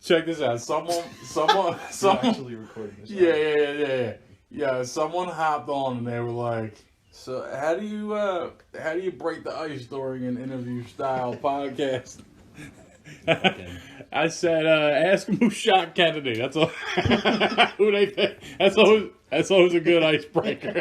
check this out. Someone. Actually recording this. Yeah. Someone hopped on and they were like, "So how do you break the ice during an interview style podcast?" I said, "Ask them who shot Kennedy." That's all. Who they think? That's always a good icebreaker.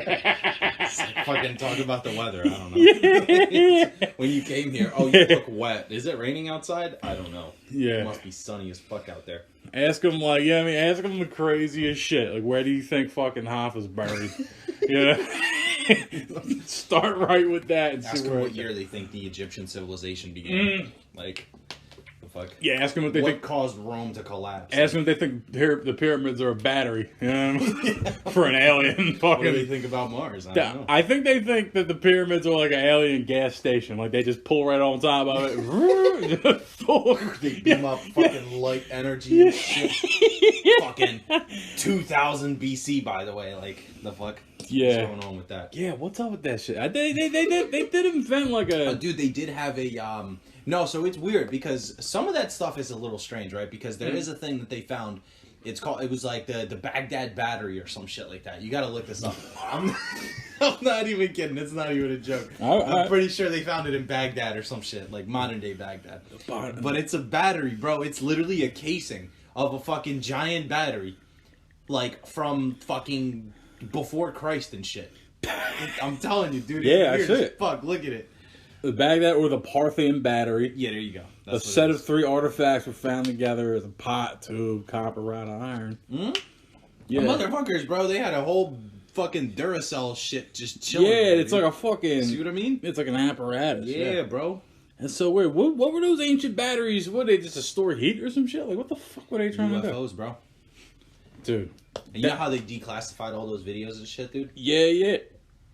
Fucking talk about the weather. I don't know. When you came here, you look wet. Is it raining outside? I don't know. Yeah. It must be sunny as fuck out there. Ask them ask them the craziest shit. Like, where do you think fucking Hoffa's buried? Start right with that and Ask see them where. what year they think the Egyptian civilization began. Like, the fuck. Yeah, ask them what they What think. caused Rome to collapse? Ask them if they think the pyramids are a battery. You know what I mean? For an alien fucking. What do they think about Mars? I don't know. I think they think that the pyramids are like an alien gas station. Like they just pull right on top of it. They beam up fucking light energy and shit. Fucking 2000 BC, by the way. Like, the fuck? Yeah. What's going on with that? Yeah, what's up with that shit? They did invent like a... Dude, they did have a... No, so it's weird because some of that stuff is a little strange, right? Because there is a thing that they found. It was like the Baghdad battery or some shit like that. You gotta look this up. I'm not even kidding. It's not even a joke. I'm pretty sure they found it in Baghdad or some shit, like modern day Baghdad. But it's a battery, bro. It's literally a casing of a fucking giant battery, like from fucking before Christ and shit. I'm telling you, dude. Yeah, it's I weird see as it. Fuck, look at it. The Baghdad or the Parthian battery. Yeah, there you go. A set of 3 artifacts were found together as a pot, tube, copper, rod, iron. Hmm? Yeah. The motherfuckers, bro, they had a whole fucking Duracell shit just chilling. Yeah, there, it's dude. like a fucking... See what I mean? It's like an apparatus. Yeah, bro. That's so weird. What were those ancient batteries? What, they just to store heat or some shit? Like, what the fuck were they trying to do? UFOs, bro. Dude. And you know how they declassified all those videos and shit, dude? Yeah.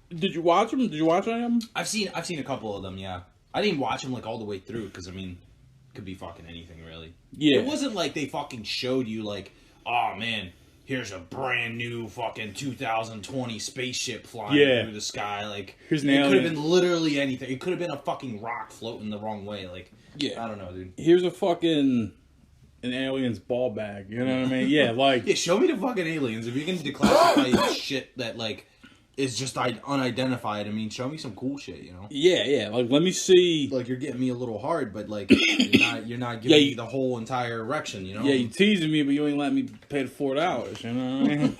Did you watch them? Did you watch any of them? I've seen a couple of them, yeah. I didn't watch them, like, all the way through, because, I mean, it could be fucking anything, really. Yeah. It wasn't like they fucking showed you, like, oh, man, here's a brand new fucking 2020 spaceship flying through the sky. Like, here's an it alien. could have been literally anything. It could have been a fucking rock floating the wrong way. Like, Yeah. I don't know, dude. Here's a fucking... an alien's ball bag. You know what I mean? Yeah, like... Yeah, show me the fucking aliens. If you can declassify shit that, like, is just unidentified, I mean, show me some cool shit, you know? Yeah. Like, let me see... Like, you're getting me a little hard, but, like, you're not giving me the whole entire erection, you know? Yeah, you teasing me, but you ain't letting me pay the $4, you know what I mean?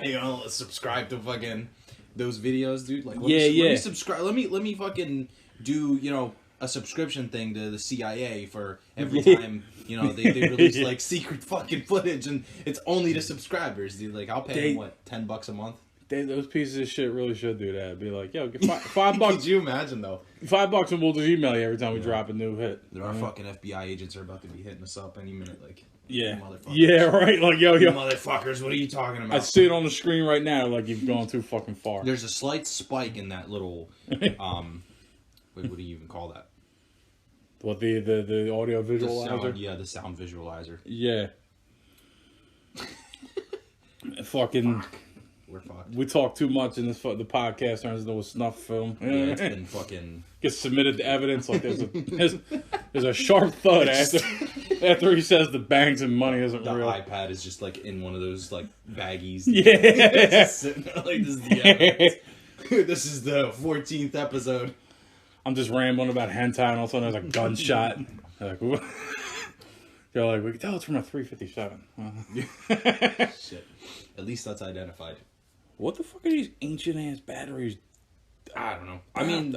Hey, you know, subscribe to fucking those videos, dude. Like, let Yeah. me subscribe. Let me fucking do, you know, a subscription thing to the CIA for every time, you know, they release like secret fucking footage, and it's only to subscribers, dude. Like, I'll pay them, what, $10 a month? Those pieces of shit really should do that. Be like, yo, get $5. Could you imagine though? $5 and we'll just email you every time we drop a new hit. Our fucking FBI agents are about to be hitting us up any minute, like, Yeah. motherfuckers. Yeah, right. Like, yo. You motherfuckers, what are you talking about? I see it on the screen right now. Like, you've gone too fucking far. There's a slight spike in that little, wait, what do you even call that? What, the audio The visualizer? sound, yeah, the sound visualizer. Yeah. Fucking. We're fucked. We talk too much in this. The podcast turns into a snuff film. Yeah, it's been fucking. Gets submitted to evidence like there's a sharp thud after he says the banks and money isn't The real. iPad is just like in one of those like baggies. Yeah. Just sitting there like this is the evidence. This is the 14th episode. I'm just rambling about hentai and all of a sudden there's a gunshot. Like, what? You're like, we can tell it's from a 357. Shit. At least that's identified. What the fuck are these ancient ass batteries? I don't know. I mean,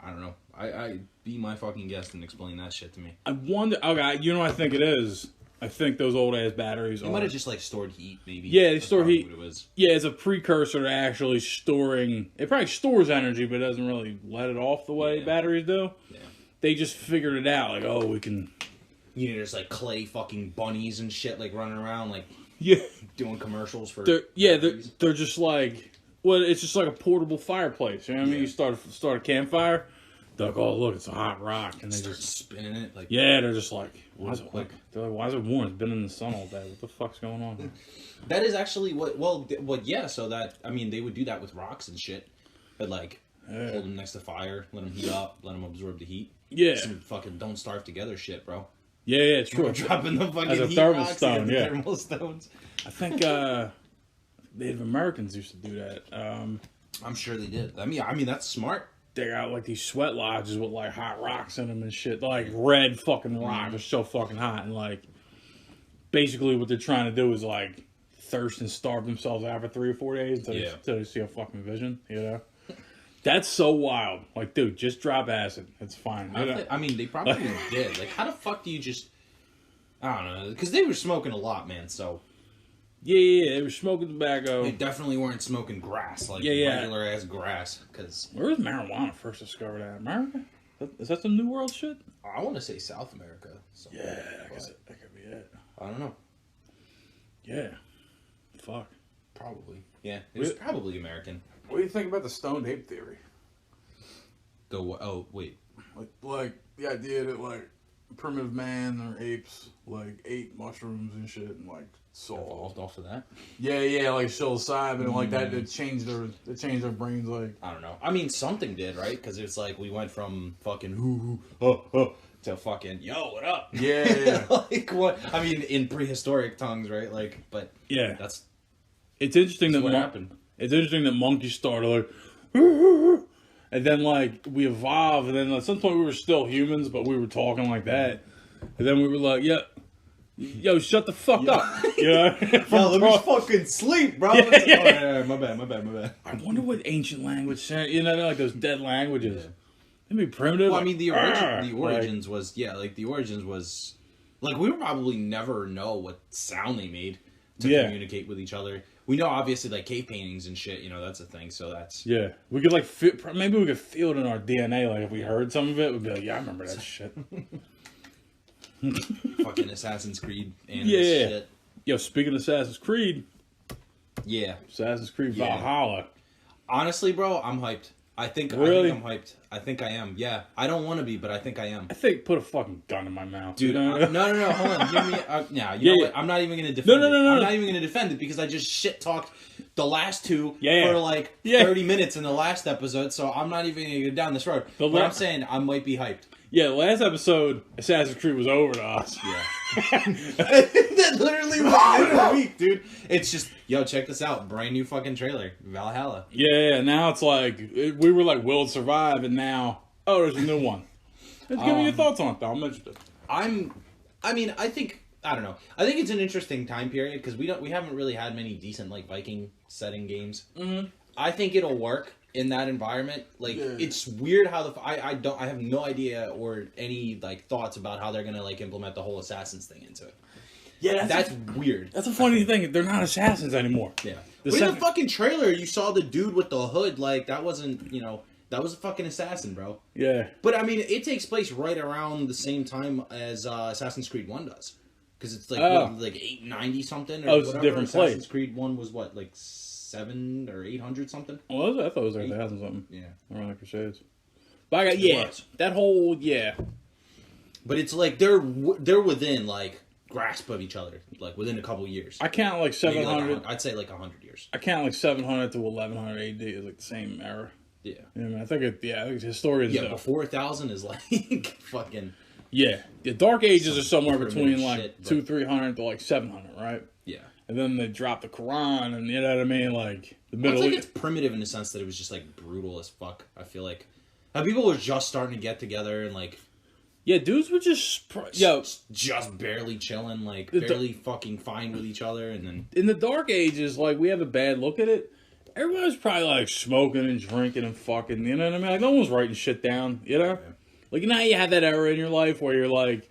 I don't know. I be my fucking guest and explain that shit to me. I wonder. Okay, you know what I think it is? I think those old ass batteries It might have just like stored heat, maybe. Yeah, they That's store probably heat. What it was. Yeah, it's a precursor to actually storing. It probably stores energy, but it doesn't really let it off the way batteries do. Yeah. They just figured it out. Like, oh, we can. You know, there's like clay fucking bunnies and shit like running around like Yeah. doing commercials for. They're just like. Well, it's just like a portable fireplace. You know what I mean? You start a campfire. They're like, oh look, it's a hot rock, and they start just spinning it like. yeah, they're just like, why is it quick. They're like, why is it warm? It's been in the sun all day. What the fuck's going on? That is actually what. Well, yeah. So that I mean, they would do that with rocks and shit, but like hold them next to fire, let them heat up, let them absorb the heat. Yeah. Some fucking don't starve together shit, bro. Yeah, it's true. Dropping the fucking As a heat thermal rocks stone, and the yeah. thermal stones. I think Native Americans used to do that. I'm sure they did. I mean that's smart. They got like these sweat lodges with like hot rocks in them and shit. Like red fucking rock. They're so fucking hot. And like, basically what they're trying to do is like thirst and starve themselves out for 3 or 4 days until they see a fucking vision, you know? That's so wild. Like, dude, just drop acid. It's fine. I mean, they probably did. Like, how the fuck do you just... I don't know. Because they were smoking a lot, man, so... Yeah, they were smoking tobacco. They definitely weren't smoking grass, like Yeah. regular-ass grass, because... Where was marijuana first discovered at? America? Is that some New World shit? I want to say South America. Yeah, I guess that could be it. I don't know. Yeah. Fuck. Probably. Yeah, it was probably American. What do you think about the stoned ape theory? Oh, wait. Like the idea that like primitive man or apes like ate mushrooms and shit and like saw Evolved off of that? Yeah, like psilocybin and like that changed their brains like I don't know. I mean, something did, right? Because it's like we went from fucking to fucking yo, what up? Yeah. Like what? I mean, in prehistoric tongues, right? Like, but yeah. It's interesting that what happened. It's interesting that monkeys started like, and then like we evolved, and then at some point we were still humans, but we were talking like that, and then we were like, yeah. Yo, shut the fuck up. You know? Yo, let me fucking sleep, bro. Yeah. My bad. I wonder what ancient language sound, you know, like those dead languages. Yeah. It'd be primitive. Well, I mean, the origins was like we would probably never know what sound they made to communicate with each other. We know obviously like cave paintings and shit, you know, that's a thing. So that's we could like maybe we could feel it in our DNA. Like if we heard some of it, we'd be like, yeah, I remember that shit. Fucking Assassin's Creed and shit. Yo, speaking of Assassin's Creed, Assassin's Creed Valhalla. Honestly, bro, I'm hyped. I think I'm hyped. I think I am. Yeah, I don't want to be, but I think I am. I think put a fucking gun in my mouth, dude. No. Hold on, hear me. You know what? I'm not even gonna defend it. I'm not even gonna defend it because I just shit talked the last two for like 30 minutes in the last episode, so I'm not even gonna go down this road. But I'm saying I might be hyped. Yeah, the last episode, Assassin's Creed was over to us. Yeah. That literally was in a week, dude. It's just, yo, check this out. Brand new fucking trailer. Valhalla. Yeah, now it's like, we were like, will it survive? And now, there's a new one. Give me your thoughts on it, though. I'm interested. I don't know. I think it's an interesting time period because we haven't really had many decent like Viking setting games. Mm-hmm. I think it'll work in that environment. Like it's weird how I have no idea or any like thoughts about how they're gonna like implement the whole assassins thing into it. Yeah, that's weird. That's a funny thing. They're not assassins anymore. Yeah. In the fucking trailer, you saw the dude with the hood. Like that wasn't, that was a fucking assassin, bro. Yeah. But I mean, it takes place right around the same time as Assassin's Creed 1 does. Because it's like, like 890 something or it's a different place. Assassin's Creed 1 was what, like 700 or 800 something? Well, I thought it was like 1,000 something. Yeah. Around the Crusades. But that whole, But it's like they're within like grasp of each other, like within a couple years. I count like 700. I'd say like 100 years. I count like 700 to 1100 AD is like the same era. Yeah. I think historians. Yeah, before 1,000 is like fucking. Yeah, the Dark Ages are somewhere between like 200-300 to like 700, right? Yeah. And then they dropped the Quran, and you know what I mean, like the Middle East. It's primitive in the sense that it was just like brutal as fuck. I feel like people were just starting to get together and like. Yeah, dudes were just just barely chilling, like barely fucking fine with each other, and then in the Dark Ages, like we have a bad look at it. Everybody's probably like smoking and drinking and fucking, you know what I mean? Like no one's writing shit down, you know? Yeah. Like now you have that era in your life where you're like,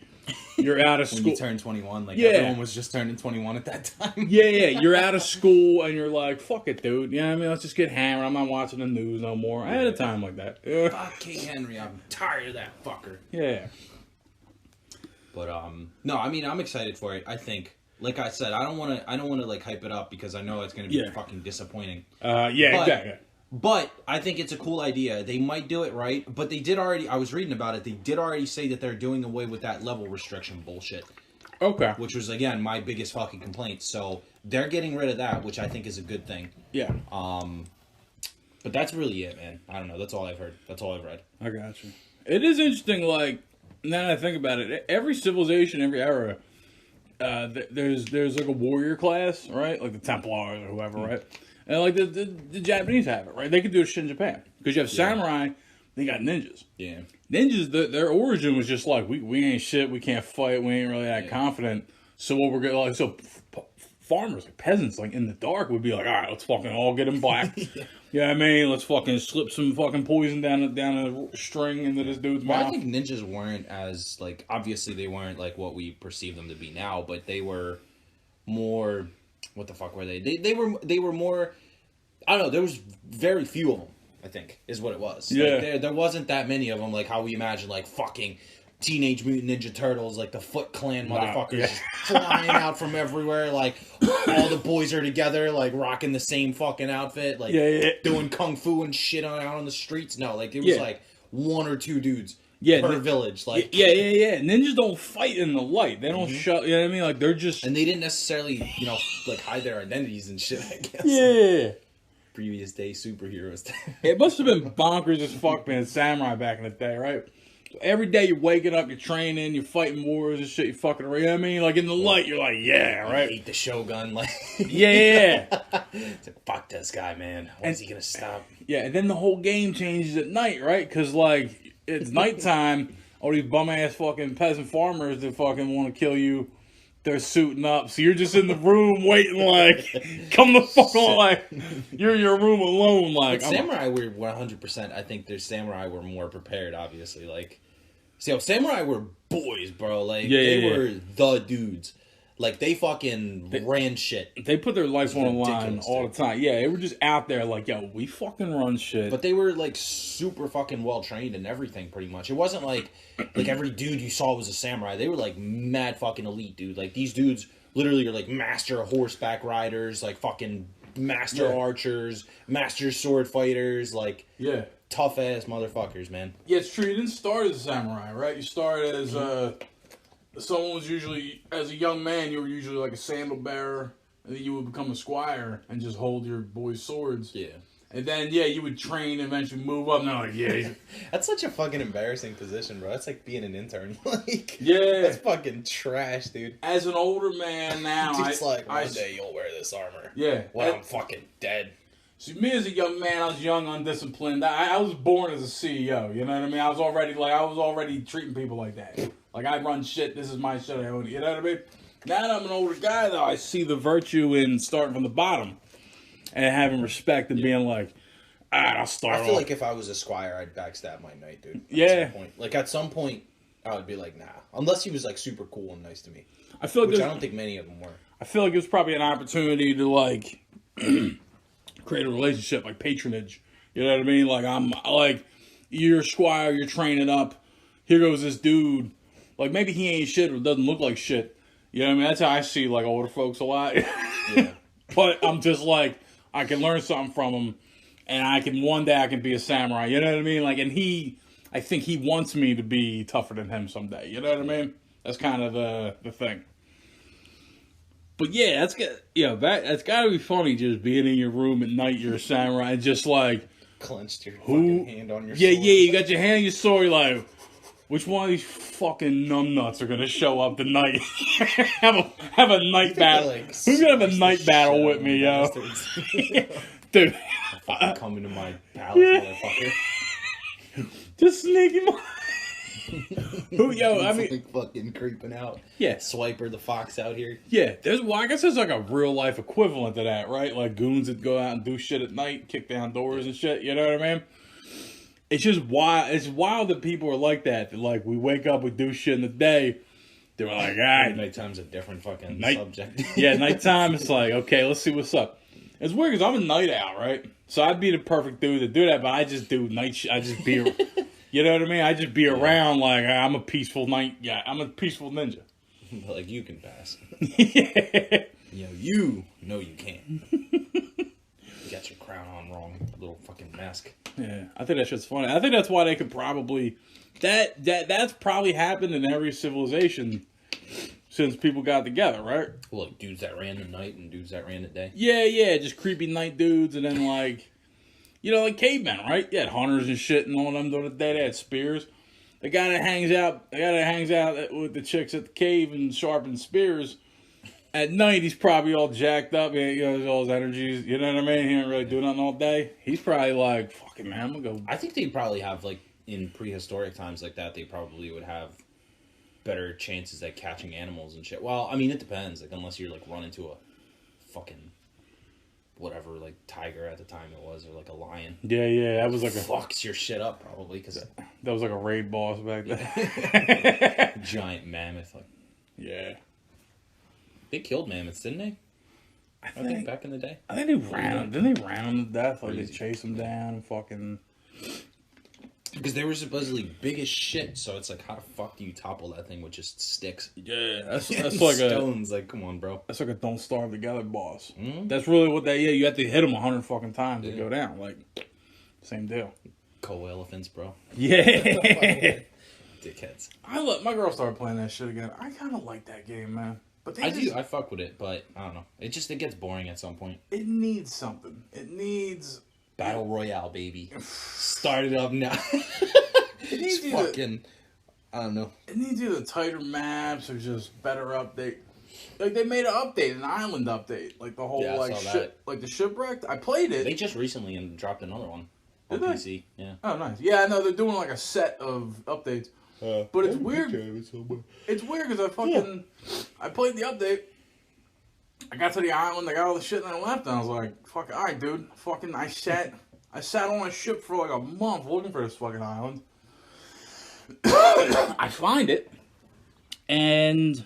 you're out of school. When you turn 21, like everyone was just turning 21 at that time. Yeah, you're out of school and you're like, fuck it, dude. You know what I mean? Let's just get hammered. I'm not watching the news no more. I had a time like that. Fuck King Henry, I'm tired of that fucker. Yeah. But no, I mean I'm excited for it. I think, like I said, I don't want to like hype it up because I know it's going to be fucking disappointing. Exactly. But I think it's a cool idea. They might do it right, but they did already. I was reading about it. They did already say that they're doing away with that level restriction bullshit. Okay. Which was again my biggest fucking complaint. So they're getting rid of that, which I think is a good thing. Yeah. But that's really it, man. I don't know. That's all I've heard. That's all I've read. I got you. It is interesting, like now that I think about it, every civilization, every era, there's like a warrior class, right? Like the Templars or whoever, right? And like the Japanese have it, right? They could do shit in Japan because you have samurai, they got ninjas. Yeah. Ninjas, their origin was just like we ain't shit, we can't fight, we ain't really that confident. So what we're gonna like farmers, like peasants, like in the dark would be like, all right, let's fucking all get him black. You know what I mean? Let's fucking slip some fucking poison down a string into this dude's Well, mouth. I think ninjas weren't as like obviously they weren't like what we perceive them to be now, but they were more. What the fuck were they? They were more. I don't know. There was very few of them. I think is what it was. Yeah. Like, there wasn't that many of them. Like how we imagine like fucking Teenage Mutant Ninja Turtles, like the Foot Clan motherfuckers just flying out from everywhere. Like all the boys are together, like rocking the same fucking outfit, like doing kung fu and shit out on the streets. No, like it was like one or two dudes per village. Like yeah. Ninjas don't fight in the light. They don't shut. You know what I mean? Like they're just and they didn't necessarily like hide their identities and shit. I guess. Yeah. Previous day superheroes. It must have been bonkers as fuck being samurai back in the day, right? So every day you're waking up, you're training, you're fighting wars and shit, you fucking around. You know what I mean? Like in the light, you're like, yeah, right? I hate the Shogun, like yeah. It's like, fuck this guy, man. When's he gonna stop? Yeah, and then the whole game changes at night, right? Because like it's nighttime, all these bum ass fucking peasant farmers that fucking want to kill you. They're suiting up, so you're just in the room waiting, like, come the fuck on, like, you're in your room alone, like. But samurai were 100%. I think their samurai were more prepared, obviously. Like, see, samurai were boys, bro. Like, they were the dudes. Like, they fucking ran shit. They put their lives on the line all the time. Yeah, they were just out there, like, yo, we fucking run shit. But they were, like, super fucking well trained and everything, pretty much. It wasn't like every dude you saw was a samurai. They were, like, mad fucking elite, dude. Like, these dudes literally are, like, master horseback riders, like, fucking master archers, master sword fighters, like, tough ass motherfuckers, man. Yeah, it's true. You didn't start as a samurai, right? You started as someone was usually, as a young man, you were usually like a sandal bearer, and then you would become a squire and just hold your boys' swords. Yeah. And then, you would train and eventually move up. And they're like, That's such a fucking embarrassing position, bro. That's like being an intern. Like, yeah. That's fucking trash, dude. As an older man now, It's like, one day you'll wear this armor. Yeah. When I'm fucking dead. See, me as a young man, I was young, undisciplined. I was born as a CEO, you know what I mean? I was already treating people like that. Like, I run shit, this is my shit, I own it, you know what I mean? Now that I'm an older guy, though, I see the virtue in starting from the bottom and having respect and being like, all right, I'll start I feel like if I was a squire, I'd backstab my knight, dude. At some point, I would be like, nah. Unless he was, like, super cool and nice to me. I feel like which I don't think many of them were. I feel like it was probably an opportunity to, like, create a relationship, like patronage. You know what I mean? Like, you're a squire, you're training up. Here goes this dude. Like, maybe he ain't shit or doesn't look like shit. You know what I mean? That's how I see, like, older folks a lot. Yeah. But I'm just like, I can learn something from him. And one day I can be a samurai. You know what I mean? Like, and I think he wants me to be tougher than him someday. You know what I mean? That's kind of the thing. But yeah, that's got to be funny just being in your room at night, you're a samurai, and just like... Clenched your fucking hand on your sword. Yeah, you got your hand on your sword, like... Which one of these fucking numbnuts are gonna show up tonight? have a night battle. Who's gonna have a night battle with me, yo? Dude. Fucking come into my palace, motherfucker. Just sneaking my... I mean... like fucking creeping out. Yeah. Swiper the fox out here. Yeah, I guess there's like a real life equivalent to that, right? Like goons that go out and do shit at night, kick down doors and shit, you know what I mean? It's just wild. It's wild that people are like that. That like we wake up, we do shit in the day. They're like, all right. Nighttime's a different fucking subject. Yeah, nighttime. It's like, okay, let's see what's up. It's weird because I'm a night owl, right? So I'd be the perfect dude to do that, but I just do night. I just be, you know what I mean? I just be around like I'm a peaceful night. Yeah, I'm a peaceful ninja. Like you can pass. Yeah. You know you can't. You got your crown on wrong, little fucking mask. Yeah, I think that shit's funny. I think that's why they could probably that's probably happened in every civilization since people got together, right? Well, like dudes that ran the night and dudes that ran the day. Yeah, just creepy night dudes, and then like, like cavemen, right? You had hunters and shit, and all them during the day. They had spears. the guy that hangs out with the chicks at the cave and sharpens spears. At night, he's probably all jacked up. You know, all his energies. You know what I mean? He ain't really doing nothing all day. He's probably like, "Fucking man, I'm gonna go." I think they probably have like in prehistoric times like that. They probably would have better chances at catching animals and shit. Well, I mean, it depends. Like, unless you're like run into a fucking whatever, like tiger at the time it was, or like a lion. Yeah, that was like fucks your shit up probably because that was like a raid boss back then. Giant mammoth. Like, yeah, they killed mammoths, didn't they? I think back in the day. I think they ran. Didn't they ran them to death? Like Crazy. they chased them down and fucking. Because they were supposedly big as shit, so it's like, how the fuck do you topple that thing with just sticks? Yeah, that's like stones. Like, come on, bro. That's like a don't starve together boss. Mm-hmm. That's really what that. Yeah, you have to hit them 100 fucking times to go down. Like, same deal. Co-elephants, bro. Yeah. Dickheads. My girl started playing that shit again. I kind of like that game, man. But I fuck with it, but I don't know. It gets boring at some point. It needs something. It needs Battle Royale, baby. Start it up now. It needs It's fucking. I don't know. It needs either tighter maps or just better update. Like they made an update, an island update, like the whole Yeah, I like saw ship, that. like the shipwrecked. I played it. They just recently dropped another one on Did they? PC. Yeah. Oh, nice. Yeah, I know they're doing like a set of updates. But it's weird. It's weird because I played the update. I got to the island, I got all the shit, and I left, and I was like, "Fuck, all right, dude." Fucking, I sat on a ship for like a month looking for this fucking island. I find it, and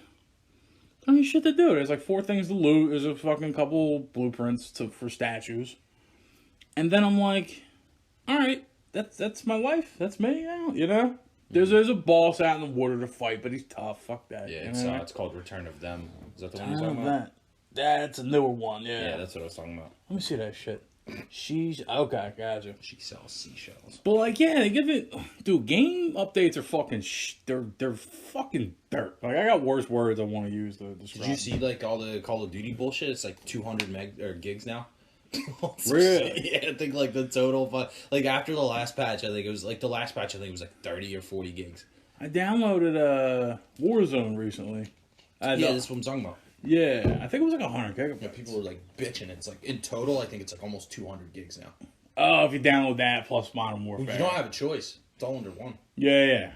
I mean, shit to do. There's like 4 things to loot. There's a fucking couple blueprints for statues, and then I'm like, "All right, that's my life. That's me now." You know. There's a boss out in the water to fight, but he's tough. Fuck that. Yeah, you know? it's called Return of Them. Is that the one you're talking about? That. That's a newer one, yeah. Yeah, that's what I was talking about. Let me see that shit. Okay, gotcha. She sells seashells. But like, yeah, they give it, dude. Game updates are fucking, they're fucking dirt. Like, I got worse words I want to use to describe. Did you see like all the Call of Duty bullshit? It's like 200 meg or gigs now. Really? Yeah, I think like the total like after the last patch, I think it was like 30 or 40 gigs. I downloaded Warzone recently. Yeah, that's what I'm talking about. Yeah, I think it was like 100 gigabytes. Yeah, people are like bitching. It's like in total, I think it's like almost 200 gigs now. Oh, if you download that plus Modern Warfare, You don't have a choice. It's all under one. Yeah.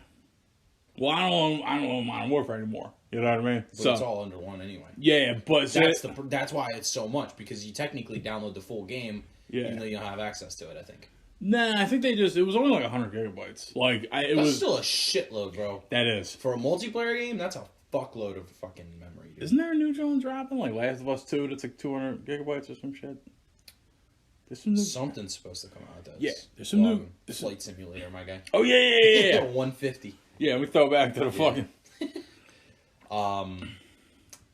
Well, I don't own Modern Warfare anymore. You know what I mean? But it's all under one anyway. Yeah, but That's why it's so much, because you technically download the full game, even though you don't have access to it. I think. Nah, I think it was only like 100 gigabytes. Like it That's was still a shitload, bro. That is For a multiplayer game. That's a fuckload of fucking memory. Dude. Isn't there a new one dropping like Last of Us 2 that's like 200 gigabytes or some shit? There's some new... Something's supposed to come out. That's yeah, there's some new Flight Simulator, my guy. Oh yeah. 150. Yeah, we throw back to the fucking.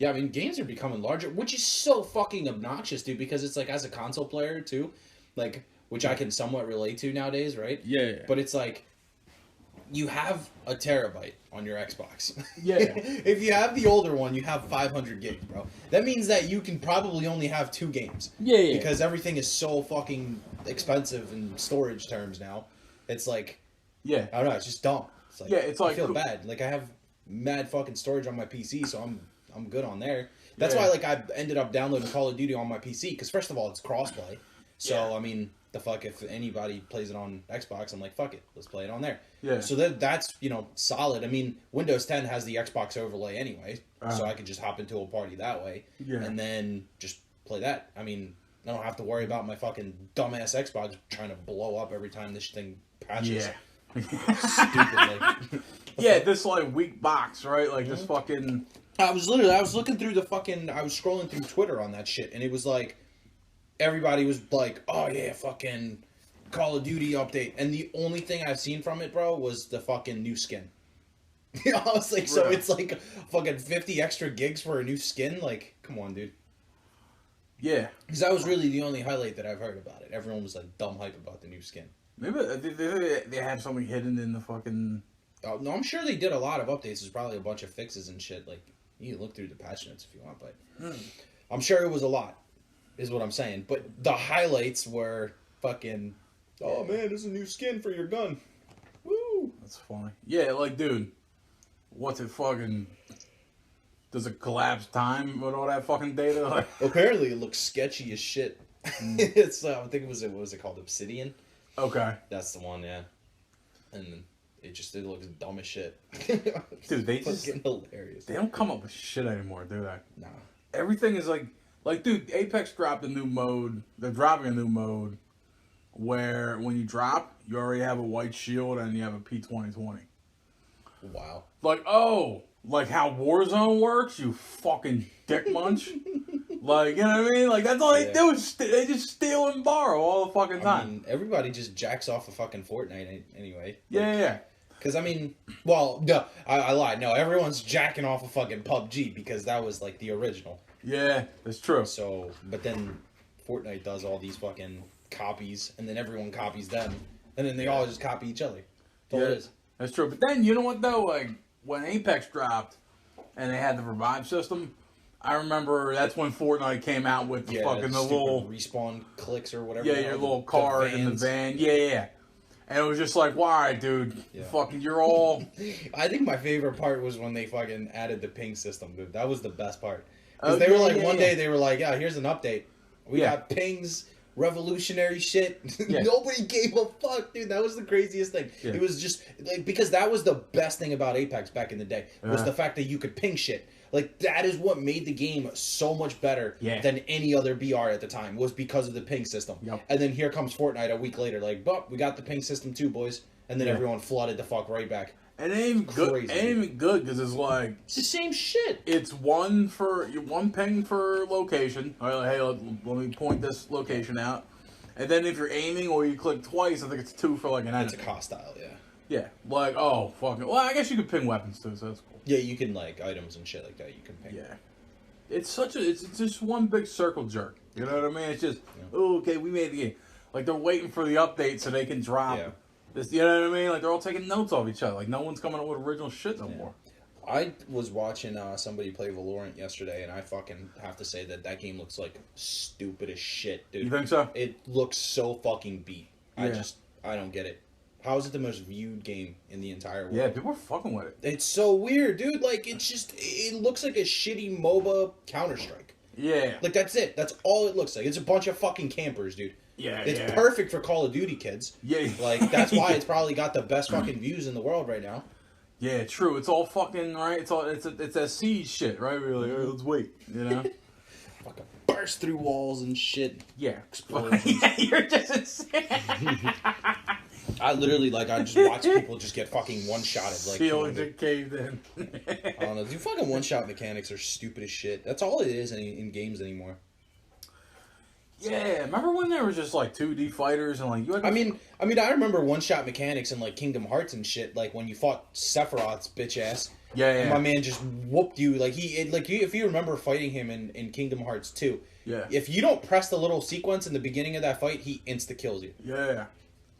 Yeah, I mean, games are becoming larger, which is so fucking obnoxious, dude, because it's like, as a console player, too, like, which I can somewhat relate to nowadays, right? Yeah. But it's like, you have a terabyte on your Xbox. Yeah. If you have the older one, you have 500 gigs, bro. That means that you can probably only have 2 games. Yeah. Because everything is so fucking expensive in storage terms now. It's like, Yeah. I don't know, it's just dumb. It's like, Yeah, it's like I feel bad. Like, I have mad fucking storage on my PC, so I'm good on there. That's Yeah. why, like, I ended up downloading Call of Duty on my PC, because first of all, it's crossplay. So, Yeah. I mean, the fuck, if anybody plays it on Xbox, I'm like, fuck it, let's play it on there. Yeah. So that's, solid. I mean, Windows 10 has the Xbox overlay anyway, so I could just hop into a party that way, Yeah. and then just play that. I mean, I don't have to worry about my fucking dumbass Xbox trying to blow up every time this thing patches. Yeah. Stupid, like... Yeah, this like weak box, right? Like this fucking. I was looking through I was scrolling through Twitter on that shit, and it was like, everybody was like, oh yeah, fucking Call of Duty update, and the only thing I've seen from it, bro, was the fucking new skin. I was like, so it's like fucking 50 extra gigs for a new skin? Like, come on, dude. Yeah. Because that was really the only highlight that I've heard about it. Everyone was like dumb hype about the new skin. Maybe they have something hidden in the fucking. No, I'm sure they did a lot of updates. There's probably a bunch of fixes and shit. Like, you can look through the patch notes if you want, but I'm sure it was a lot, is what I'm saying. But the highlights were fucking, oh man, there's a new skin for your gun. Woo! That's funny. Yeah, like, dude, what's it fucking... Does it collapse time with all that fucking data? Like, Apparently, it looks sketchy as shit. It's I think it was what was it called, Obsidian? okay. That's the one, yeah. And it looks dumb as shit. Dude, they just... fucking hilarious. They don't come up with shit anymore, do they? Nah. Everything is like, dude, Apex dropped a new mode. They're dropping a new mode where when you drop, you already have a white shield and you have a P2020. Wow. Like, oh, like how Warzone works, you fucking dick munch. Like, you know what I mean? Like, that's all they do is they just steal and borrow all the fucking time. I mean, everybody just jacks off of fucking Fortnite anyway. Yeah. Because, I mean, well, no, I lied. No, everyone's jacking off of fucking PUBG because that was, like, the original. Yeah, that's true. So, but then Fortnite does all these fucking copies, and then everyone copies them, and then they all just copy each other. That's all it is. That's true. But then, you know what, though? Like, when Apex dropped and they had the revive system, I remember that's when Fortnite came out with the fucking the little... respawn clicks or whatever. Yeah, your little card in the van. Yeah. And it was just like, why, dude? Yeah. Fucking, you're all... I think my favorite part was when they fucking added the ping system, dude. That was the best part. Because they were like, one day they were like, yeah, here's an update. We got pings, revolutionary shit. Yeah. Nobody gave a fuck, dude. That was the craziest thing. Yeah. It was just, like, because that was the best thing about Apex back in the day, was the fact that you could ping shit. Like, that is what made the game so much better than any other BR at the time, was because of the ping system. Yep. And then here comes Fortnite a week later, like, but we got the ping system too, boys. And then everyone flooded the fuck right back. And it ain't even good. Crazy, It ain't even good because it's like... It's the same shit. It's one ping for location. All right, like, hey, let me point this location out. And then if you're aiming or you click twice, I think it's 2 for like an enemy. It's a hostile, yeah. Yeah, like, oh, fucking... Well, I guess you could ping weapons too, so that's cool. Yeah, you can, like, items and shit like that, you can ping. Yeah. It's just one big circle jerk. You know what I mean? It's just, oh, okay, we made the game. Like, they're waiting for the update so they can drop this, you know what I mean? Like, they're all taking notes off each other. Like, no one's coming up with original shit no more. I was watching somebody play Valorant yesterday, and I fucking have to say that game looks like stupid as shit, dude. You think so? It looks so fucking beat. Yeah. I don't get it. How is it the most viewed game in the entire world? Yeah, people are fucking with it. It's so weird, dude. Like, it looks like a shitty MOBA Counter-Strike. Yeah. Like, that's it. That's all it looks like. It's a bunch of fucking campers, dude. Yeah, It's perfect for Call of Duty kids. Yeah. Like, that's why it's probably got the best fucking views in the world right now. Yeah, true. It's all fucking, right? It's a siege shit, right? We're like, all right, let's wait, you know? Fucking burst through walls and shit. Yeah. Explosions. Yeah, you're just insane. I literally, like, I just watch people just get fucking one-shotted. Like, Ceilings are caved in. I don't know. Dude, fucking one-shot mechanics are stupid as shit. That's all it is in games anymore. Yeah, remember when there was just like 2D fighters and like you had I mean, I remember one-shot mechanics in like Kingdom Hearts and shit. Like when you fought Sephiroth's bitch ass. Yeah. And my man just whooped you. Like if you remember fighting him in Kingdom Hearts 2. Yeah. If you don't press the little sequence in the beginning of that fight, he insta-kills you. Yeah.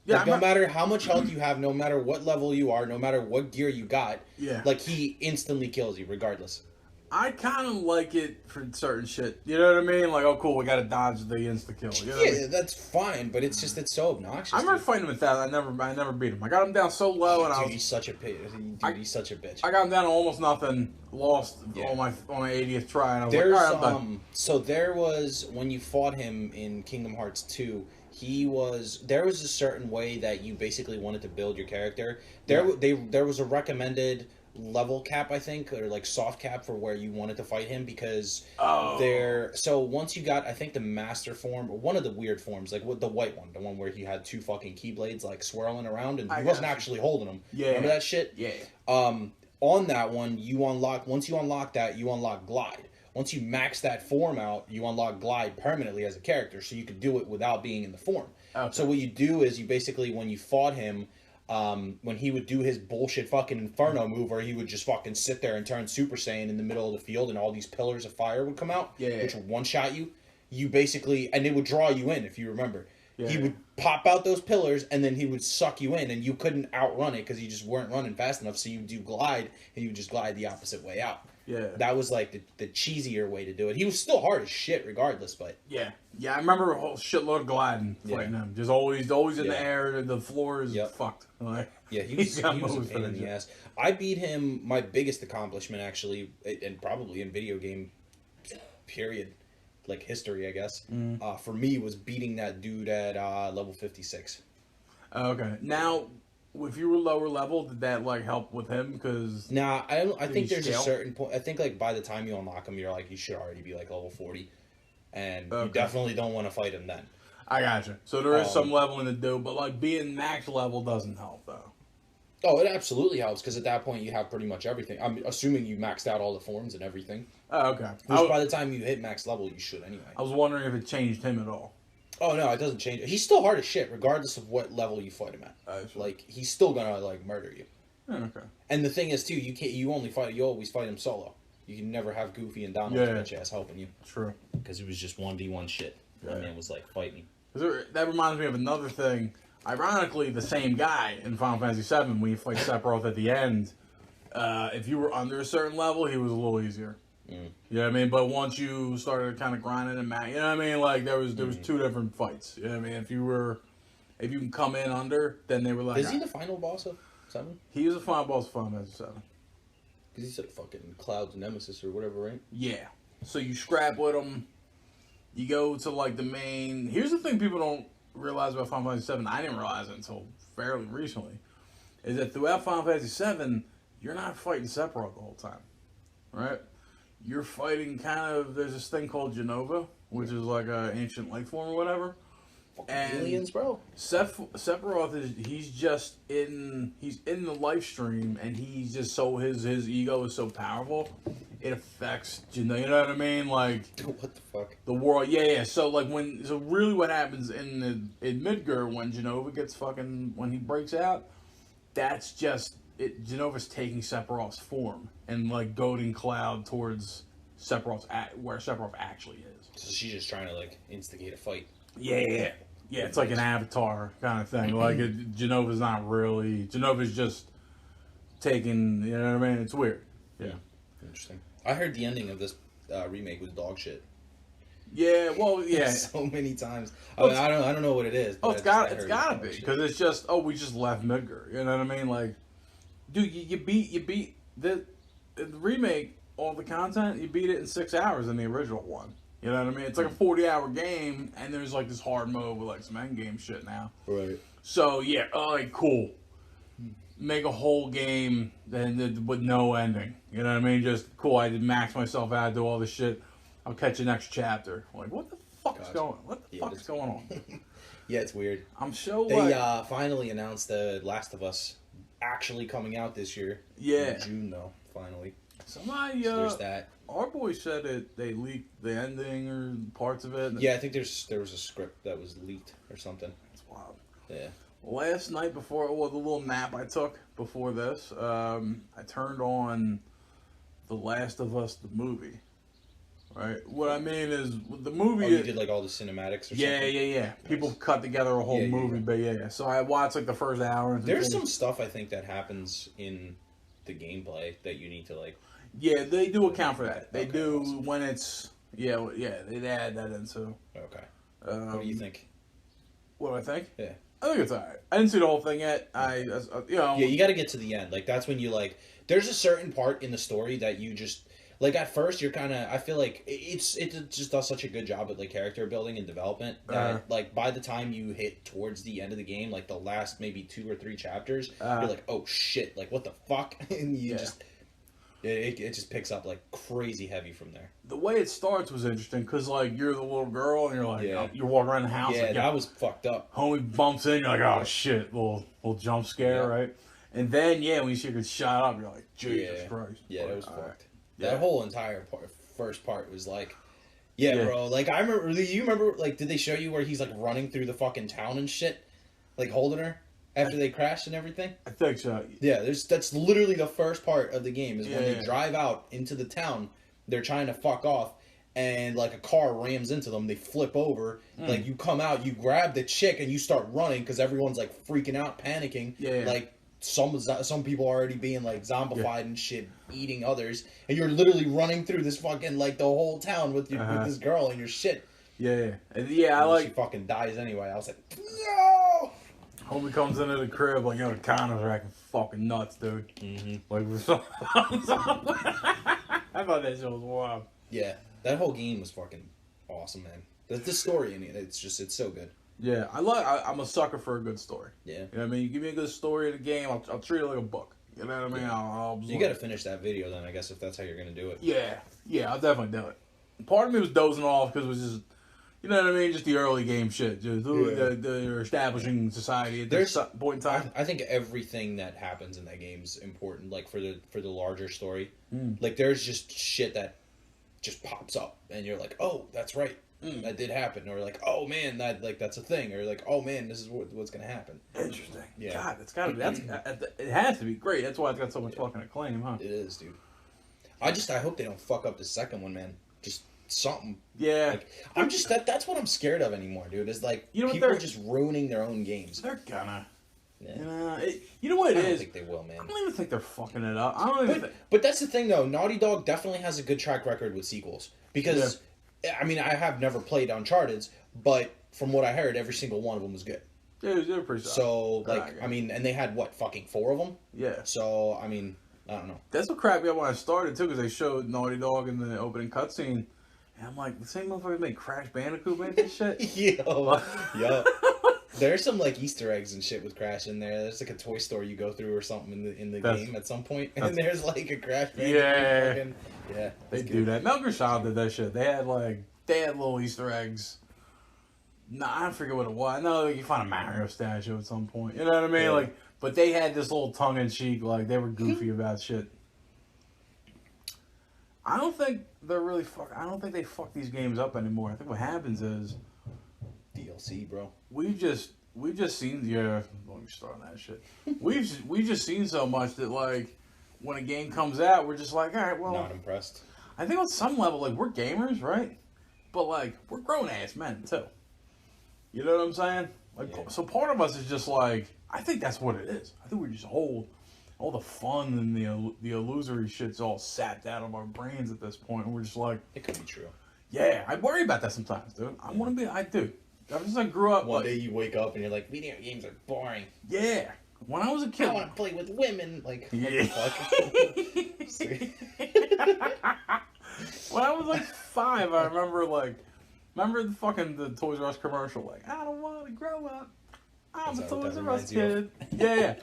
Like, no matter how much health you have, no matter what level you are, no matter what gear you got, like, he instantly kills you, regardless. I kind of like it for certain shit. You know what I mean? Like, oh, cool, we got to dodge the insta-kill. You know what I mean? That's fine, but it's so obnoxious. I remember fighting him with that. I never beat him. I got him down so low, and he's such a he's such a bitch. I got him down to almost nothing. Lost on my 80th try, and I was like, all right, I'm done. So there was, when you fought him in Kingdom Hearts 2, there was a certain way that you basically wanted to build your character. There was a recommended level cap, I think, or like soft cap for where you wanted to fight him, because so once you got, I think, the master form, or one of the weird forms, like with the white one, the one where he had 2 fucking keyblades like swirling around and he wasn't actually holding them. Yeah. Remember that shit? Yeah. On that one, once you unlock that, you unlock Glide. Once you max that form out, you unlock Glide permanently as a character, so you could do it without being in the form. Okay. So what you do is you basically, when you fought him, when he would do his bullshit fucking Inferno move, where he would just fucking sit there and turn Super Saiyan in the middle of the field, and all these pillars of fire would come out, which would one-shot you. You basically, and it would draw you in, if you remember. Yeah. He would pop out those pillars, and then he would suck you in, and you couldn't outrun it because you just weren't running fast enough, so you do Glide, and you just glide the opposite way out. Yeah. That was like the cheesier way to do it. He was still hard as shit regardless, but Yeah. Yeah, I remember a whole shitload of Gladden fighting him. Just always in the air, the floor is fucked. Like, yeah, he was a pain in the ass. I beat him, my biggest accomplishment actually, and probably in video game period, like history, I guess, for me was beating that dude at level 56. Okay. Now, if you were lower level, did that like help with him? Because nah, I think there's scale? a certain point. I think like by the time you unlock him, you're like you should already be like level 40, and you definitely don't want to fight him then. I gotcha. So there is some leveling to do, but like being max level doesn't help though. Oh, it absolutely helps because at that point you have pretty much everything. I'm assuming you maxed out all the forms and everything. Oh, okay. Which by the time you hit max level, you should anyway. I was wondering if it changed him at all. Oh no, it doesn't change. He's still hard as shit, regardless of what level you fight him at. Like he's still gonna like murder you. Okay. And the thing is too, you always fight him solo. You can never have Goofy and Donald bitch ass helping you. True. Because it was just 1v1 shit. That man was like fighting. That reminds me of another thing. Ironically, the same guy in Final Fantasy VII, when you fight Sephiroth at the end, if you were under a certain level, he was a little easier. You know what I mean? But once you started kind of grinding and you know what I mean? Like there was two different fights. You know what I mean? If you can come in under, then they were like, is he the final boss of 7? He is a final boss of Final Fantasy VII. Because he's like fucking Cloud's nemesis or whatever, right? Yeah. So you scrap with him. You go to like the main. Here's the thing people don't realize about Final Fantasy VII. I didn't realize it until fairly recently. Is that throughout Final Fantasy VII, you're not fighting Sephiroth the whole time, right? You're fighting kind of. There's this thing called Jenova, which is like an ancient life form or whatever. And aliens, bro. Sephiroth he's in the life stream, and he's just so his ego is so powerful, it affects you know what I mean? Like what the fuck? The world, yeah. So like really what happens in Midgar when Jenova gets when he breaks out, that's just it. Jenova's taking Sephiroth's form and like goading Cloud towards where Sephiroth actually is. So she's just trying to like instigate a fight. Yeah. Yeah, it's like an Avatar kind of thing. Like, Genova's not really... Genova's just taking... You know what I mean? It's weird. Yeah. Interesting. I heard the ending of this remake was dog shit. Yeah, well, yeah. So many times. I don't know what it is. Oh, it's gotta be. Because it's just... Oh, we just left Midgar. You know what I mean? Like, dude, you beat... The remake, all the content, you beat it in 6 hours in the original one. You know what I mean? It's like a 40-hour game, and there's like this hard mode with like some endgame shit now. Right. So yeah, like cool. Make a whole game with no ending. You know what I mean? Just cool. I did max myself out, do all this shit. I'll catch the next chapter. Like what the fuck is going? What the fuck is going on? Yeah, it's weird. I'm so. They finally announced the Last of Us actually coming out this year. Yeah. In June though, finally. Somebody. So there's that. Our boy said they leaked the ending or parts of it. Yeah, I think there was a script that was leaked or something. That's wild. Yeah. Last night the little nap I took before this, I turned on The Last of Us the movie. Right. What I mean is the movie. Oh, you did like all the cinematics or something? Yeah. Nice. People cut together a whole movie, but yeah. So I watched like the first hour. There's some stuff I think that happens in the gameplay that you need to like. Yeah, they do account for that. They do awesome. When it's they add that into. Okay. What do you think? What do I think? Yeah. I think it's alright. I didn't see the whole thing yet. Yeah, you got to get to the end. Like that's when you like. There's a certain part in the story that you just like. At first, you're kind of. I feel like it just does such a good job at like character building and development that like by the time you hit towards the end of the game, like the last maybe 2 or 3 chapters, you're like, oh shit, like what the fuck, and you just. It just picks up like crazy heavy from there. The way it starts was interesting because like you're the little girl and you're like you're walking around the house. Yeah, like, that was fucked up. Homie bumps in, you're like, oh shit, little jump scare, right? And then when you see her get shot up, you're like, Jesus Christ. Yeah, that was fucked. That whole entire first part was like, bro. Like I remember. You remember? Like, did they show you where he's like running through the fucking town and shit, like holding her? After they crashed and everything? I think so. Yeah, that's literally the first part of the game is when they drive out into the town, they're trying to fuck off, and like a car rams into them, they flip over, like you come out, you grab the chick and you start running because everyone's like freaking out, panicking. Like some people already being like zombified and shit, eating others, and you're literally running through this fucking like the whole town with with this girl and your shit. Yeah, yeah. I And like. she fucking dies anyway. I was like, no. Homie comes into the crib like, yo, Connor's are acting fucking nuts, dude. Mm-hmm. Like, I thought that shit was wild. Yeah, that whole game was fucking awesome, man. The story in it, it's so good. Yeah, I'm a sucker for a good story. Yeah. You know what I mean? You give me a good story of the game, I'll treat it like a book. You know what I mean? I'll absorb You got to finish that video then, I guess, if that's how you're gonna do it. Yeah, I'll definitely do it. Part of me was dozing off because it was just, you know what I mean? Just the early game shit. Just they're establishing society at this point in time. I think everything that happens in that game is important, like for the larger story. Like there's just shit that just pops up, and you're like, oh, that's right, that did happen, or like, oh man, that's a thing, or like, oh man, this is what's gonna happen. Interesting. Yeah. God, it's gotta be. It has to be great. That's why it's got so much fucking acclaim, huh? It is, dude. I hope they don't fuck up the second one, man. Just something. Yeah. Like, I'm just that's what I'm scared of anymore, dude. Is like You know what people they're- are just ruining their own games. They're gonna. Yeah. You know what it I don't is? think they will, man. I don't even think they're fucking it up. I don't even. But that's the thing, though. Naughty Dog definitely has a good track record with sequels. Because, I mean, I have never played Uncharted, but from what I heard, every single one of them was good. Yeah, they're pretty solid. So, like, Alright. I mean, and they had, what, fucking 4 of them? Yeah. So, I mean, I don't know. That's what cracked me up when I started, too, because they showed Naughty Dog in the opening cutscene. And I'm like, the same motherfuckers made Crash Bandicoot made this shit? Yo. There's some, like, Easter eggs and shit with Crash in there. There's, like, a toy store you go through or something in the game at some point. And there's, like, a Crash Bandicoot. Yeah. Fucking, yeah. They do that. Metal Gear Solid did that shit. They had little Easter eggs. Nah, I forget what it was. I know you find a Mario statue at some point. You know what I mean? Yeah. Like, but they had this little tongue in cheek, like they were goofy about shit. I don't think they're really I don't think they fuck these games up anymore. I think what happens is DLC, bro. we've just seen let me start on that shit. We've just seen so much that like when a game comes out, we're just like, all right, well, Not impressed. I think on some level, like, we're gamers, right? But, like, we're grown-ass men, too. You know what I'm saying? Like, Yeah. So part of us is just like, I think that's what it is. I think we just hold all the fun and the illusory shit's all sapped out of our brains at this point, and we're just like, It could be true. yeah, I worry about that sometimes, dude. I do. Ever since I grew up, One like, day you wake up and you're like, video games are boring. yeah. When I was a I kid, want to play with women. Like, Yeah. what the fuck? when I was like 5, I remember the Toys R Us commercial, like, I don't want to grow up. I'm Is a that what Toys that R Us reminds you of? kid. Yeah.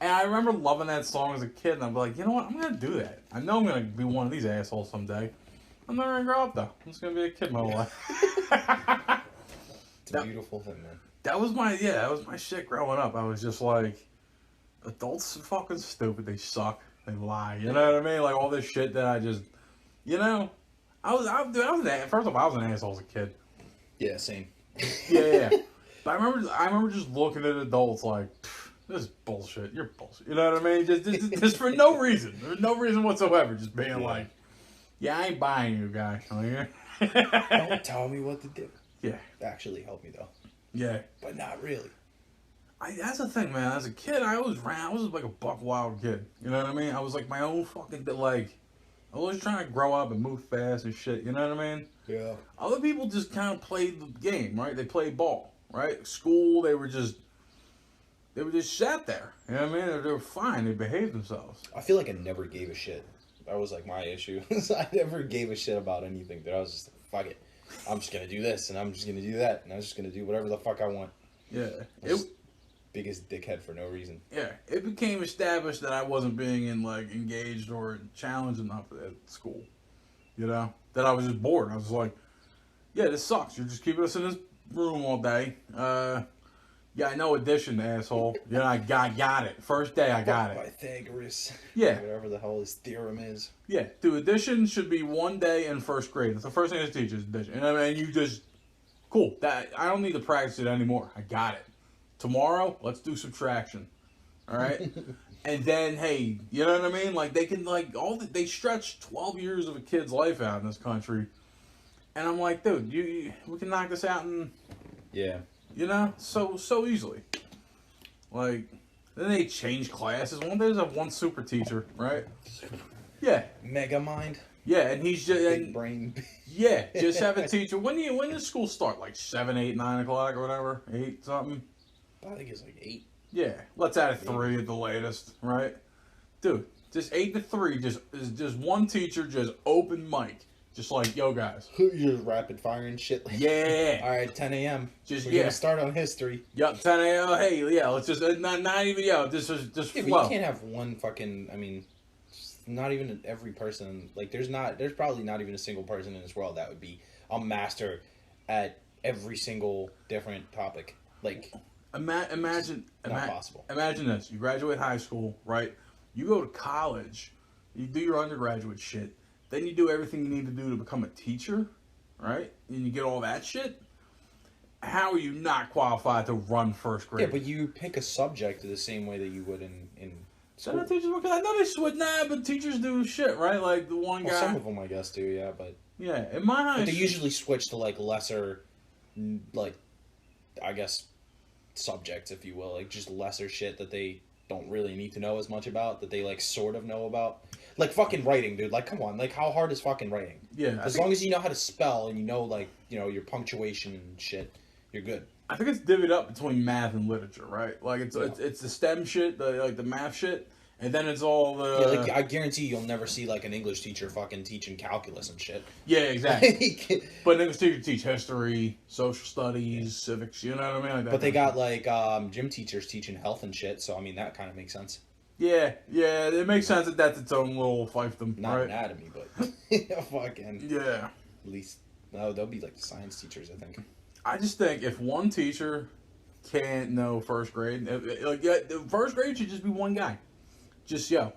And I remember loving that song as a kid, and I'm like, you know what? I'm gonna do that. I know I'm gonna be one of these assholes someday. I'm never gonna grow up though. I'm just gonna be a kid my whole life. It's a beautiful thing, man. That was my shit growing up. I was just like, adults are fucking stupid. They suck. They lie. You know what I mean? Like all this shit that I just, you know, I was first of all, I was an asshole as a kid. Yeah, same. Yeah. But I remember just looking at adults like, this is bullshit. You're bullshit. You know what I mean? Just for no reason. There's no reason whatsoever. Just being like, yeah, I ain't buying you, guy. Don't tell me what to do. Yeah. Actually, help me though. Yeah. But not really. That's the thing, man. As a kid, I was like a buck wild kid. You know what I mean? I was like my own fucking, like, I was trying to grow up and move fast and shit. You know what I mean? Yeah. Other people just kind of played the game, right? They played ball, right? School, they were just sat there. You know what I mean? They were fine. They behaved themselves. I feel like I never gave a shit. That was like my issue. I never gave a shit about anything. Dude, I was just like, fuck it. I'm just gonna do this and I'm just gonna do that and I'm just gonna do whatever the fuck I want. Yeah. Biggest dickhead for no reason. Yeah. It became established that I wasn't being engaged or challenged enough at school. You know? That I was just bored. I was like, yeah, this sucks. You're just keeping us in this room all day. Yeah, I know addition, asshole. Yeah, I got it. First day, I got it. Pythagoras. Yeah. Whatever the hell his theorem is. Yeah, dude, addition should be one day in first grade. That's the first thing they teach is addition. And I mean, you just, cool. I don't need to practice it anymore. I got it. Tomorrow, let's do subtraction. All right? And then, hey, you know what I mean? Like, they can, like, they stretch 12 years of a kid's life out in this country. And I'm like, dude, we can knock this out in, Yeah. you know, so easily. Like, Then they change classes. There's one super teacher, right? Yeah, Megamind. yeah, and he's just Big brain. yeah, just have a teacher. When does school start? Like 7, 8, 9 o'clock or whatever, 8 something. I think it's like 8. Yeah, let's add a 3 at the latest, right? Dude, just 8 to 3. Just one teacher, just open mic, just like yo guys. You're rapid firing shit. Yeah. All right, 10 a.m. Just We're gonna start on history. Yup, 10 a.m. Hey, yeah, let's just not even this is just Yeah, flow. but you can't have one fucking. I mean, not even every person. Like, there's probably not even a single person in this world that would be a master at every single different topic. Like, Imagine possible. Imagine this: you graduate high school, right? You go to college, you do your undergraduate shit, then you do everything you need to do to become a teacher, right? And you get all that shit. How are you not qualified to run first grade? yeah, but you pick a subject the same way that you would in So school. teachers, because I know they switch. Nah, but teachers do shit, right? Like the one Well, guy. some of them, I guess, do. Yeah, but In my high they school, usually switch to like lesser, like, I guess, subjects, if you will, like just lesser shit that they don't really need to know as much about, that they like sort of know about. Like fucking writing, dude. Like, come on. Like, how hard is fucking writing? Yeah, As long as you know how to spell and you know, like, you know, your punctuation and shit, you're good. I think it's divvied up between math and literature, right? Like it's the STEM shit, the math shit, and then it's all the Yeah, like, I guarantee you'll never see like an English teacher fucking teaching calculus and shit. yeah, exactly. Like, But English teachers teach history, social studies, civics. You know what I mean? Like that but they kind of got like gym teachers teaching health and shit. So I mean that kind of makes sense. yeah, it makes sense that that's its own little fiefdom, Not right? anatomy, but fucking Yeah, at least no, they'll be like the science teachers, I think. I just think if one teacher can't know first grade, the first grade should just be one guy. Just yo,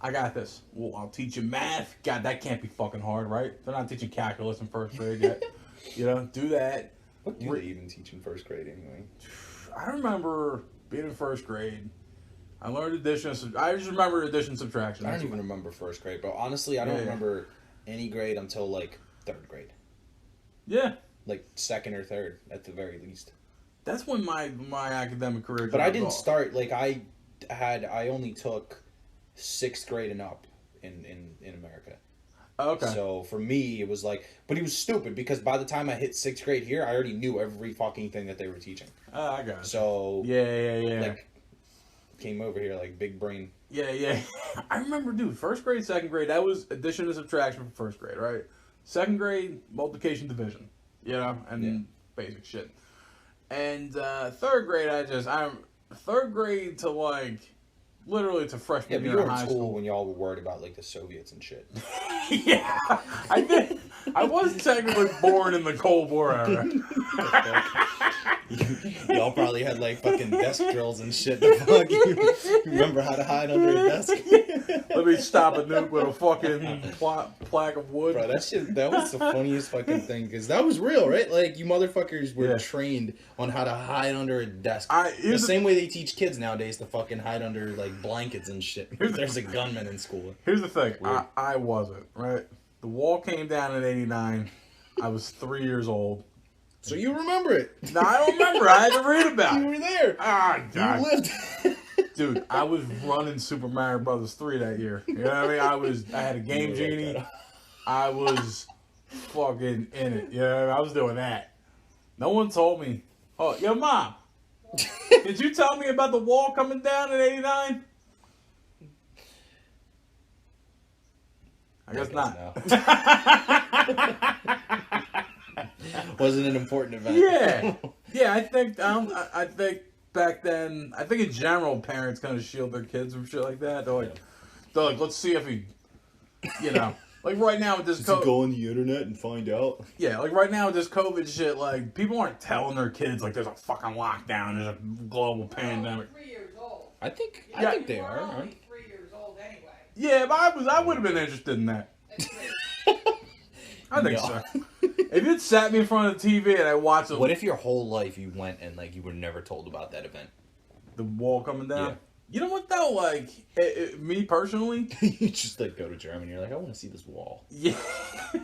I got this. Well, I'll teach you math. God, that can't be fucking hard, right? They're not teaching calculus in first grade yet. Do that. What do they even teach in first grade anyway? I remember being in first grade. I learned addition. I just remember addition, subtraction. I don't even remember first grade, bro. Honestly, I don't remember any grade until like 3rd grade. Yeah, Like 2nd or 3rd at the very least. that's when my academic career. But I dropped didn't off. start like I only took 6th grade and up in America. Okay. So for me, it was like, but it was stupid because by the time I hit 6th grade here, I already knew every fucking thing that they were teaching. I got it. So Yeah. like, came over here like big brain. Yeah. I remember, dude. First grade, 2nd grade. That was addition and subtraction for first grade, right? 2nd grade, multiplication, division. And basic shit. And 3rd grade, I'm 3rd grade to like literally to Yeah, freshman but year you were in in high school school. when y'all were worried about like the Soviets and shit. Yeah, I did. I was technically born in the Cold War era. Y'all probably had like fucking desk drills and shit. The fuck, you remember how to hide under a desk? Let me stop a nuke with a fucking plaque of wood. Bro, that was the funniest fucking thing because that was real, right? Like you motherfuckers were trained on how to hide under a desk. The same way they teach kids nowadays to fucking hide under like blankets and shit. There's a gunman in school. Here's the thing, I wasn't, right? The wall came down in '89. I was 3 years old. So you remember it? No, I don't remember. I had to read about You it. were there. Ah, God. You lived. Dude, I was running Super Mario Brothers 3 that year. You know what I mean? I had a Game Genie. I was fucking in it. You know, I was doing that. No one told me. Oh, yo, Mom. Did you tell me about the wall coming down in '89? I guess not. Wasn't an important event. Yeah. I think back then, I think in general, parents kind of shield their kids from shit like that. They're like, let's see if he, like right now with this COVID. Go on the internet and find out. Yeah, like right now with this COVID shit, like people aren't telling their kids like there's a fucking lockdown, there's a global pandemic. 3 years old. I think they We're are. only 3 years old anyway. Yeah, but I would have been interested in that. I think so. If you'd sat me in front of the TV and I watched What if your whole life you went and like you were never told about that event? the wall coming down. Yeah. You know what though? Like me personally, You just like go to Germany. You're like, I want to see this wall. yeah.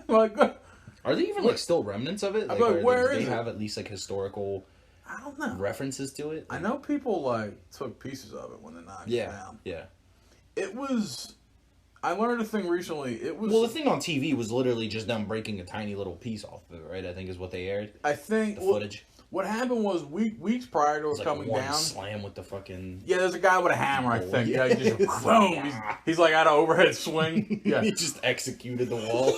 Like, Are there even like still remnants of it? I'm like, where do is they it? have at least like historical? I don't know. references to it. I know people like took pieces of it when they knocked it down. Yeah. It was. I learned a thing recently. It was. Well, the thing on TV was literally just them breaking a tiny little piece off of it, right? I think is what they aired. I think The footage. What happened was weeks prior to it It was like coming one down. slam with the fucking. Yeah, there's a guy with a hammer. I think. Yeah, he just Yes. boom. He's like at an overhead swing. Yeah. He just executed the wall,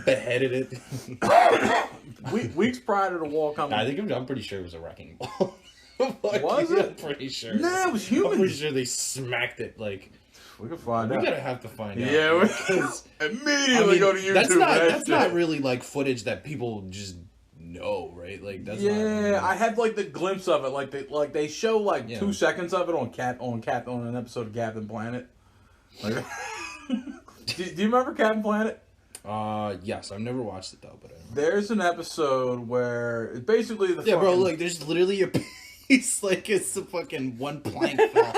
beheaded it. Weeks prior to the wall coming. I think I'm pretty sure it was a wrecking ball. Was it? I'm pretty sure. Nah, it was I'm human. pretty sure they smacked it like. We can find We out. gotta have to find out. Yeah, because, immediately go to YouTube. That's for not that that's shit. not really like footage that people just know, right? Like that's not really, I had like the glimpse of it, like they show like Yeah. 2 seconds of it on on an episode of Captain Planet. Like, do you remember Captain Planet? Yes, I've never watched it though, but There's an episode where it's basically the yeah, bro. fucking- Like, there's literally a piece like it's a fucking one plank fell.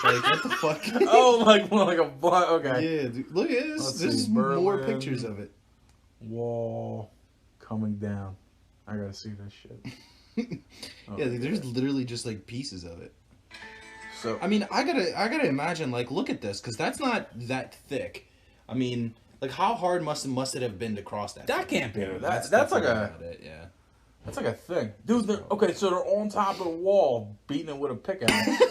Like what the fuck? oh like a butt. Okay, Yeah, dude, look at this. Let's There's see, more Berlin. pictures of it. wall coming down. I gotta see this shit. Yeah, like, there's literally just like pieces of it. So I mean, I gotta imagine, like, look at this, because that's not that thick. I mean, like, how hard must it have been to cross that? That thing? can't be. Yeah, That's like definitely a- not it, yeah. that's like a thing, dude. Okay, so they're on top of the wall, beating it with a pickaxe.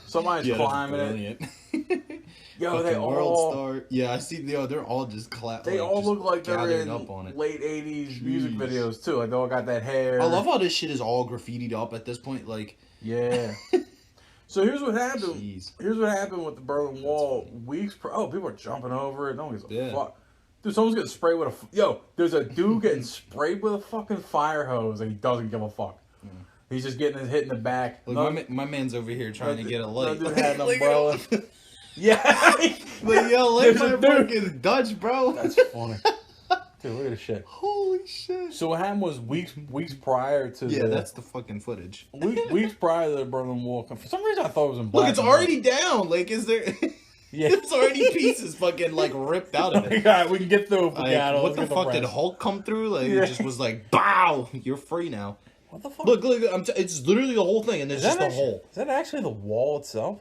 Somebody's Yeah, that's climbing it. brilliant. Yo, they Fucking World all Star. Yeah, I see. Yo, they're all just they all just look like they're gathered in up on it. late '80s music Jeez. videos too. Like they all got that hair. I love how this shit is all graffitied up at this point. Like, Yeah. So here's what happened. jeez. Here's what happened with the Berlin Wall. People are jumping over it. No one gives a Yeah. fuck. Dude, someone's getting sprayed with there's a dude getting sprayed with a fucking fire hose and he doesn't give a fuck. He's just getting his hit in the back. Look, my man's over here trying to get a light. No dude had an Look at umbrella. him. Yeah. Like, yo, like There's my a dude. fucking Dutch, bro. That's funny. Dude, look at this shit. Holy shit. So what happened was weeks prior to Yeah, the that's the fucking footage. weeks prior to the Berlin Wall. For some reason, I thought it was in Look, black. it's and white. already down. Like, is there? Yeah. It's already pieces fucking like ripped out of it. Alright, we can get through. If we Like, got it. what Let's the get fuck did rest. Hulk come through? Like, Yeah. it just was like, bow, you're free now. What the fuck? Look, it's literally the whole thing, and there's just a hole. Is that actually the wall itself?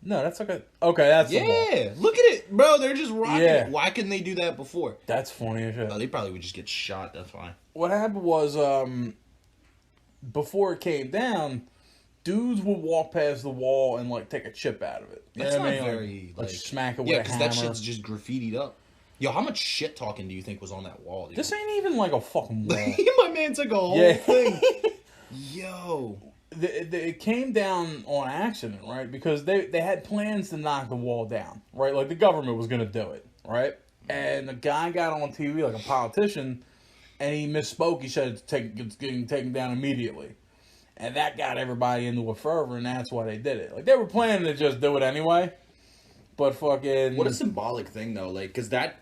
No, that's like a. Okay, that's the wall. Yeah, look at it, bro. They're just rocking Yeah. it. Why couldn't they do that before? That's funny as shit. Oh, they probably would just get shot. That's why. What happened was, before it came down, dudes would walk past the wall and like take a chip out of it. You That's know what not I mean? very like, like smack it with yeah, a because hammer. that shit's just graffitied up. Yo, how much shit talking do you think was on that wall? Dude? This ain't even like a fucking wall. My man took a whole Yeah. thing. Yo, It came down on accident, right? Because they had plans to knock the wall down, right? Like the government was gonna do it, right? And the guy got on TV like a politician, and he misspoke. He said it's getting taken down immediately, and that got everybody into a fervor, and that's why they did it. Like they were planning to just do it anyway, but fucking what a symbolic thing though. Like, because that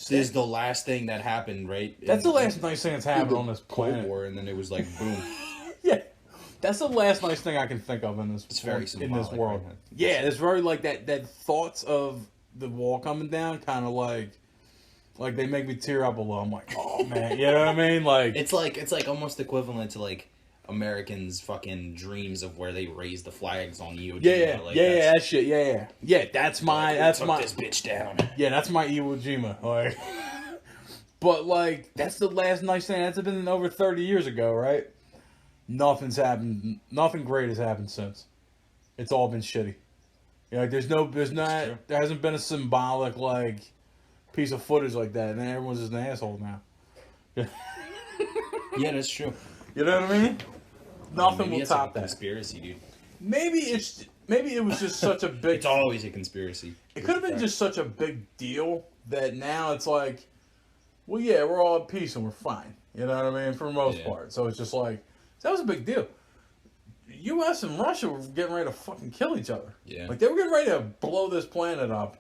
is the last thing that happened, right? that's the In- last nice thing that's happened on this Cold planet. War, and then it was like boom. Yeah, that's the last nice thing I can think of in this. It's very in this symbolic, world. right? Yeah, it's very like that. That thoughts of the wall coming down, kind of like they make me tear up a little. I'm like, oh man, you know what I mean? Like, It's like almost equivalent to like Americans' fucking dreams of where they raise the flags on Iwo Jima. yeah, Like, yeah, that's- that shit, yeah. That's my, Like, that's took my, this bitch down. yeah, that's my Iwo Jima. Like, but like, that's the last nice thing. That's been over 30 years ago, right? Nothing's happened. Nothing great has happened since. It's all been shitty. Yeah, like there's not, true. there hasn't been a symbolic like piece of footage like that, and then everyone's just an asshole now. Yeah, that's true. You know what I mean? Nothing Maybe will it's like top a that. conspiracy, dude. Maybe it was just such a big. It's always a conspiracy. It could have been just such a big deal that now it's like, well, yeah, we're all at peace and we're fine. You know what I mean? For the most Yeah. part. So it's just like, that was a big deal. U.S. and Russia were getting ready to fucking kill each other. Yeah. Like, they were getting ready to blow this planet up.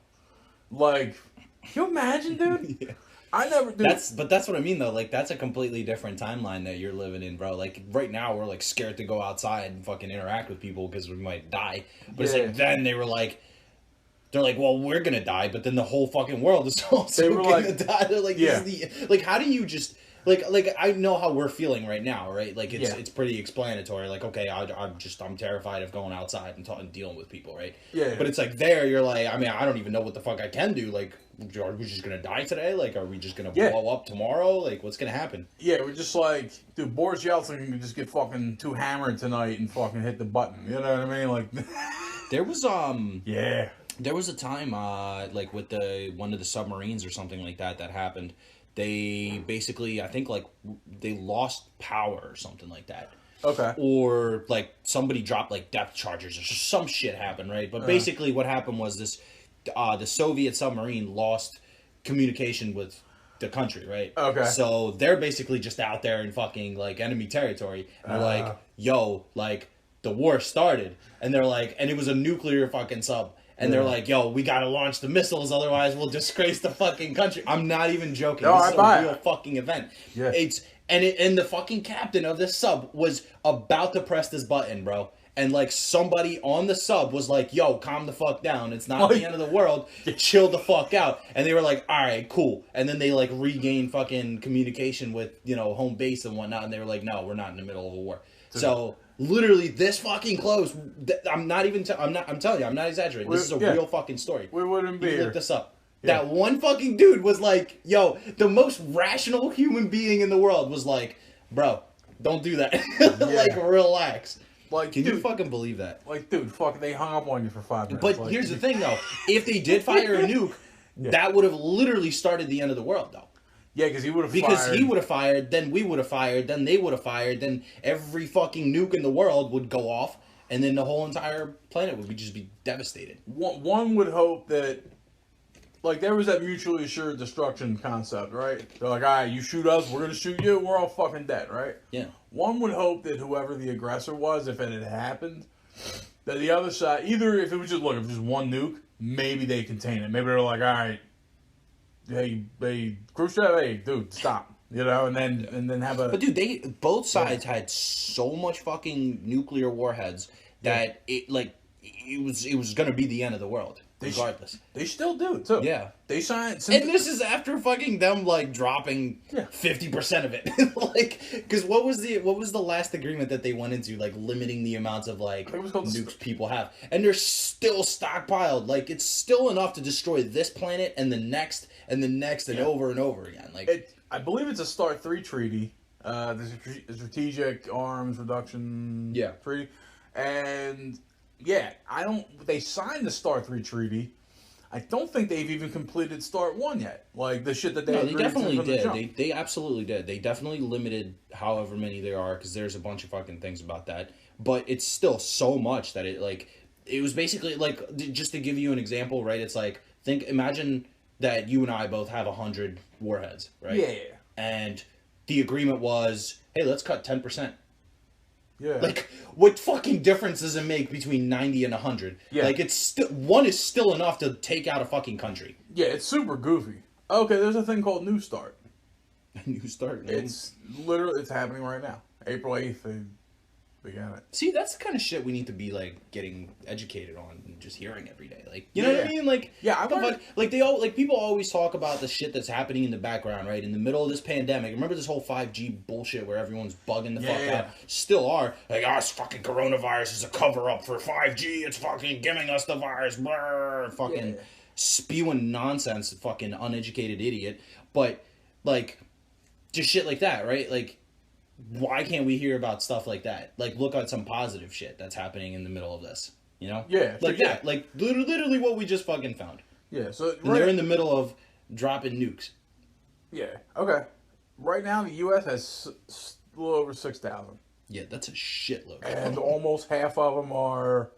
Like, can you imagine, dude? Yeah. I never, dude. That's what I mean though. Like, that's a completely different timeline that you're living in, bro. Like right now, we're like scared to go outside and fucking interact with people because we might die. But it's Yeah. like then they're like, well, we're gonna die, but then the whole fucking world is also They were gonna like- die. They're like, Yeah. this is the, like, how do you just like I know how we're feeling right now, right? Like Yeah. it's pretty explanatory. Like, okay, I'm terrified of going outside and dealing with people, right? Yeah. But it's like there, you're like, I mean, I don't even know what the fuck I can do. Like, are we just gonna die today? Like, are we just gonna Yeah. blow up tomorrow? Like, what's gonna happen? Yeah, we're just like, dude, Boris Yeltsin can just get fucking too hammered tonight and fucking hit the button. You know what I mean? Like, There was yeah. There was a time, like with one of the submarines or something like that happened. They basically, I think, like they lost power or something like that, Okay. or like somebody dropped like depth charges or some shit happened, right? But basically, what happened was this: the Soviet submarine lost communication with the country, right? Okay. So they're basically just out there in fucking like enemy territory, and they're like, "Yo, like the war started," and they're like, and it was a nuclear fucking sub. And they're like, yo, we gotta launch the missiles, otherwise we'll disgrace the fucking country. I'm not even joking. No, This I is buy a it. real fucking event. Yeah. And the fucking captain of this sub was about to press this button, bro. And like somebody on the sub was like, yo, calm the fuck down. It's not the end of the world. Chill the fuck out. And they were like, all right, cool. And then they like regained fucking communication with, home base and whatnot. And they were like, no, we're not in the middle of a war. So literally this fucking close. I'm not even. I'm telling you. I'm not exaggerating. This is a real fucking story. We wouldn't be You here. look this up. Yeah. That one fucking dude was like, yo, the most rational human being in the world was like, bro, don't do that. Like, relax. Like, Can dude, you fucking believe that? like, dude, fuck, they hung up on you for 5 minutes. But like, here's the thing, though. If they did fire a nuke, that would have literally started the end of the world, though. Yeah, because he would have Because fired. he would have fired, then we would have fired, then they would have fired, then every fucking nuke in the world would go off, and then the whole entire planet would just be devastated. One would hope that, like, there was that mutually assured destruction concept, right? They're like, all right, you shoot us, we're gonna shoot you, we're all fucking dead, right? Yeah. One would hope that whoever the aggressor was, if it had happened, that the other side, either if it was just, look, if it was just one nuke, maybe they contain it. Maybe they're like, all right, hey, Khrushchev, hey, dude, stop. And then have a... But dude, both sides had so much fucking nuclear warheads that it was gonna be the end of the world, regardless. They still do, too. Yeah. They signed... And this is after fucking them like dropping 50% of it. Like, because what was the last agreement that they went into, like limiting the amounts of like think it was called nukes people have, and they're still stockpiled. Like, it's still enough to destroy this planet and the next and the next and over and over again. Like, I believe it's a START 3 treaty, the Strategic Arms Reduction Treaty, and they signed the START 3 treaty. I don't think they've even completed START 1 yet. Like, the shit that they agreed definitely to from the did. jump. They absolutely did. They definitely limited however many there are, because there's a bunch of fucking things about that. But it's still so much that it was basically like, just to give you an example, right? It's like, imagine that you and I both have 100 warheads, right? Yeah. And the agreement was, hey, let's cut 10%. Yeah. Like, what fucking difference does it make between 90 and 100? Yeah. Like, it's still, one is still enough to take out a fucking country. Yeah, it's super goofy. Okay, there's a thing called New Start. New start. It's happening right now. April 8th, they began it. See, that's the kind of shit we need to be, like, getting educated on and just hearing every day. Like, you know what I mean? Like, I wonder... people always talk about the shit that's happening in the background, right? In the middle of this pandemic. Remember this whole 5G bullshit where everyone's bugging the fuck out? Still are. Like, this fucking coronavirus is a cover-up for 5G. It's fucking giving us the virus. Brr, fucking spewing nonsense, fucking uneducated idiot. But, like, just shit like that, right? Like, why can't we hear about stuff like that? Like, look at some positive shit that's happening in the middle of this, you know? Yeah. Like, like, literally what we just fucking found. Yeah, so... And they're in the middle of dropping nukes. Yeah, okay. Right now, the U.S. has a little over 6,000. Yeah, that's a shitload. And almost half of them are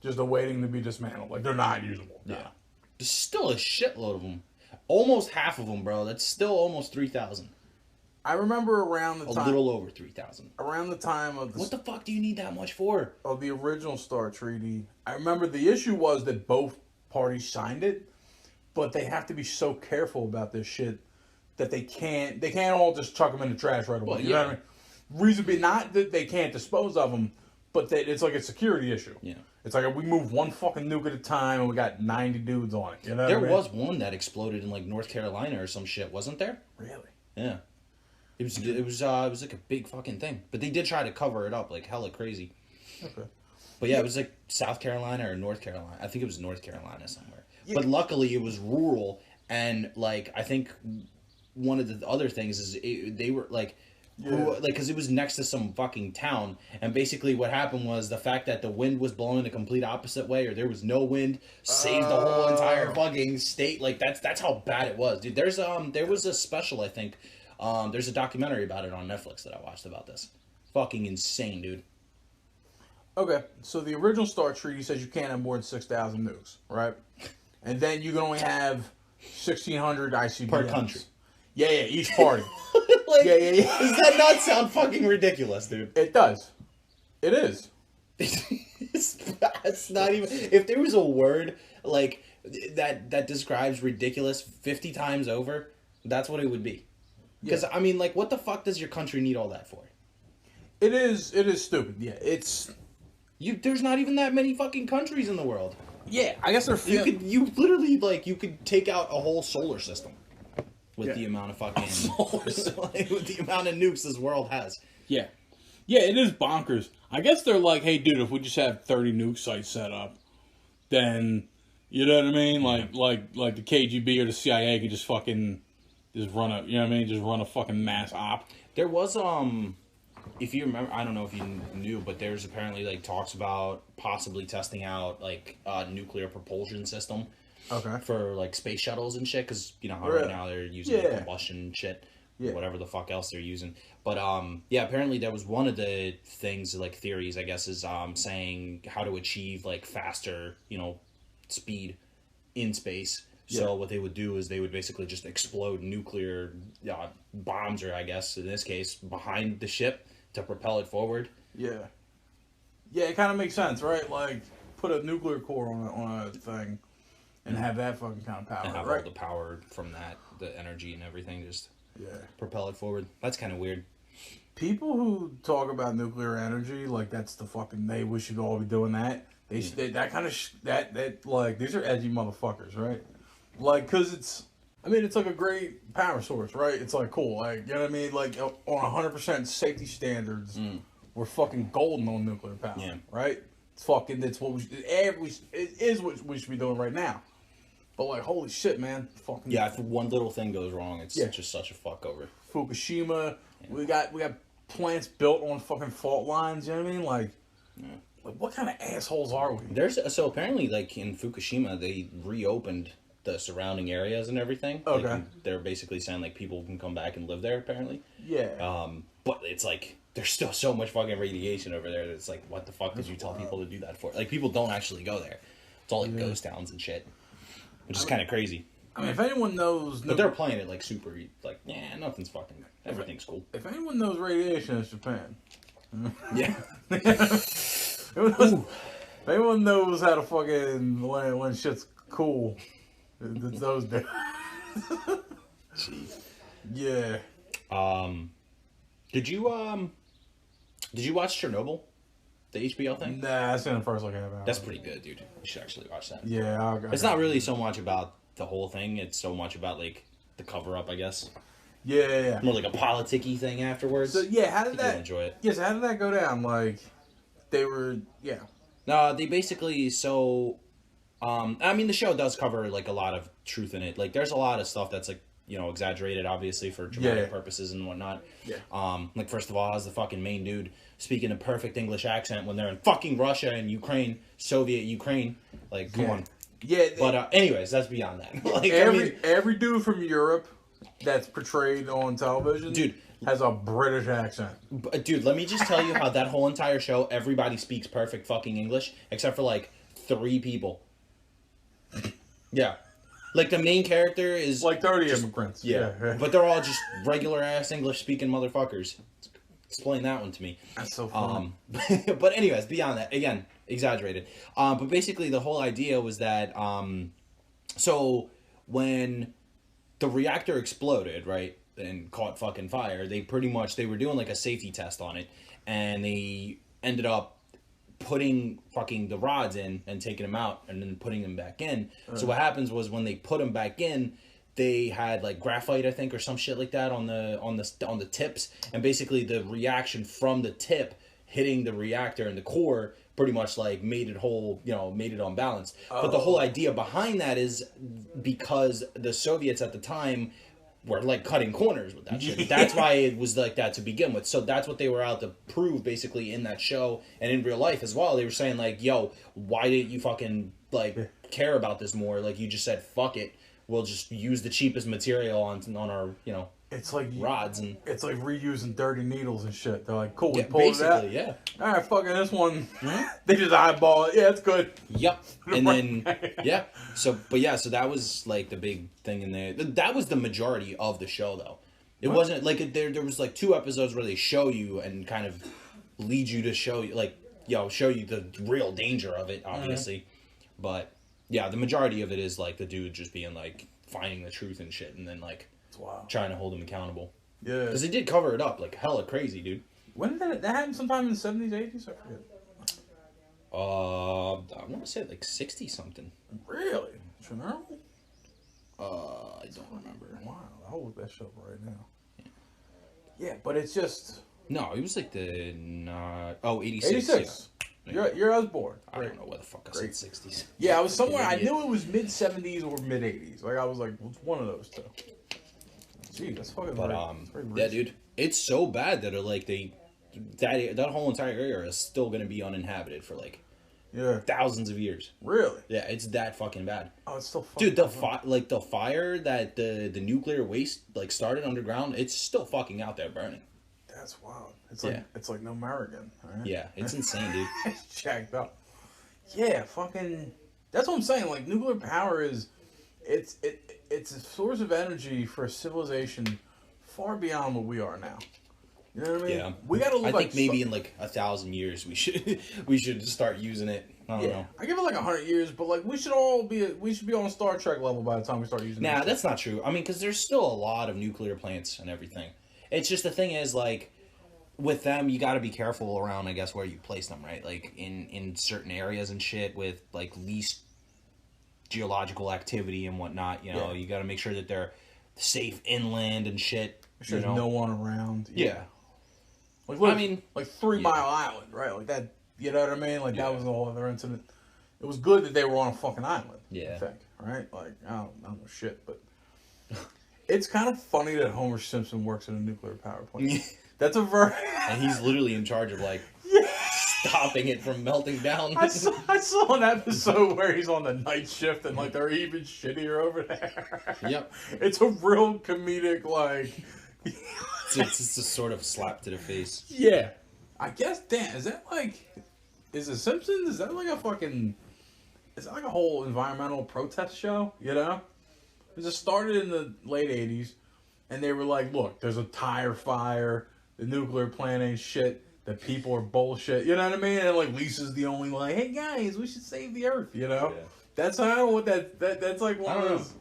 just awaiting to be dismantled. Like, they're not usable. Yeah. There's still a shitload of them. Almost half of them, bro. That's still almost 3,000. I remember around the time... A little over 3,000. Around the time of the... What the fuck do you need that much for? Of the original START treaty, I remember the issue was that both parties signed it, but they have to be so careful about this shit that they can't all just chuck them in the trash right away. Well, you know what I mean? Reason being, not that they can't dispose of them, but that it's like a security issue. Yeah. It's like we move one fucking nuke at a time and we got 90 dudes on it. You know There what I mean? was one that exploded in, like, North Carolina or some shit, wasn't there? Really? Yeah. It was like a big fucking thing. But they did try to cover it up like hella crazy. Okay. But yeah, it was like South Carolina or North Carolina. I think it was North Carolina somewhere. Yeah. But luckily, it was rural, and like I think one of the other things is they were like, because it was next to some fucking town, and basically what happened was the fact that the wind was blowing the complete opposite way, or there was no wind, saved the whole entire fucking state. Like that's how bad it was, dude. There was a special, I think. There's a documentary about it on Netflix that I watched about this. Fucking insane, dude. Okay, so the original START treaty says you can't have more than 6,000 nukes, right? And then you can only have 1,600 ICBMs. Per country. Yeah, each party. Like, Yeah. Does that not sound fucking ridiculous, dude? It does. It is. It's not even. If there was a word like that describes ridiculous 50 times over, that's what it would be. Because I mean, like, what the fuck does your country need all that for? It is stupid. Yeah, it's. There's not even that many fucking countries in the world. Yeah, I guess they're. You literally like you could take out a whole solar system with the amount of fucking with the amount of nukes this world has. Yeah, it is bonkers. I guess they're like, hey, dude, if we just have 30 nuke sites set up, then you know what I mean. Like the KGB or the CIA could just fucking just run a, you know what I mean, just run a fucking mass op. There was if you remember, I don't know if you knew, but there's apparently like talks about possibly testing out like a nuclear propulsion system. Okay. For like space shuttles and shit, because you know how Really? right now they're using combustion shit, whatever the fuck else they're using. But yeah, apparently that was one of the things, like theories, I guess, is saying how to achieve like faster, speed in space. So what they would do is they would basically just explode nuclear bombs, or I guess in this case behind the ship to propel it forward. Yeah, it kind of makes sense, right? Like put a nuclear core on a thing. And have that fucking kind of power, and have right? all the power from that, the energy and everything, just Yeah. propel it forward. That's kind of weird. People who talk about nuclear energy, like that's the fucking, we should all be doing that. That kind of, that like, these are edgy motherfuckers, right? Like, cause it's like a great power source, right? It's like cool, like, you know what I mean? Like on 100% safety standards, we're fucking golden on nuclear power, right? It's fucking, that's what it is what we should be doing right now. But like, holy shit, man! Fucking Yeah, if one little thing goes wrong, it's just such a fuck over. Fukushima, we got plants built on fucking fault lines. You know what I mean? Like what kind of assholes are we? So apparently, like in Fukushima, they reopened the surrounding areas and everything. Okay. Like, they're basically saying like people can come back and live there. Apparently. Yeah. But it's like there's still so much fucking radiation over there that it's like, what the fuck did you tell people to do that for? Like people don't actually go there. It's all like ghost towns and shit. Which is kind of crazy. I mean, if anyone knows, but they're playing it like super, like, nothing's fucking, everything's cool. If anyone knows radiation, it's Japan. Yeah. If anyone knows how to fucking when shit's cool, it's those days. Jeez. Yeah. Did you watch Chernobyl? The HBO thing? Nah, I seen the first like half hour. That's pretty good, dude. You should actually watch that. Yeah, it's not really so much about the whole thing. It's so much about like the cover up, I guess. Yeah. More like a politicky thing afterwards. So yeah, how did that? You'll enjoy it. Yes, how did that go down? Like, they were No, they basically I mean, the show does cover like a lot of truth in it. Like, there's a lot of stuff that's like exaggerated, obviously, for dramatic purposes and whatnot. Yeah. Like, first of all, as the fucking main dude speaking a perfect English accent when they're in fucking Russia and Ukraine, Soviet Ukraine. Like, come on. Yeah. But anyways, that's beyond that. Like, every dude from Europe that's portrayed on television, dude, has a British accent. Dude, let me just tell you how that whole entire show, everybody speaks perfect fucking English, except for like 3 people. Yeah. Like, the main character is like 30 immigrants. Yeah. But they're all just regular ass English speaking motherfuckers. Explain that one to me. That's so funny. But anyways, beyond that, again, exaggerated. But basically the whole idea was that so when the reactor exploded, right, and caught fucking fire, they were doing like a safety test on it, and they ended up putting fucking the rods in and taking them out and then putting them back in. So what happens was when they put them back in, they had like graphite, I think, or some shit like that on the tips, and basically the reaction from the tip hitting the reactor and the core pretty much like made it whole, made it unbalanced. But the whole idea behind that is because the Soviets at the time were like cutting corners with that shit. That's why it was like that to begin with. So that's what they were out to prove basically in that show and in real life as well. They were saying like, yo, why didn't you fucking like care about this more? Like you just said, fuck it. We'll just use the cheapest material on our, It's like rods, and it's like reusing dirty needles and shit. They're like, cool, we yeah, pulled it out. basically, yeah. All right, fucking this one. They just eyeball it. Yeah, it's good. Yep. And then yeah. So that was like the big thing in there. That was the majority of the show though. It wasn't like there was like 2 episodes where they show you and kind of lead you to show you like, show you the real danger of it, obviously. But yeah, the majority of it is like the dude just being like finding the truth and shit, and then like trying to hold him accountable. Yeah. Because they did cover it up like hella crazy, dude. When did that happen? Sometime in the 70s, 80s? I forget. I want to say like 60 something. Really? Chernobyl? I don't remember. Wow, I'll look that shit up right now. Yeah, but it's just... No, it was like the 86. 86. Yeah. You're I was born. I don't know where the fuck I said 60s. Yeah, I was somewhere. I knew it was mid 70s or mid 80s. Like I was like, it's one of those two. Gee, that's fucking. But very yeah, dude, it's so bad that like that whole entire area is still gonna be uninhabited for like thousands of years. Really? Yeah, it's that fucking bad. Oh, it's still fucking. Dude, the fire that the nuclear waste like started underground, it's still fucking out there burning. That's wild. It's like no American. Right? Yeah, it's insane, dude. It's jacked up. Yeah, fucking. That's what I'm saying. Like nuclear power is, it's a source of energy for a civilization far beyond what we are now. You know what I mean? Yeah. We gotta look. I think maybe in like 1,000 years we should start using it. I don't know. I give it like 100 years, but like we should be on a Star Trek level by the time we start using. Nah, that's not true. I mean, because there's still a lot of nuclear plants and everything. It's just the thing is like, with them, you got to be careful around, I guess, where you place them, right? Like in certain areas and shit with like least geological activity and whatnot. You know, you got to make sure that they're safe inland and shit. Sure, there's no one around. Yeah. Like, I mean, like 3 Mile Island, right? Like that. You know what I mean? Like that was a whole other incident. It was good that they were on a fucking island. Yeah. I think, right? Like I don't know shit, but it's kind of funny that Homer Simpson works in a nuclear power plant. That's a very. And he's literally in charge of like stopping it from melting down. I saw an episode where he's on the night shift and like they're even shittier over there. Yep. It's a real comedic like. It's a sort of slap to the face. Yeah. I guess, damn, is that like, is The Simpsons, is that like a fucking, is that like a whole environmental protest show, you know? It just started in the late 80s, and they were like, look, there's a tire fire, the nuclear plant ain't shit, the people are bullshit, you know what I mean? And like Lisa's the only like, hey guys, we should save the earth, you know? Yeah. That's how, what that's like one of those.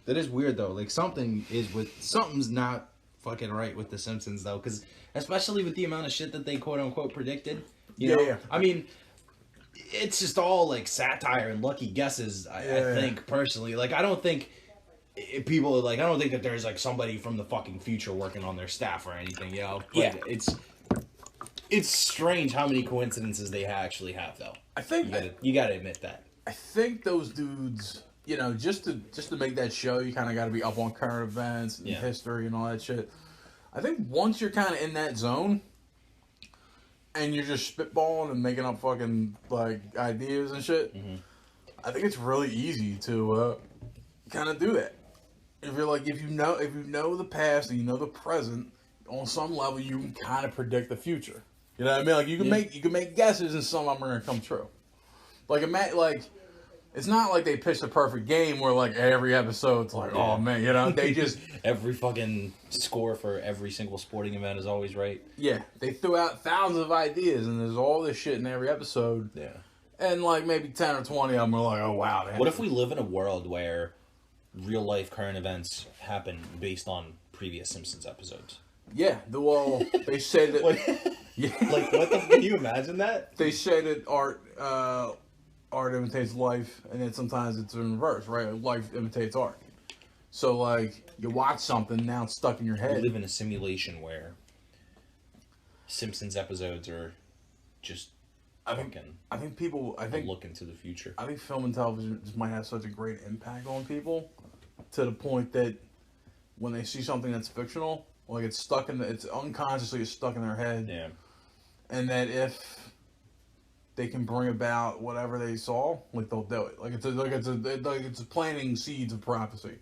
That is weird though, like something's not fucking right with The Simpsons though, because especially with the amount of shit that they quote unquote predicted. You know? I mean, it's just all like satire and lucky guesses. I think personally, like I don't think people like I don't think that there's like somebody from the fucking future working on their staff or anything. You know? But it's strange how many coincidences they actually have though. I think you gotta admit that. I think those dudes, you know, just to make that show, you kind of got to be up on current events and history and all that shit. I think once you're kind of in that zone and you're just spitballing and making up fucking like ideas and shit, I think it's really easy to kind of do that. If you're like, if you know the past and you know the present, on some level you can kind of predict the future. You know what I mean? Like you can make guesses and some of them are gonna come true. Like it's not like they pitched a perfect game where like every episode's like, oh man, you know, they just every fucking score for every single sporting event is always right. Yeah, they threw out thousands of ideas and there's all this shit in every episode. Yeah. And like maybe 10 or 20 of them are like, oh wow. What if we live in a world where real life current events happen based on previous Simpsons episodes? Yeah, they say that. Like what? Can you imagine that? They say that art imitates life, and then sometimes it's in reverse, right? Life imitates art. So like you watch something, now it's stuck in your We head. live in a simulation where Simpsons episodes are just I think fucking I think people I a think look into the future. I think film and television just might have such a great impact on people to the point that when they see something that's fictional, like it's stuck in it's unconsciously it's stuck in their head, Yeah. and that if they can bring about whatever they saw, like they'll do it. Like it's planting seeds of prophecy.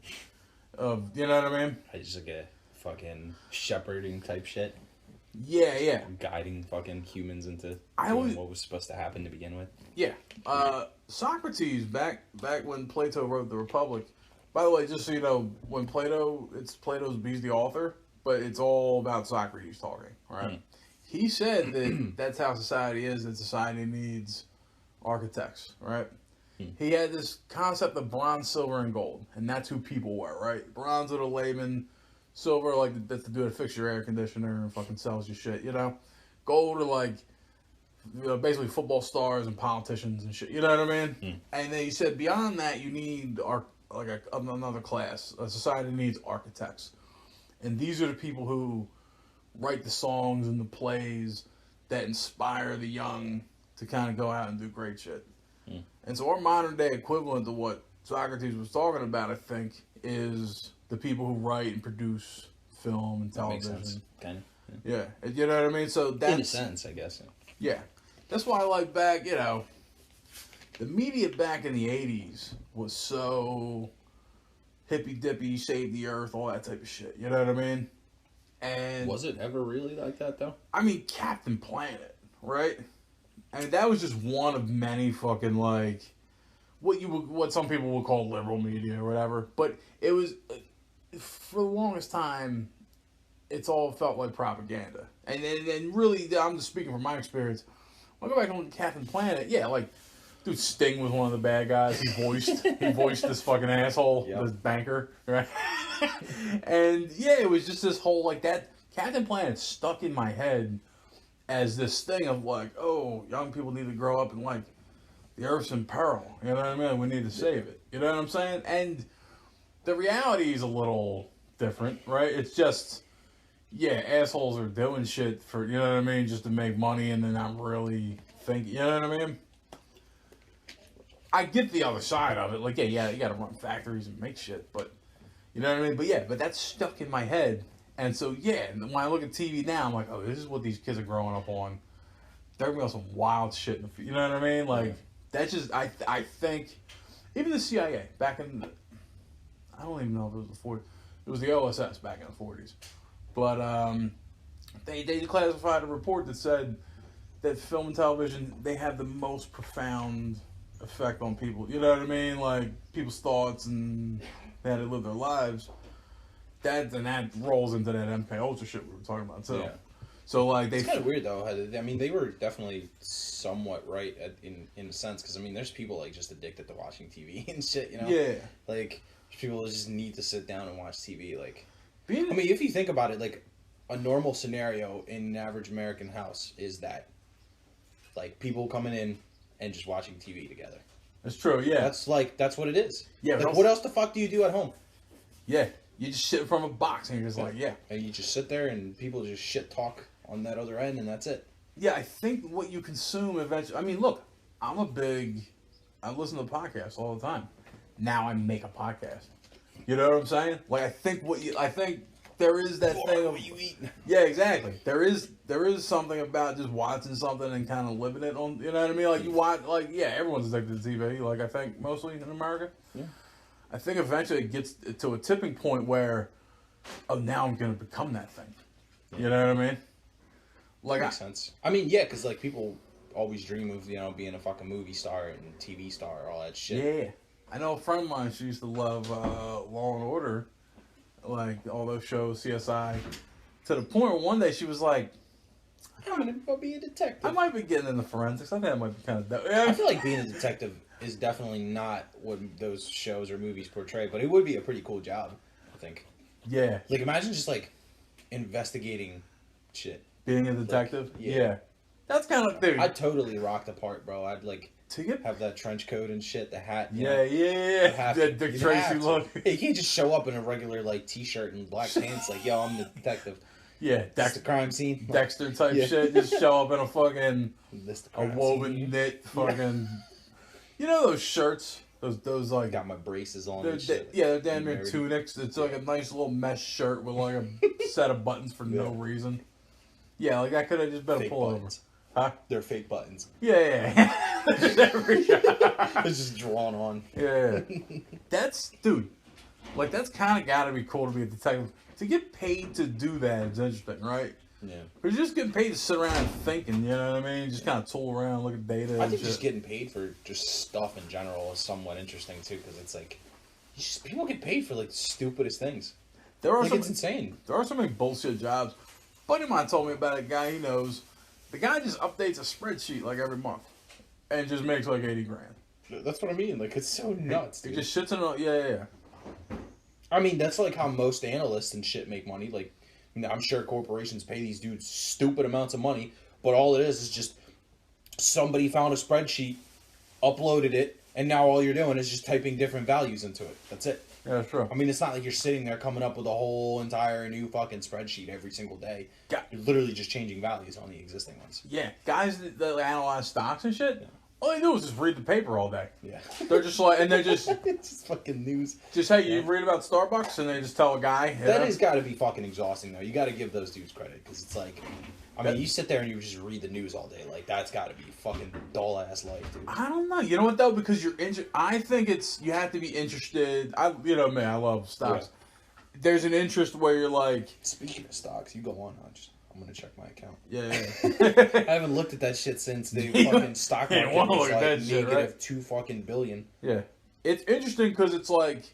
Of you know what I mean? It's just like a fucking shepherding type shit. Yeah, yeah, Guiding fucking humans into I doing always- what was supposed to happen to begin with. yeah. Socrates back when Plato wrote the Republic. By the way, just so you know, when it's Plato's Bees the author, but it's all about Socrates talking, right? He said that that's how society is. That society needs architects, right? He had this concept of bronze, silver, and gold, and that's who people were, right? Bronze are the layman, silver like that's the dude that fixes your air conditioner and fucking sells you shit, you know. Gold are like basically football stars and politicians and shit, you know what I mean? And then he said beyond that, you need another class. A society needs architects, and these are the people who write the songs and the plays that inspire the young to kind of go out and do great shit. And so our modern day equivalent to what Socrates was talking about, I think, is the people who write and produce film and That makes television. sense. Kind of. Yeah, you know what I mean? So that's In a sense, I guess. yeah. That's why I like back, you know, the media back in the 80s was so hippy dippy, save the earth, all that type of shit. You know what I mean? And Was it ever really like that though? I mean, Captain Planet, right? I mean, that was just one of many fucking like what some people would call liberal media or whatever. But it was for the longest time, it's all felt like propaganda. And really, I'm just speaking from my experience. When I go back on Captain Planet, yeah, like dude, Sting was one of the bad guys. He voiced this fucking asshole, Yep. this banker, right? And yeah, it was just this whole like that Captain Planet stuck in my head as this thing of like, oh, young people need to grow up and like the earth's in peril. You know what I mean? We need to save it. You know what I'm saying? And the reality is a little different, right? It's just, yeah, assholes are doing shit for, you know what I mean, just to make money and then not really think, you know what I mean? I get the other side of it. Like, yeah, you gotta run factories and make shit, but, you know what I mean? But yeah, but that's stuck in my head. And so, yeah, and when I look at TV now, I'm like, oh, this is what these kids are growing up on. They're going to be on some wild shit. You know what I mean? Like, that's just, I think, even the CIA, back in, I don't even know if it was the 40s. It was the OSS back in the 40s. But they classified a report that said that film and television, they have the most profound effect on people. You know what I mean? Like, people's thoughts and how they live their lives. That rolls into that MK Ultra shit we were talking about too. Yeah. So like It's kind of weird though. I mean, they were definitely somewhat right in a sense because I mean, there's people like just addicted to watching TV and shit. You know? Yeah. Like people just need to sit down and watch TV. Like, Being, I mean, if you think about it, like a normal scenario in an average American house is that like people coming in and just watching TV together. it's true. Yeah. That's what it is. Yeah, Like, but what else the fuck do you do at home? yeah. You just sit from a box and you're just like, yeah. And you just sit there and people just shit talk on that other end, and that's it. Yeah, I think what you consume eventually. I mean, look, I listen to podcasts all the time. Now I make a podcast. You know what I'm saying? Like I think there is that thing of What you eat? yeah, exactly. There is something about just watching something and kind of living it on. You know what I mean? Like you watch, like yeah, everyone's addicted to TV. Like I think mostly in America. Yeah. I think eventually it gets to a tipping point where, oh, now I'm gonna become that thing. You know what I mean? Like Makes sense. I mean, yeah, because like people always dream of being a fucking movie star and TV star, all that shit. yeah, I know a friend of mine. She used to love Law and Order, like all those shows, CSI, to the point where one day she was like, I'm gonna go be a detective. I might be getting into forensics. I think that might be kind of dope. I feel like being a detective is definitely not what those shows or movies portray, but it would be a pretty cool job, I think. yeah, Like, imagine just, like, investigating shit. being a detective. yeah. Yeah, That's kind of, dude. I'd totally rock the part, bro. I'd like To get have that trench coat and shit, the hat. you Yeah, know. yeah. That Dick You'd Tracy have to. look. You can't just show up in a regular like t-shirt and black pants like, yo, I'm the detective. Yeah, That's the crime scene. Dexter type Yeah. shit. Just show up in a fucking This the a crime woven scene. knit fucking. You know those shirts? Those I like. got my braces on They're and shit. yeah, they're damn near Married. tunics. It's like a nice little mesh shirt with like a set of buttons for no Yeah. reason. Yeah, like I could have just been a Fake pullover. buttons. Huh? They're fake buttons. Yeah. It's just drawn on. Yeah. That's, dude, like, that's kind of got to be cool to be a detective. To get paid to do that is interesting, right? Yeah. But you're just getting paid to sit around thinking, you know what I mean? Just kind of tool around, look at data I and think shit. just getting paid for just stuff in general is somewhat interesting too, because it's like, people get paid for like the stupidest things. There are Like some, it's insane. there are so many bullshit jobs. A buddy of mine told me about a guy he knows. The guy just updates a spreadsheet like every month and just makes like 80 grand. That's what I mean. Like it's so nuts, He dude. just shits in it. Yeah. I mean, that's like how most analysts and shit make money. Like, you know, I'm sure corporations pay these dudes stupid amounts of money, but all it is just somebody found a spreadsheet, uploaded it, and now all you're doing is just typing different values into it. That's it. Yeah, sure. I mean, it's not like you're sitting there coming up with a whole entire new fucking spreadsheet every single day. Yeah. You're literally just changing values on the existing ones. Yeah, guys that analyze stocks and shit, all they do is just read the paper all day. Yeah. They're just like, and they're just, It's just fucking news. hey, you Yeah. read about Starbucks, and they just tell a guy. you That know? has got to be fucking exhausting, though. You got to give those dudes credit, because it's like, I mean, you sit there and you just read the news all day. Like, that's got to be fucking dull ass life, dude. I don't know. You know what though? Because you're I think you have to be interested. You know me. I love stocks. There's an interest where you're like, Speaking of stocks, you go on. I'm gonna check my account. yeah. I haven't looked at that shit since the Yeah. fucking stock Yeah, market wanna was look at like that shit, negative right? 2 fucking billion. Yeah, it's interesting because it's like,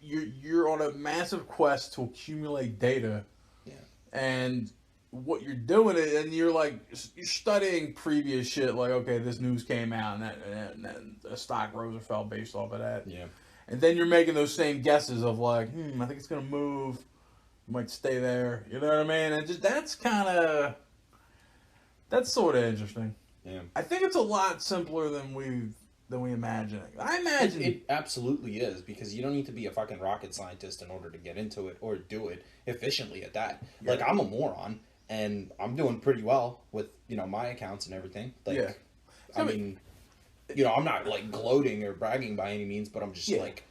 you're on a massive quest to accumulate data. Yeah. And what you're doing and you're like, you're studying previous shit. Like, okay, this news came out and then the stock rose or fell based off of that. Yeah. And then you're making those same guesses of like, I think it's gonna move. It might stay there. You know what I mean? And just that's sort of interesting. Yeah. I think it's a lot simpler than we imagine. I imagine It absolutely is, because you don't need to be a fucking rocket scientist in order to get into it or do it efficiently at that. Yeah. Like, I'm a moron, and I'm doing pretty well with, you know, my accounts and everything. Like, Yeah. I mean, you know, I'm not, like, gloating or bragging by any means, but I'm just, Yeah. like,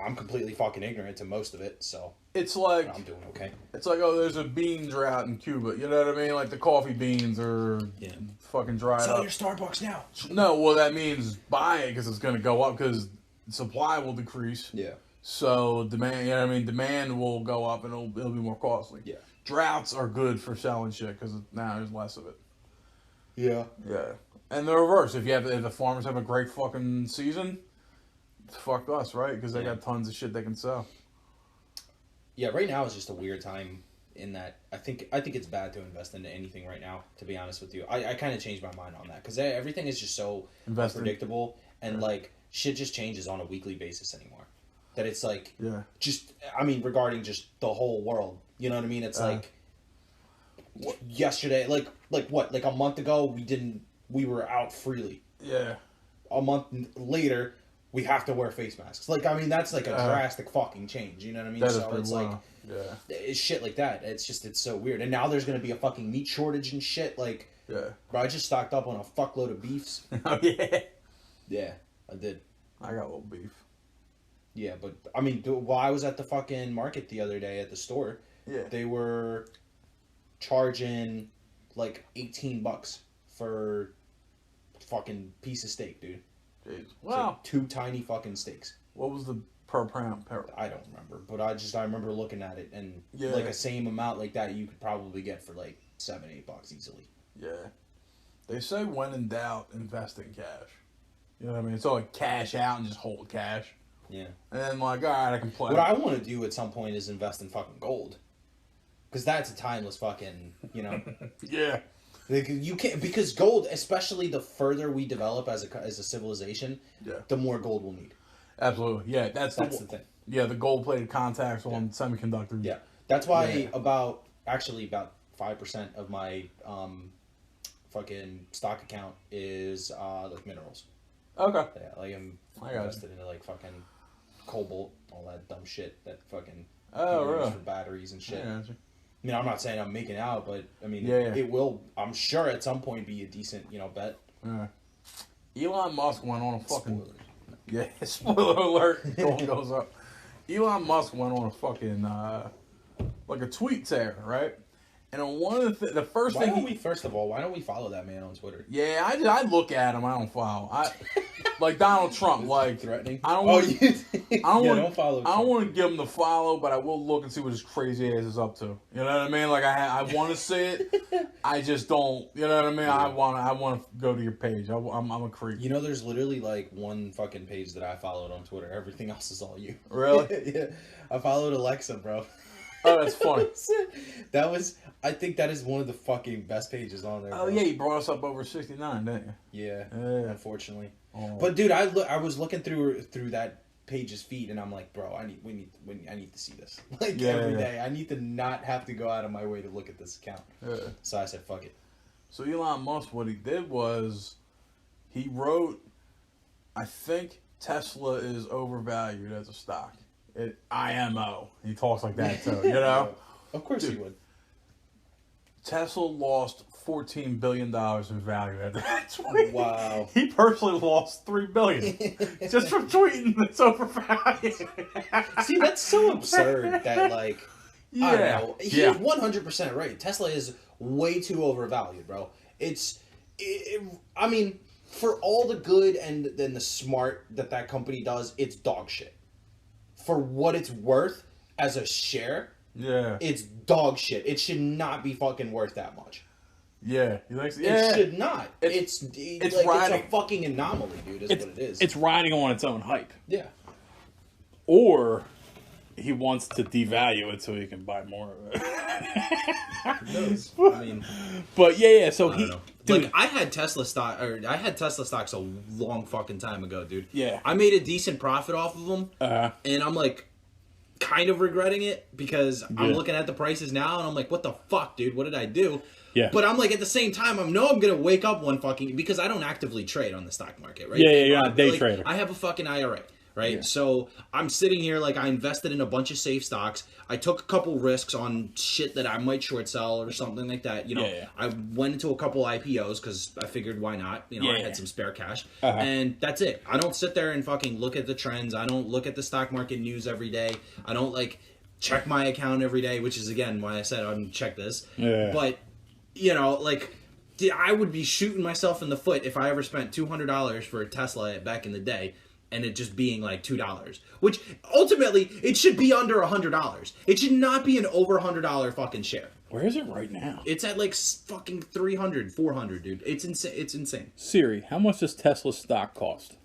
I'm completely fucking ignorant to most of it, so it's like I'm doing okay. oh, there's a bean drought in Cuba. You know what I mean? Like the coffee beans are fucking dried Sell up. your Starbucks now. No, well that means buy it because it's going to go up because supply will decrease. Yeah. So demand, you know what I mean? Demand will go up and it'll be more costly. Yeah. Droughts are good for selling shit because now there's less of it. Yeah. Yeah. And the reverse, if the farmers have a great fucking season, fuck us, right? Because they got tons of shit they can sell. Yeah, right now is just a weird time in that I think it's bad to invest into anything right now, to be honest with you. I kind of changed my mind on that because everything is just so Investing. unpredictable and like shit just changes on a weekly basis anymore. That it's like just I mean regarding just the whole world, you know what I mean? It's like yesterday, like what? Like a month ago we were out freely. Yeah. A month later we have to wear face masks. Like I mean that's like a drastic fucking change, you know what I mean? That So is pretty it's wild. like Yeah. it's shit like that. It's so weird. And now there's gonna be a fucking meat shortage and shit. Like, Yeah. bro, I just stocked up on a fuckload of beefs. Oh, yeah. Yeah, I did. I got a little beef. Yeah, but I mean, while I was at the fucking market the other day at the store, Yeah. they were charging like $18 for fucking piece of steak, dude. Jeez. It's Wow. like 2 tiny fucking steaks. What was the per pound? I don't remember, but I remember looking at it and Yeah. like a same amount like that you could probably get for like $7-8 easily. Yeah. They say when in doubt, invest in cash. You know what I mean? It's all like cash out and just hold cash. Yeah. And then like, all right, I can play. What I want to do at some point is invest in fucking gold. Because that's a timeless fucking, you know. Yeah. Like, you can't, because gold, especially the further we develop as a civilization, the more gold we'll need. Absolutely. Yeah, that's the thing. Yeah, the gold-plated contacts on semiconductors. Yeah. That's why about 5% of my fucking stock account is like minerals. Okay. Yeah, like I'm I got invested into like fucking cobalt, all that dumb shit that fucking Oh, people use really? for batteries and shit. Yeah. I mean, I'm not saying I'm making out, but I mean, Yeah, yeah. it will. I'm sure at some point be a decent, bet. Yeah. Elon Musk went on a fucking Spoilers. yeah. Spoiler alert! Going goes up. Elon Musk went on a fucking like a tweet tear, right? And on one of the first Why thing don't we? First of all, why don't we follow that man on Twitter? yeah, I look at him. I don't follow. Like Donald Trump. Like Threatening. I don't Oh, want. you? I don't want. don't follow. I don't want to give him the follow, but I will look and see what his crazy ass is up to. You know what I mean? Like I want to see it. I just don't. You know what I mean? Yeah. I want to go to your page. I'm a creep. There's literally like one fucking page that I followed on Twitter. Everything else is all you. Really? Yeah. I followed Alexa, bro. Oh, that's funny. I think that is one of the fucking best pages on there. Oh bro. yeah, you brought us up over 69, didn't you? Yeah. Yeah. Unfortunately. Oh. But dude, I was looking through that page's feed, and I'm like, bro, I need to see this like Yeah, every yeah. day. I need to not have to go out of my way to look at this account. Yeah. So I said, fuck it. So Elon Musk, what he did was, he wrote, I think Tesla is overvalued as a stock. IMO. He talks like that too. You know. Of course Dude. you would. Tesla lost $14 billion in value after that tweet. Wow. He personally lost $3 billion just from tweeting it's overvalued. See, that's so absurd that like Yeah. I don't know. He's Yeah. 100% right. Tesla is way too overvalued, bro. I mean, for all the good and the smart that company does, it's dog shit. For what it's worth as a share, Yeah. it's dog shit. It should not be fucking worth that much. Yeah. He likes It should not. It's It's riding. a fucking anomaly, dude. Is what it is. It's riding on its own hype. Yeah. Or he wants to devalue it so he can buy more of it. Who knows? I mean, But yeah, so I he don't know. dude, Like I had Tesla stocks a long fucking time ago, dude. Yeah. I made a decent profit off of them, and I'm like, kind of regretting it because I'm Yeah. looking at the prices now, and I'm like, what the fuck, dude? What did I do? Yeah. But I'm like, at the same time, I'm gonna wake up one fucking because I don't actively trade on the stock market, right? Yeah, you're not a day Like, trader. I have a fucking IRA. Right, Yeah. so I'm sitting here like I invested in a bunch of safe stocks. I took a couple risks on shit that I might short sell or something like that. Yeah. I went into a couple IPOs because I figured why not? I Yeah. had some spare cash, Uh-huh. and that's it. I don't sit there and fucking look at the trends. I don't look at the stock market news every day. I don't like check my account every day, which is again why I said I didn't check this. Yeah. But like. I would be shooting myself in the foot if I ever spent $200 for a Tesla back in the day, and it just being like $2, which ultimately it should be under $100. It should not be an over $100 fucking share. where is it right now? It's at like fucking 300, 400, dude. It's insane. It's insane. Siri, how much does Tesla stock cost?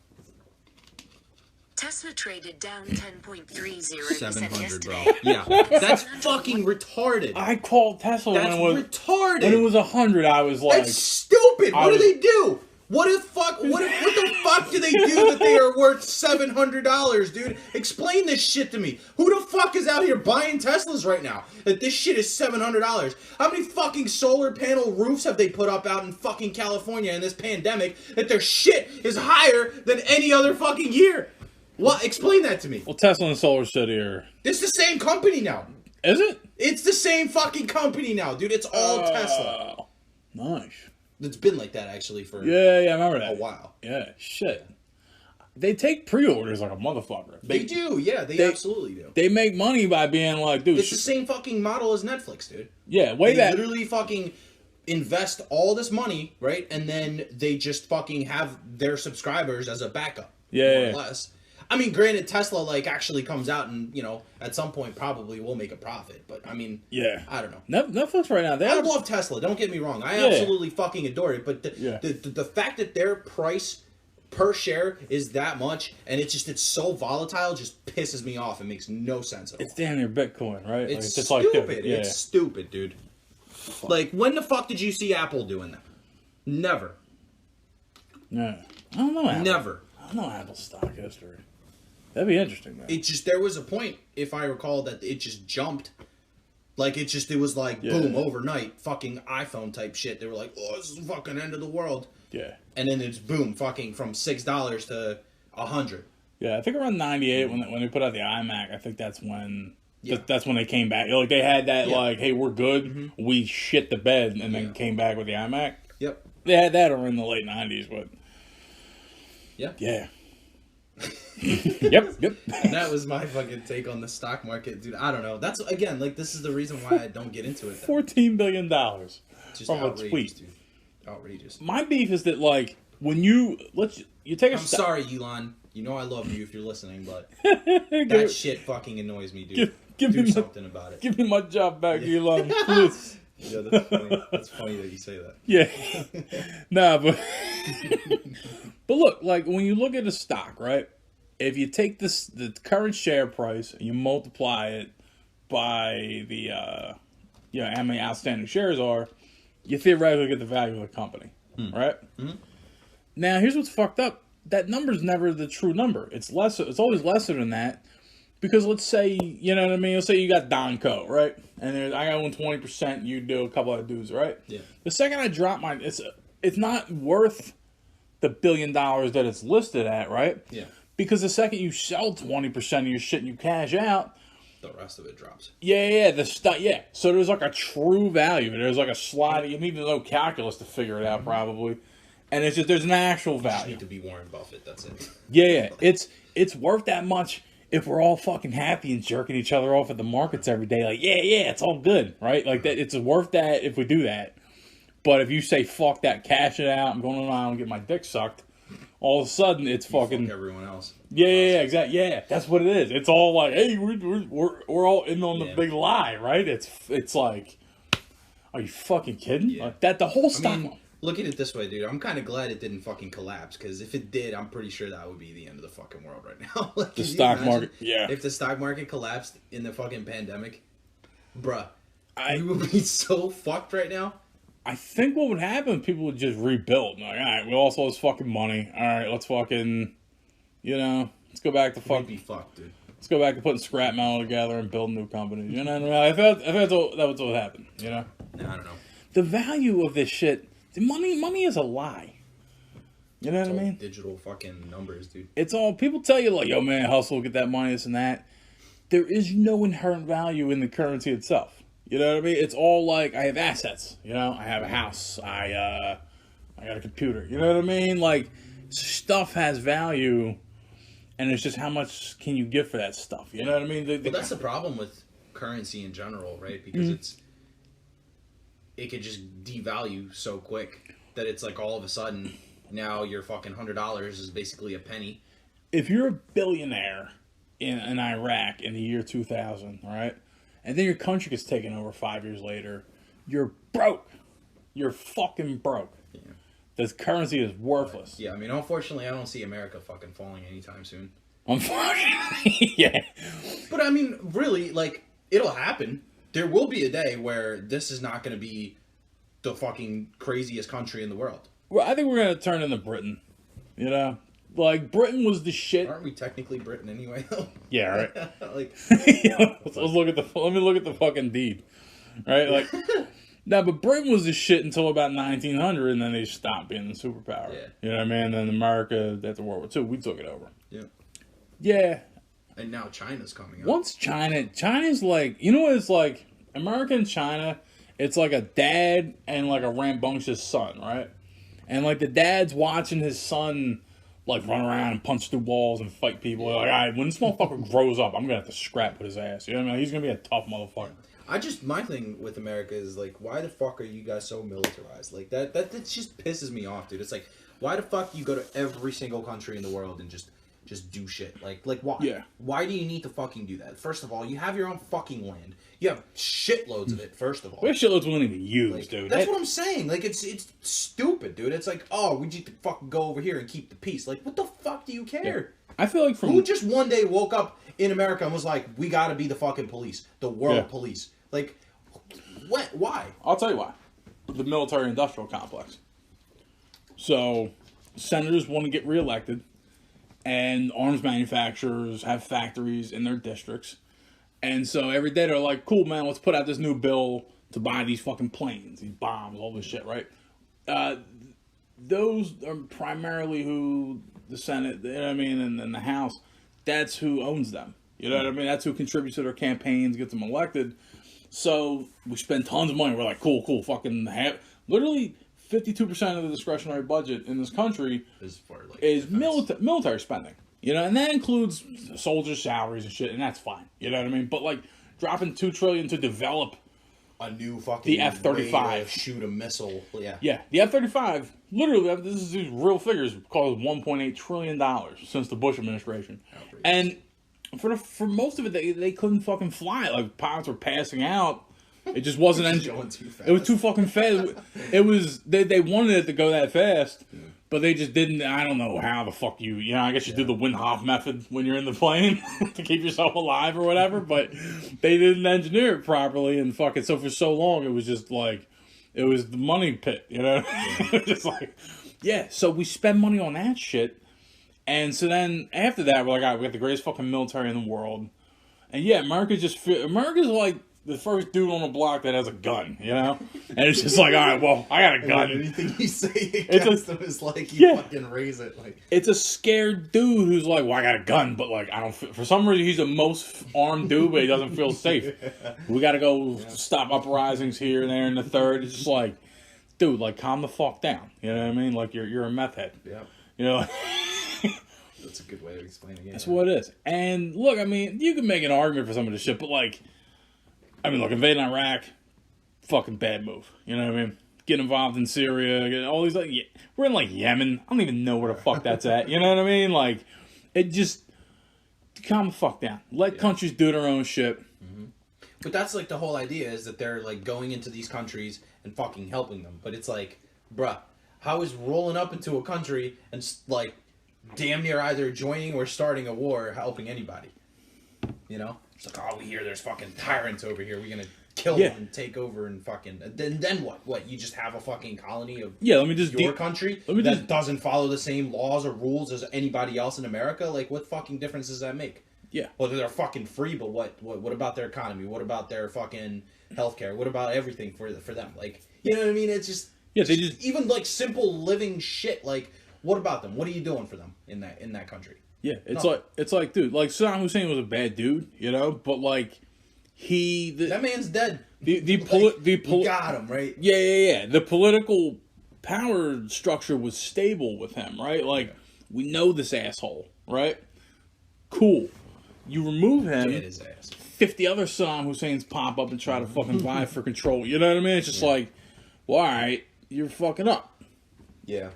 Tesla traded down 10.30% 700, yesterday. bro. Yeah, that's fucking retarded. I called Tesla That's when it was retarded. when it was 100. I was like, That's stupid. I What was- do they do? What the fuck do they do that they are worth $700, dude? Explain this shit to me. Who the fuck is out here buying Teslas right now? That this shit is $700. How many fucking solar panel roofs have they put up out in fucking California in this pandemic that their shit is higher than any other fucking year? What? Explain that to me. well, Tesla and Solar City are. It's the same company now. Is it? It's the same fucking company now, dude. It's all Tesla. Oh, nice. It's been like that actually for Yeah, I remember that. a while. Yeah, shit. They take pre-orders like a motherfucker. They do, yeah, they absolutely do. They make money by being like, dude. It's the same fucking model as Netflix, dude. Yeah, way They back. literally fucking invest all this money, right? And then they just fucking have their subscribers as a backup. Yeah, More yeah. or less. I mean, granted, Tesla like actually comes out and at some point probably will make a profit, but I mean, Yeah. I don't know. Netflix right now. They I have, love Tesla. Don't get me wrong. I Yeah. absolutely fucking adore it. But Yeah. the fact that their price per share is that much, and it's so volatile, just pisses me off. It makes no sense at all. it's damn near Bitcoin, right? It's just stupid. like that. Yeah. It's stupid, dude. Like, when the fuck did you see Apple doing that? Never. Yeah. I don't know. Apple. Never. I don't know Apple stock history. That'd be interesting, man. It just, there was a point, if I recall, that it just jumped Like it was like Yeah. boom overnight, fucking iPhone type shit. They were like, oh, this is the fucking end of the world. Yeah. And then it's boom, fucking from $6 to $100. Yeah, I think around 98 when they put out the iMac, I think that's when Yeah. that's when they came back. Like they had that Yeah. like, hey, we're good. We shit the bed and then Yeah. came back with the iMac. Yep. They had that around the late 90s, but Yeah. yeah. Yep. And that was my fucking take on the stock market, dude. I don't know. That's again, like this is the reason why I don't get into it. $14 billion. Just from a outrageous, tweet. dude. Outrageous. My beef is that like when you take a I'm sorry, Elon. You know I love you if you're listening, but give, that shit fucking annoys me, dude. give Do me something about it. give me my job back, Elon, please. Yeah, that's funny. That's funny that you say that. Yeah. Nah, but but look, like when you look at a stock, right? If you take the current share price and you multiply it by the how many outstanding shares are, you theoretically get the value of the company, right? Mhm. Now, here's what's fucked up. That number's never the true number. It's less. It's always lesser than that. Because let's say, you know what I mean? Let's say you got Donco, right? And I got 20%, you do a couple of dudes, right? Yeah. The second I drop mine, it's not worth the $1 billion that it's listed at, right? Yeah. Because the second you sell 20% of your shit and you cash out, The rest of it drops. yeah. So there's like a true value. There's like a slide. You need to know calculus to figure it out, probably. And it's just, there's an actual You value. need to be Warren Buffett. That's it. Yeah. It's worth that much if we're all fucking happy and jerking each other off at the markets every day. Like, yeah, it's all good, right? Like, that, it's worth that if we do that. But if you say, fuck that, cash it out, I'm going around and get my dick sucked, all of a sudden it's fucking... Fuck everyone else. Yeah, exactly. Yeah, that's what it is. It's all like, hey, we're all in on the Yeah. big lie, right? It's like, are you fucking kidding? Yeah. Like that the whole I stock. mean, look at it this way, dude. I'm kind of glad it didn't fucking collapse, because if it did, I'm pretty sure that would be the end of the fucking world right now. Like, can you stock imagine market, yeah. If the stock market collapsed in the fucking pandemic, bruh, I- we would be so fucked right now. I think what would happen, people would just rebuild. Like, all right, we lost all this fucking money. All right, let's fucking, let's go back to We'd fuck. be fucked, dude. Let's go back to putting scrap metal together and building new companies. You know what I mean? I thought that was what happened. You know, Nah, I don't know. the value of this shit, the money is a lie. You know what I It's all mean? digital fucking numbers, dude. It's all people tell you like, yo man, hustle, get that money, this and that. There is no inherent value in the currency itself. You know what I mean? It's all like I have assets. You know, I have a house. I got a computer. You know what I mean? Like stuff has value, and it's just how much can you give for that stuff. You know what I mean? But that's the problem with currency in general, right? Because it could just devalue so quick that it's like all of a sudden now your fucking $100 is basically a penny. If you're a billionaire in Iraq in the year 2000, right? And then your country gets taken over 5 years later, you're broke. You're fucking broke. Yeah. This currency is worthless. Yeah, I mean, unfortunately, I don't see America fucking falling anytime soon. Unfortunately, yeah. But I mean, really, like, it'll happen. There will be a day where this is not going to be the fucking craziest country in the world. Well, I think we're gonna turn into Britain. You know, like Britain was the shit. Aren't we technically Britain anyway, though? Yeah, right. Like, let's look at let me look at the fucking deed, right? Like, no, but Britain was the shit until about 1900, and then they stopped being the superpower. Yeah. You know what I mean? And then America, after World War II, we took it over. yeah. Yeah. And now China's coming up. Once China's like, you know what it's like? America and China, it's like a dad and like a rambunctious son, right? And like the dad's watching his son like run around and punch through walls and fight people. Like, all right, when this motherfucker grows up, I'm gonna have to scrap with his ass. You know what I mean? He's gonna be a tough motherfucker. My thing with America is like, why the fuck are you guys so militarized? Like that just pisses me off, dude. It's like, why the fuck you go to every single country in the world and just do shit? Like why? Yeah. Why do you need to fucking do that? First of all, you have your own fucking land. You have shitloads of it. First of all, What shitloads we don't even use, like, dude. that's what I'm saying. Like it's stupid, dude. It's like, oh, we need to fucking go over here and keep the peace. Like, what the fuck do you care? I feel like from Who just one day woke up in America and was like, we got to be the fucking police, the world Yeah. police? Like, what? Why? I'll tell you why. The military-industrial complex. So, senators want to get reelected, and arms manufacturers have factories in their districts, And so every day they're like, cool, man, let's put out this new bill to buy these fucking planes, these bombs, all this shit, right? Those are primarily who the Senate, you know what I mean, and the House, that's who owns them. You know what I mean? That's who contributes to their campaigns, gets them elected. So we spend tons of money. We're like, cool, fucking literally 52% of the discretionary budget in this country is military spending. You know, and that includes soldiers' salaries and shit, and that's fine. You know what I mean? But like dropping $2 trillion to develop a new fucking the F-35, shoot a missile. Yeah, the F-35. Literally, this is these real figures. Cost $1.8 trillion since the Bush administration, and for most of it, they couldn't fucking fly. Like pilots were passing out. It just wasn't going too fast. It was too fucking fast. It was they wanted it to go that fast, but they just didn't. I don't know how the fuck you know. I guess you do the Wim Hof method when you're in the plane to keep yourself alive or whatever. But they didn't engineer it properly, and fucking so for so long it was just like it was the money pit, you know. Just like so we spend money on that shit, and so then after that we're like, all right, we got the greatest fucking military in the world, and America's like the first dude on the block that has a gun, you know? And it's just like, all right, well, I got a gun. Anything you say against them is like, fucking raise it. Like, it's a scared dude who's like, well, I got a gun, but like, I don't feel, for some reason, he's the most armed dude, but he doesn't feel safe. We got to go stop uprisings here and there and the third. It's just like, dude, like, calm the fuck down. You know what I mean? Like, you're a meth head. Yeah. You know? That's a good way of explaining it. That's what it is. And look, I mean, you can make an argument for some of this shit, but like, I mean, look, invading Iraq, fucking bad move. You know what I mean? Getting involved in Syria, getting all these, like, we're in, like, Yemen. I don't even know where the fuck that's at. You know what I mean? Like, it just, calm the fuck down. Let countries do their own shit. Mm-hmm. But that's, like, the whole idea is that they're, like, going into these countries and fucking helping them. But it's like, bruh, how is rolling up into a country and, like, damn near either joining or starting a war helping anybody? You know? It's like, oh, we hear there's fucking tyrants over here. We're gonna kill them and take over and fucking... Then what? What, you just have a fucking colony of let me just your country that doesn't follow the same laws or rules as anybody else in America? Like, what fucking difference does that make? Yeah. Well, they're fucking free, but what about their economy? What about their fucking healthcare? What about everything for them? Like, you know what I mean? It's just... Yeah, they just... Even, like, simple living shit, like, what about them? What are you doing for them in that country? Yeah, it's like, dude, like Saddam Hussein was a bad dude, you know, but like that man's dead. We got him, right? Yeah. The political power structure was stable with him, right? Like we know this asshole, right? Cool. You remove him, Get his ass. 50 other Saddam Husseins pop up and try to fucking vie for control. You know what I mean? It's just like, well, all right, you're fucking up. Yeah.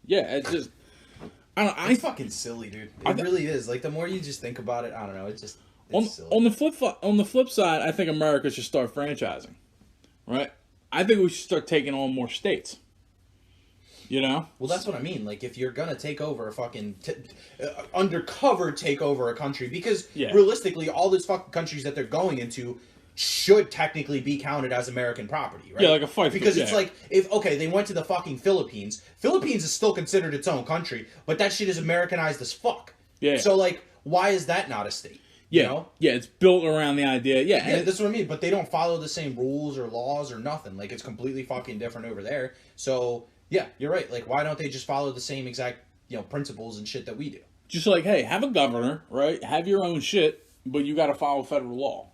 Yeah, it's just. It's fucking silly, dude. It really is. Like, the more you just think about it, I don't know. It's silly. On the flip side, I think America should start franchising, right? I think we should start taking on more states. You know? Well, that's what I mean. Like, if you're gonna take over a fucking undercover take over a country, because realistically, all these fucking countries that they're going into should technically be counted as American property, right? Yeah, like a fight. Because it's like, if they went to the fucking Philippines. Philippines is still considered its own country, but that shit is Americanized as fuck. Yeah. So, like, why is that not a state? Yeah. You know? Yeah, it's built around the idea. Yeah, that's what I mean. But they don't follow the same rules or laws or nothing. Like, it's completely fucking different over there. So, yeah, you're right. Like, why don't they just follow the same exact, principles and shit that we do? Just like, hey, have a governor, right? Have your own shit, but you got to follow federal law.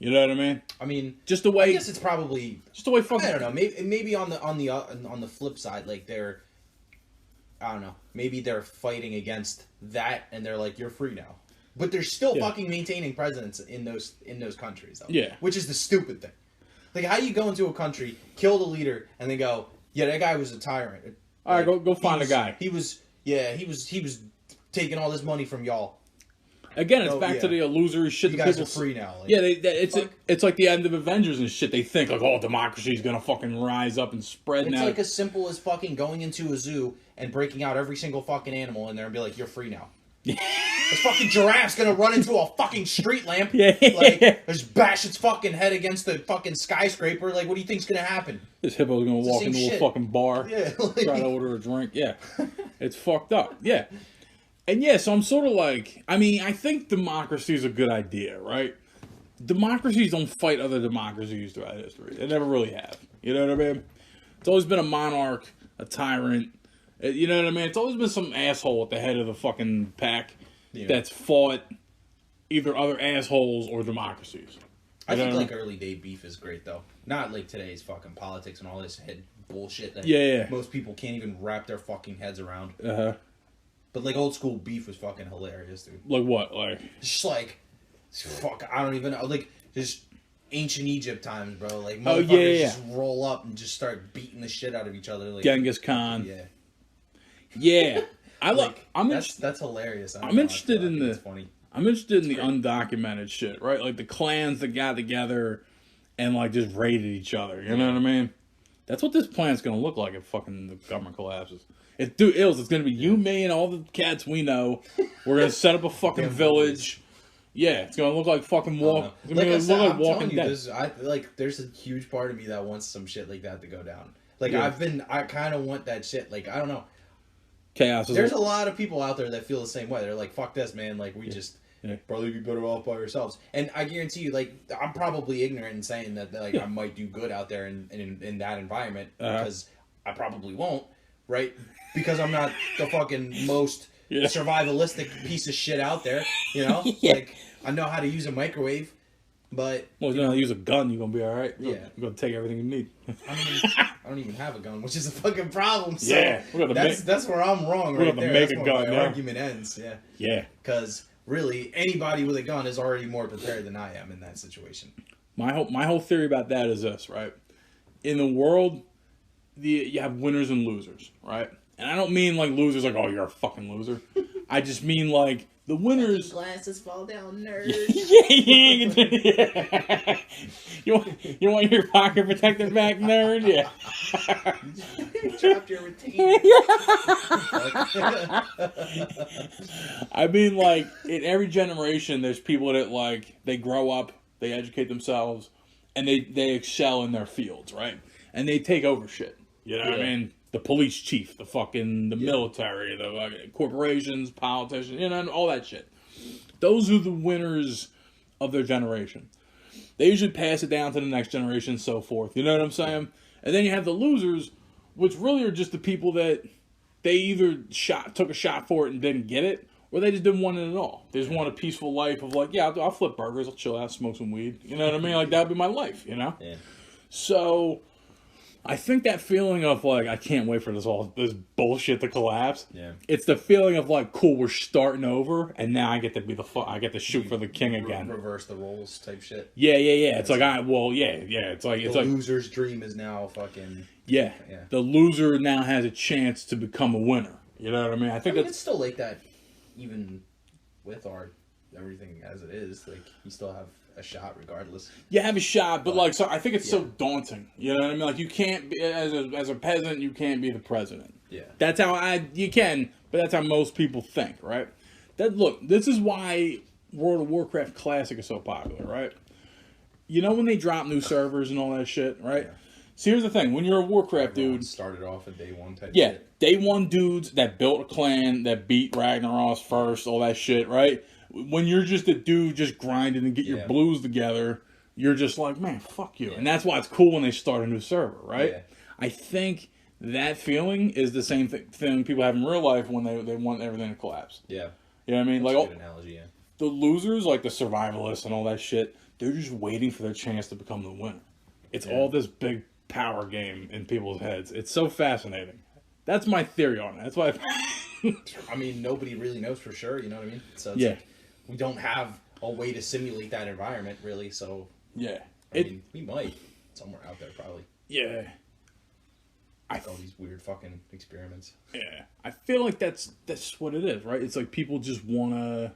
You know what I mean? I mean, just the way. I guess it's probably just the way. Fucking, I don't know. Maybe on the flip side, like they're, I don't know. Maybe they're fighting against that, and they're like, you're free now, but they're still fucking maintaining presidents in those countries, though. Yeah. Which is the stupid thing. Like, how you go into a country, kill the leader, and then go, yeah, that guy was a tyrant. All right, go find a guy. He was taking all this money from y'all. Again, it's back to the illusory shit. You guys are free now. Like, yeah, it's like the end of Avengers and shit. They think like, oh, democracy is gonna fucking rise up and spread. It's now. like as simple as fucking going into a zoo and breaking out every single fucking animal in there and be like, you're free now. This fucking giraffe's gonna run into a fucking street lamp. Like, just bash its fucking head against the fucking skyscraper. Like, what do you think's gonna happen? This hippo's gonna walk into a fucking bar, try to order a drink. Yeah, it's fucked up. Yeah. And yeah, so I'm sort of like, I mean, I think democracy is a good idea, right? democracies don't fight other democracies throughout history. They never really have. You know what I mean? It's always been a monarch, a tyrant. You know what I mean? It's always been some asshole at the head of the fucking pack that's fought either other assholes or democracies. I think like early day beef is great though. Not like today's fucking politics and all this head bullshit that most people can't even wrap their fucking heads around. But like old school beef was fucking hilarious, dude. Like what? Like just like fuck, I don't even know. Like just ancient Egypt times, bro. Like motherfuckers just roll up and just start beating the shit out of each other. Like Genghis Khan. Yeah. I like. That's hilarious. I'm interested in the. It's funny. I'm interested in the undocumented shit, right? Like the clans that got together and like just raided each other. You know what I mean? That's what this plan's gonna look like if fucking the government collapses. It's gonna be you, me, and all the cats we know. We're gonna set up a fucking village. Yeah, it's gonna look like fucking Walk. Like I said, I'm telling you, there's a huge part of me that wants some shit like that to go down. Like I kind of want that shit. Like I don't know. Chaos. There's a lot of people out there that feel the same way. They're like, "Fuck this, man! Like we just probably be better off by ourselves." And I guarantee you, like I'm probably ignorant in saying that, like I might do good out there in that environment because I probably won't, right? Because I'm not the fucking most survivalistic piece of shit out there, you know. Like I know how to use a microwave, but you know how to use a gun, you're gonna be all right. You're gonna take everything you need. I don't even have a gun, which is a fucking problem. So that's where I'm wrong right there. Make that's a gun. My argument ends. Yeah. Because really, anybody with a gun is already more prepared than I am in that situation. My whole theory about that is this, right? In the world, you have winners and losers, right? And I don't mean like losers like, oh, you're a fucking loser. I just mean like the winners. Glasses fall down, nerd. Yeah. You want your pocket protector back, nerd? Yeah. You dropped your retainer. I mean, like in every generation, there's people that like they grow up, they educate themselves, and they excel in their fields, right? And they take over shit. You know what I mean? The police chief, the military, the corporations, politicians, you know, all that shit. Those are the winners of their generation. They usually pass it down to the next generation and so forth. You know what I'm saying? And then you have the losers, which really are just the people that they either took a shot for it and didn't get it, or they just didn't want it at all. They just want a peaceful life of like, yeah, I'll flip burgers, I'll chill out, smoke some weed. You know what I mean? Like, that would be my life, you know? Yeah. So I think that feeling of like, I can't wait for this bullshit to collapse. Yeah. It's the feeling of like, cool, we're starting over, and now I get to be I get to shoot for the king again. Reverse the roles type shit. Yeah. It's like It's like the loser's dream is now fucking. Yeah. The loser now has a chance to become a winner. You know what I mean? I think it's still like that, even with everything as it is. Like you still have a shot regardless. You have a shot, but like, so I think it's so daunting. You know what I mean? Like you can't be as a peasant, you can't be the president. Yeah. That's how you can, but that's how most people think, right? This is why World of Warcraft Classic is so popular, right? You know when they drop new servers and all that shit, right? Yeah. So here's the thing: when you're a Warcraft dude, started off at day one type. Yeah, day one dudes that built a clan that beat Ragnaros first, all that shit, right? When you're just a dude just grinding and get your blues together, you're just like, man, fuck you. Yeah. And that's why it's cool when they start a new server, right? Yeah. I think that feeling is the same thing people have in real life when they want everything to collapse. Yeah. You know what I mean? That's like a good analogy, yeah. The losers, like the survivalists and all that shit, they're just waiting for their chance to become the winner. It's all this big power game in people's heads. It's so fascinating. That's my theory on it. That's why I mean, nobody really knows for sure, you know what I mean? So it's like, we don't have a way to simulate that environment, really, so... Yeah. I mean, we might. Somewhere out there, probably. Yeah. All these weird fucking experiments. Yeah. I feel like that's what it is, right? It's like people just want to...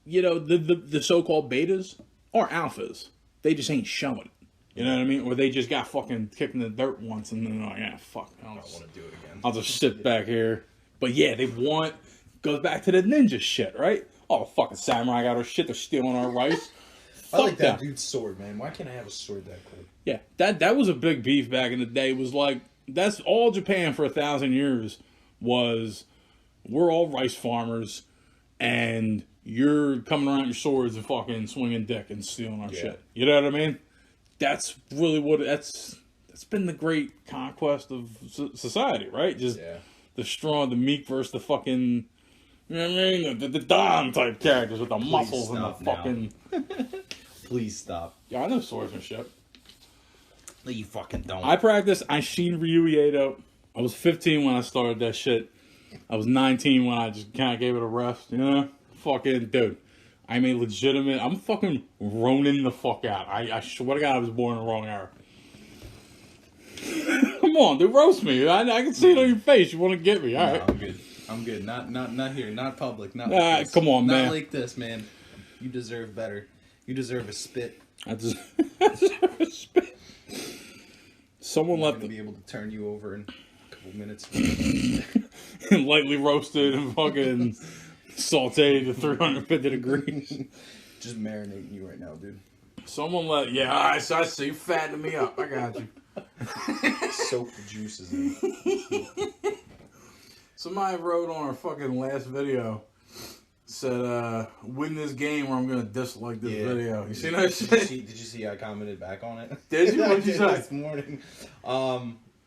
You know, the so-called betas are alphas. They just ain't showing it. You know what I mean? Or they just got fucking kicked in the dirt once and then they're like, yeah, fuck. I don't want to do it again. I'll just sit back here. But yeah, they want... Goes back to the ninja shit, right? Oh, the fucking samurai got our shit. They're stealing our rice. I like that dude's sword, man. Why can't I have a sword that cool? Yeah, that was a big beef back in the day. It was like, that's all Japan for 1,000 years was, we're all rice farmers, and you're coming around your swords and fucking swinging dick and stealing our Yeah. shit. You know what I mean? That's really what that's been the great conquest of society, right? Just Yeah. the strong, the meek versus the fucking, you know what I mean? The Don type characters with the muscles and the stop now. fucking. Please stop. Yeah, I know swords and shit. No, you fucking don't. I practiced. I seen Ryu Ieto. I was 15 when I started that shit. I was 19 when I just kind of gave it a rest, you know? Fucking, dude. I'm a legitimate, I'm fucking Ronin the fuck out. I swear to God I was born in the wrong era. Come on, dude, roast me. I can see it on your face. You want to get me, alright. No, I'm good. I'm good. Not here. Not public. Not Ah, like this. come on, man. Not like this, man. You deserve better. You deserve a spit. I just, I deserve respect. Someone I'm left gonna be able to turn you over in a couple minutes. lightly roasted and fucking sauteed to 350 degrees. Just marinating you right now, dude. Someone let, yeah, I see you fattening me up. I got you. Soak the juices in. Somebody wrote on our fucking last video, said, win this game or I'm going to dislike this Yeah. video. You see that Did shit? you see I commented back on it? Did you? I What'd you did say? this morning.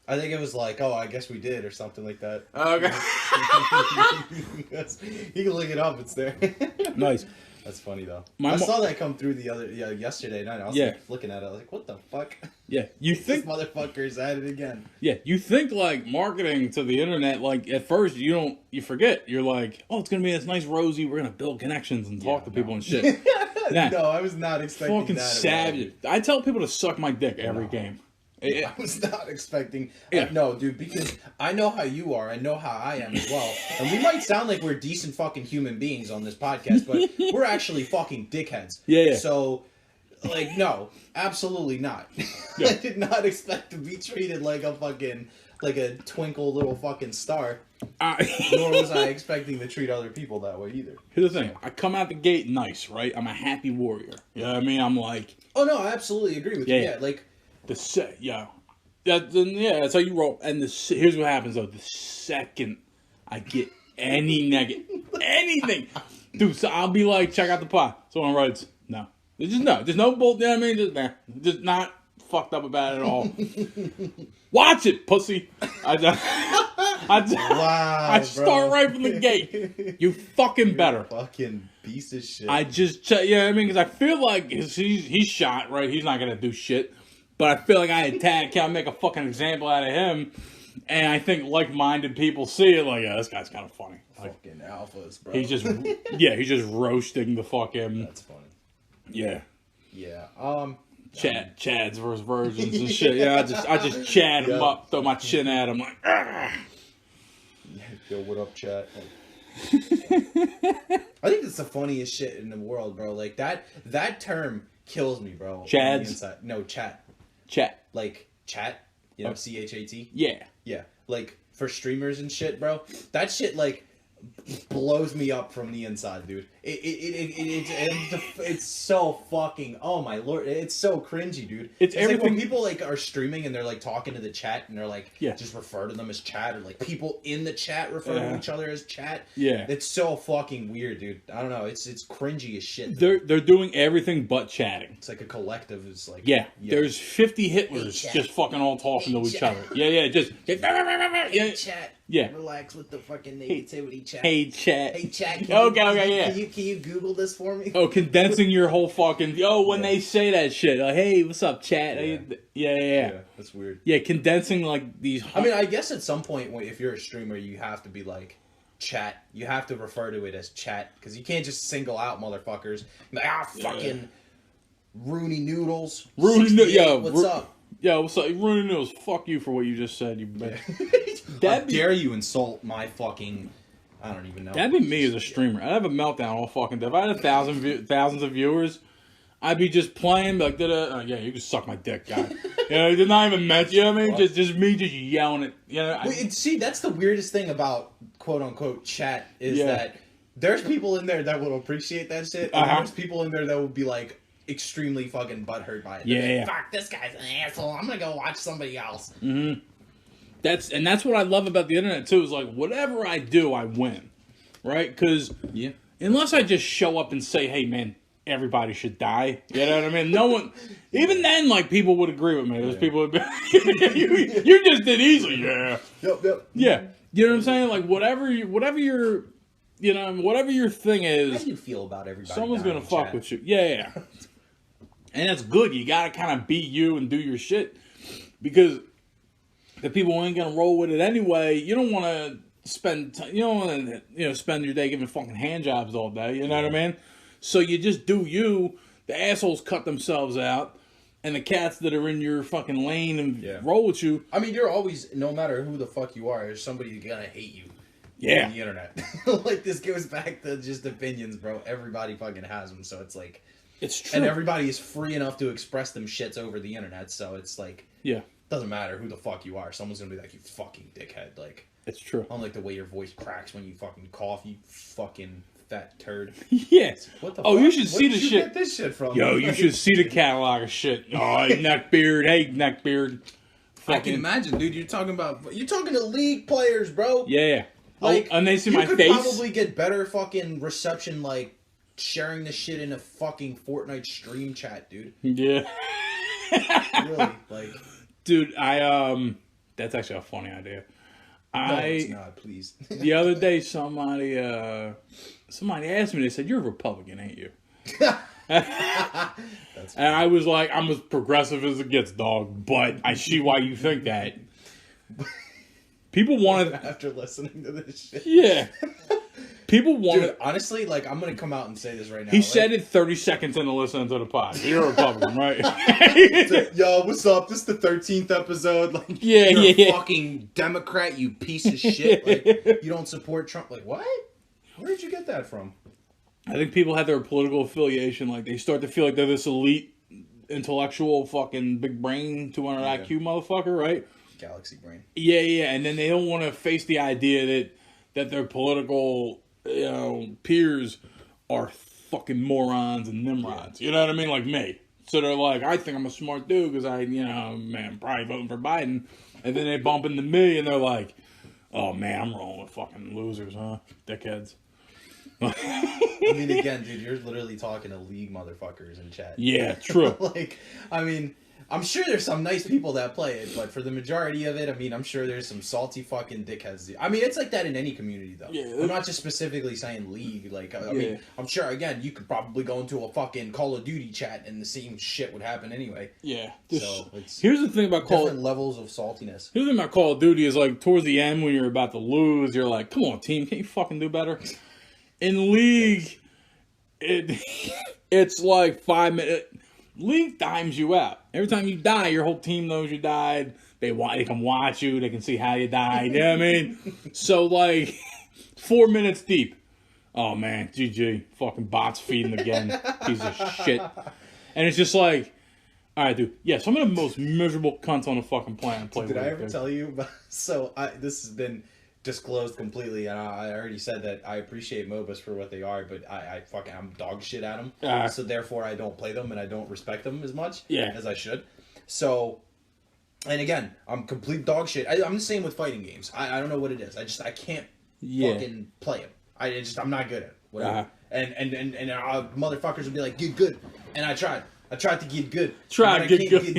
I think it was like, oh, I guess we did or something like that. Okay. You can look it up. It's there. Nice. That's funny though. My I mo- saw that come through yesterday night. I was Yeah. like, looking at it. I was like, what the fuck? Yeah, you This think, motherfucker's at it again. yeah, you think like marketing to the internet, like at first you forget. You're like, oh, it's going to be this nice rosy, we're going to build connections and talk to people and shit. Nah. No, I was not expecting Fucking that. at all. savage. I tell people to suck my dick every game. I was not expecting. Yeah. No, dude, because I know how you are. I know how I am as well. And we might sound like we're decent fucking human beings on this podcast, but we're actually fucking dickheads. Yeah. So, like, no, absolutely not. Yeah. I did not expect to be treated like a fucking, like a twinkle little fucking star. Nor was I expecting to treat other people that way either. Here's the thing. I come out the gate nice, right? I'm a happy warrior. You know what I mean? I'm like, Oh, no, I absolutely agree with you. Yeah. Yeah, like, that's how you roll. And here's what happens though. The second I get any anything, dude, so I'll be like, check out the pot. Someone writes, no. There's no bull. You know what I mean? Just not fucked up about it at all. Watch it, pussy. I start right from the gate. You fucking better. fucking piece of shit. I just check, yeah, I mean, because I feel like he's shot, right? He's not gonna do shit. But I feel like I attack, can't make a fucking example out of him. And I think like-minded people see it like, yeah, this guy's kind of funny. Like, fucking alphas, bro. he's just roasting the fucking, That's funny. yeah. Yeah. Chads versus virgins and shit. Yeah, I just chat him Yeah. up, throw my chin at him like, ah. Yo, what up, chat? I think that's the funniest shit in the world, bro. Like that term kills me, bro. on the Chads? inside. No, chat. Chat. Like chat. You know, CHAT. Yeah. Yeah. Like for streamers and shit, bro. That shit like blows me up from the inside, dude. It's so fucking, oh my lord, it's so cringy, dude. It's like when everything- people like are streaming and they're like talking to the chat and they're like, Yeah. just refer to them as chat, or like people in the chat refer Yeah. to each other as chat. Yeah. It's so fucking weird, dude. I don't know. It's cringy as shit. They're doing everything but chatting. It's like a collective. It's like Yeah, there's 50 Hitlers Hey, chat. just fucking all talking to each chat. other. Yeah, just yeah, chat. Yeah. Relax with the fucking negativity, chat. hey chat. Hey, chat. Okay, yeah. Can you Google this for me? Oh, condensing your whole fucking. When Yeah. they say that shit, like, hey, what's up, chat? Yeah. That's weird. Yeah, condensing like these. I mean, I guess at some point, if you're a streamer, you have to be like chat. You have to refer to it as chat because you can't just single out motherfuckers. Like, fucking Rooney Noodles. Rooney 68, yo, what's up? Yo, what's up? Rooney Noodles, fuck you for what you just said. You bitch. How That'd be, dare you insult my fucking? I don't even know. that'd be me as a streamer. I'd have a meltdown all fucking day. If I had thousands of viewers, I'd be just playing like, yeah, you can suck my dick, guy. Did not even mention. You know what I mean? Just me, just yelling it. See, that's the weirdest thing about quote unquote chat is Yeah. that there's people in there that will appreciate that shit, and there's people in there that will be like extremely fucking butthurt by it. They're like, fuck, this guy's an asshole. I'm gonna go watch somebody else. Mm-hmm. That's what I love about the internet too. Is like whatever I do, I win, right? Because Yeah. unless I just show up and say, hey, man, everybody should die. You know what I mean? No one, even then, like, people would agree with me. There's people would be, you just did easy. Yeah. Yep. Yeah. You know what I'm saying? Like, whatever your, you know, whatever your thing How is, do you feel about everybody? someone's dying going to in fuck chat? with you. Yeah. And that's good. You got to kind of be you and do your shit. Because the people who ain't going to roll with it anyway, you don't want to spend your day giving fucking hand jobs all day. You know what I mean? So you just do you. The assholes cut themselves out. And the cats that are in your fucking lane and roll with you. I mean, you're always, no matter who the fuck you are, there's somebody who's gonna hate you. Yeah. On the internet. Like, this goes back to just opinions, bro. Everybody fucking has them, so it's like... It's true. And everybody is free enough to express them shits over the internet, so it's like... Yeah. Doesn't matter who the fuck you are. Someone's gonna be like, you fucking dickhead. Like, It's true. I don't like the way your voice cracks when you fucking cough, you fucking fat turd. Yeah. What the Oh, fuck? you should see Where the did you shit. get this shit from? Yo, you should see the catalog of shit. Oh, hey, neckbeard. Hey, neckbeard. I can imagine, dude. You're talking to league players, bro. Yeah. Like, and they see you my could face. probably get better fucking reception, like, sharing this shit in a fucking Fortnite stream chat, dude. Yeah. Really, like... Dude, that's actually a funny idea. No, it's not, please. The other day, somebody asked me, they said, you're a Republican, ain't you? And I was like, I'm as progressive as it gets, dog, but I see why you think that. People want to... After listening to this shit. Yeah. People want Dude, to... honestly, like, I'm gonna come out and say this right now. He like, said it 30 seconds into listening to the pod. You're a Republican, right? Yo, what's up? This is the 13th episode. Like, Yeah, you're yeah. a fucking Democrat, you piece of shit. Like, you don't support Trump. Like, what? Where did you get that from? I think people have their political affiliation. Like, they start to feel like they're this elite, intellectual, fucking big brain, 200 IQ motherfucker, right? Galaxy brain. Yeah. And then they don't want to face the idea that their political, peers are fucking morons and nimrods. You know what I mean? Like me. So they're like, I think I'm a smart dude because I'm probably voting for Biden. And then they bump into me and they're like, oh man, I'm rolling with fucking losers, huh? Dickheads. I mean, again, dude, you're literally talking to league motherfuckers in chat. Yeah, true. Like, I mean, I'm sure there's some nice people that play it, but for the majority of it, I mean, I'm sure there's some salty fucking dickheads. I mean, it's like that in any community, though. Yeah. I'm not just specifically saying league. Like, I mean, I'm sure, again, you could probably go into a fucking Call of Duty chat and the same shit would happen anyway. Yeah. So, it's Here's the thing about different levels of saltiness. Here's the thing about Call of Duty is like towards the end when you're about to lose, you're like, come on, team, can't you fucking do better? In League, it's like 5 minutes. League times you out. Every time you die, your whole team knows you died. They can watch you. They can see how you died. You know what I mean? So, like, 4 minutes deep. Oh, man. GG. Fucking bots feeding again. Piece of shit. And it's just like, all right, dude. Yeah, some of the most miserable cunts on the fucking planet play Did I League, ever dude. tell you about... So, this has been disclosed completely, and I already said that I appreciate MOBAs for what they are, but I'm dog shit at them. So therefore I don't play them and I don't respect them as much as I should. So, and again, I'm complete dog shit. I'm the same with fighting games. I don't know what it is. I can't fucking play them. I'm not good at it. Whatever. And motherfuckers would be like, get good. And I tried to get good. Get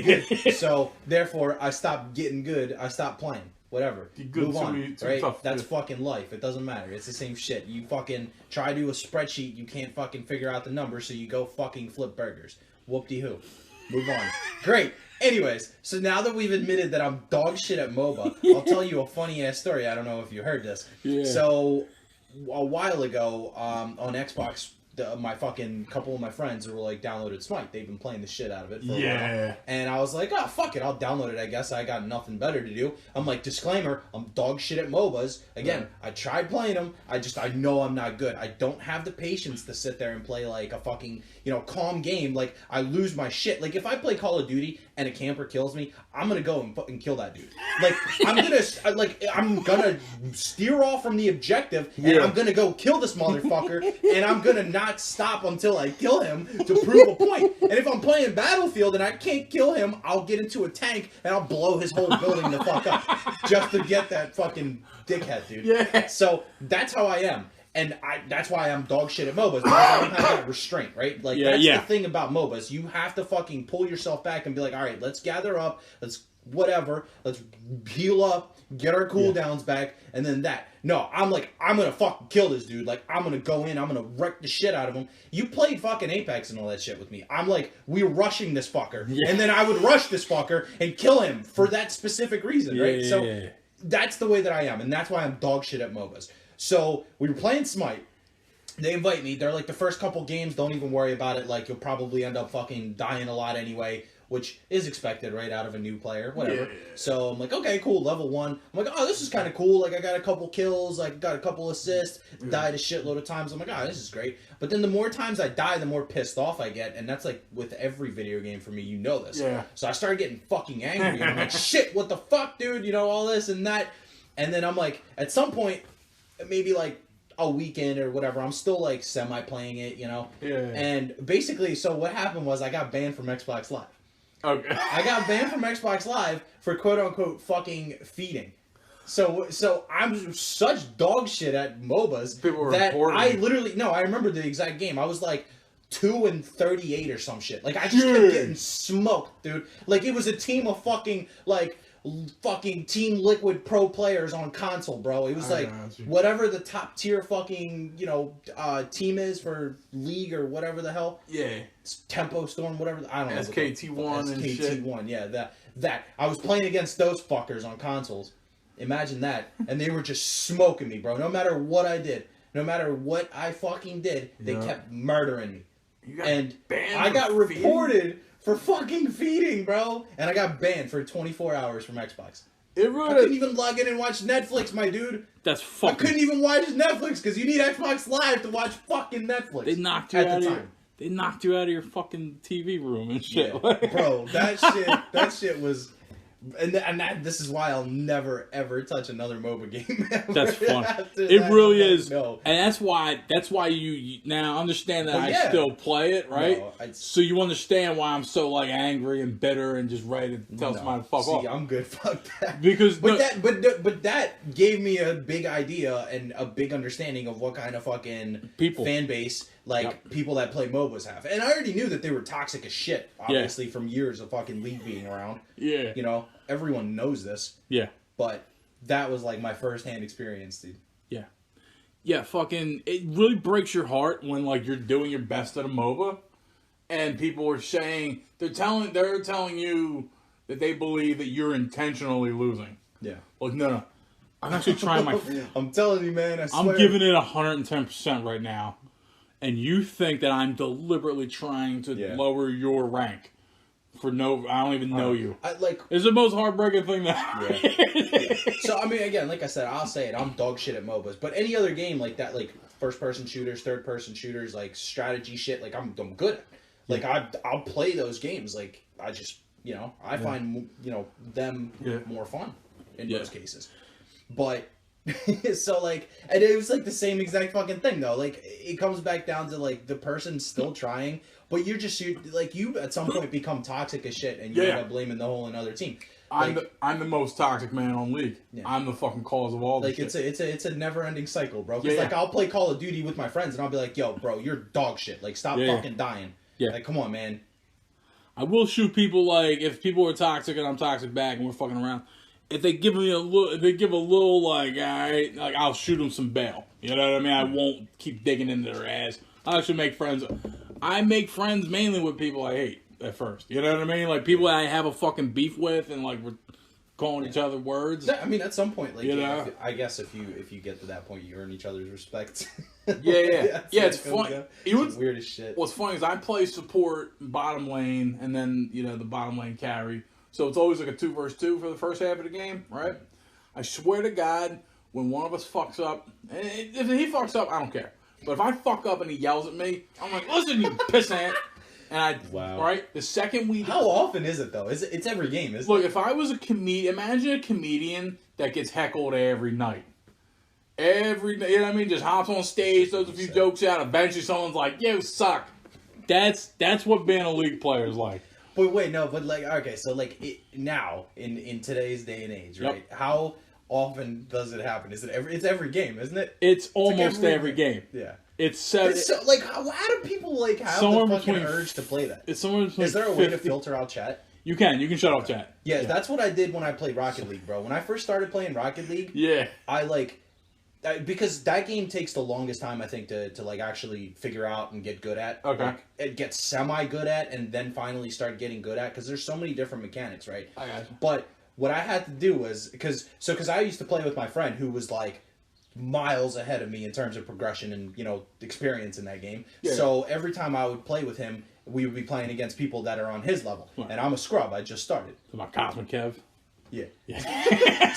good. So therefore I stopped getting good. I stopped playing. Whatever. Move on. Right? That's fucking life. It doesn't matter. It's the same shit. You fucking try to do a spreadsheet. You can't fucking figure out the numbers, so you go fucking flip burgers. Whoop-de-hoo. Move on. Great. Anyways, so now that we've admitted that I'm dog shit at MOBA, I'll tell you a funny ass story. I don't know if you heard this. Yeah. So a while ago on Xbox, my fucking couple of my friends who were like downloaded Smite. They've been playing the shit out of it for a while. And I was like, oh, fuck it. I'll download it, I guess. I got nothing better to do. I'm like, disclaimer, I'm dog shit at MOBAs. Again, I tried playing them. I know I'm not good. I don't have the patience to sit there and play like a fucking, calm game. Like, I lose my shit. Like, if I play Call of Duty and a camper kills me, I'm gonna go and fucking kill that dude. Like, I'm gonna steer off from the objective and I'm gonna go kill this motherfucker and I'm gonna not stop until I kill him to prove a point. And if I'm playing Battlefield and I can't kill him, I'll get into a tank and I'll blow his whole building the fuck up just to get that fucking dickhead, dude. Yeah. So that's how I am. And that's why I'm dog shit at MOBAs, because I don't have that restraint, right? Like, that's the thing about MOBAs. You have to fucking pull yourself back and be like, all right, let's gather up, let's heal up, get our cooldowns back, and then that. No, I'm like, I'm gonna fucking kill this dude. Like, I'm gonna go in, I'm gonna wreck the shit out of him. You played fucking Apex and all that shit with me. I'm like, we're rushing this fucker. Yeah. And then I would rush this fucker and kill him for that specific reason, right? So that's the way that I am, and that's why I'm dog shit at MOBAs. So we were playing Smite. They invite me. They're like, the first couple games, don't even worry about it. Like, you'll probably end up fucking dying a lot anyway, which is expected, right, out of a new player, whatever. Yeah. So I'm like, okay, cool, level 1. I'm like, oh, this is kind of cool. Like, I got a couple kills, like, got a couple assists, died a shitload of times. I'm like, oh, this is great. But then the more times I die, the more pissed off I get, and that's like with every video game for me. You know this. Yeah. So I started getting fucking angry, and I'm like, shit, what the fuck, dude? You know, all this and that. And then I'm like, at some point, maybe like a weekend or whatever, I'm still like semi-playing it, you know? Yeah. And basically, so what happened was I got banned from Xbox Live. Okay. I got banned from Xbox Live for quote-unquote fucking feeding. So I'm such dog shit at MOBAs that I literally... No, I remember the exact game. I was like 2-38 or some shit. Like, I just kept getting smoked, dude. Like, it was a team of fucking Team Liquid pro players on console, bro. It was like whatever the top tier fucking, you know, team is for League or whatever the hell. Yeah. Tempo Storm, whatever. I don't know. SKT1 and shit. SKT1, yeah. That. I was playing against those fuckers on consoles. Imagine that. And they were just smoking me, bro. No matter what I did. No matter what I fucking did, they kept murdering me. And I got reported for fucking feeding, bro. And I got banned for 24 hours from Xbox. I couldn't even log in and watch Netflix, my dude. That's fucking... I couldn't even watch Netflix because you need Xbox Live to watch fucking Netflix. They knocked you out of your... They knocked you out of your fucking TV room and shit. Yeah. Bro, that shit was... And this is why I'll never ever touch another MOBA game ever. That's fun. It really is. No. And that's why you now understand that I still play it, right? No, so you understand why I'm so like angry and bitter and just ready to tell somebody to fuck off. I'm good. Fuck that. Because but that gave me a big idea and a big understanding of what kind of fucking fan base people that play MOBAs have. And I already knew that they were toxic as shit, obviously, from years of fucking League being around. Yeah. You know, everyone knows this. Yeah. But that was like my first-hand experience, dude. Yeah. Yeah, fucking, it really breaks your heart when, like, you're doing your best at a MOBA and people are saying, they're telling you that they believe that you're intentionally losing. Yeah. Like, no. I'm actually trying my... I'm telling you, man, I swear. I'm giving it 110% right now. And you think that I'm deliberately trying to lower your rank for no... I don't even know you. It's the most heartbreaking thing that... Yeah. So, I mean, again, like I said, I'll say it. I'm dog shit at MOBAs. But any other game like that, like first-person shooters, third-person shooters, like strategy shit, like I'm good at. Like, I'll play those games. Like, I just, you know, I find, you know, them more fun in most cases. But... so like, and it was like the same exact fucking thing though. Like, it comes back down to like the person still trying, but you at some point become toxic as shit, and you end up blaming the whole another team. Like, I'm the most toxic man on League. Yeah. I'm the fucking cause of all this shit. It's a never ending cycle, bro. Because like I'll play Call of Duty with my friends, and I'll be like, yo, bro, you're dog shit. Like, stop fucking dying. Yeah. Like, come on, man. I will shoot people like if people are toxic and I'm toxic back and we're fucking around. If they give me a little like, all right, like I'll shoot them some bail. You know what I mean? I won't keep digging into their ass. I actually make friends. I make friends mainly with people I hate at first. You know what I mean? Like people that I have a fucking beef with, and like we're calling each other words. I mean, at some point, like, you know? I guess if you get to that point, you earn each other's respect. Yeah, it's funny. It's weird as shit. What's funny is I play support bottom lane, and then you know the bottom lane carry. So it's always like a 2 versus 2 for the first half of the game, right? I swear to God, when one of us fucks up, and if he fucks up, I don't care. But if I fuck up and he yells at me, I'm like, listen, you pissant. And right? The second we... How often is it, though? It's every game, isn't it? Look, if I was a comedian, imagine a comedian that gets heckled every night. You know what I mean? Just hops on stage, throws a few jokes out, eventually someone's like, you suck. That's what being a League player is like. But wait, no, but like, okay, so like now in today's day and age, right? How often does it happen? Is it it's every game, isn't it? It's almost every every game. Yeah. It's seven. It's so, like, how do people like have Somewhere the fucking between- urge to play that? It's somewhere between Is there a way to 50 filter out chat? You can shut off chat. Yeah, that's what I did when I played Rocket League, bro. When I first started playing Rocket League, Yeah. I because that game takes the longest time I think to like actually figure out and get good at. Okay. Like, it gets semi good at and then finally start getting good at because there's so many different mechanics, right? I got you. But what I had to do was because I used to play with my friend who was like miles ahead of me in terms of progression and experience in that game. Yeah. So every time I would play with him, we would be playing against people that are on his level, Right. and I'm a scrub. I just started. My Cosmic Kev. Yeah.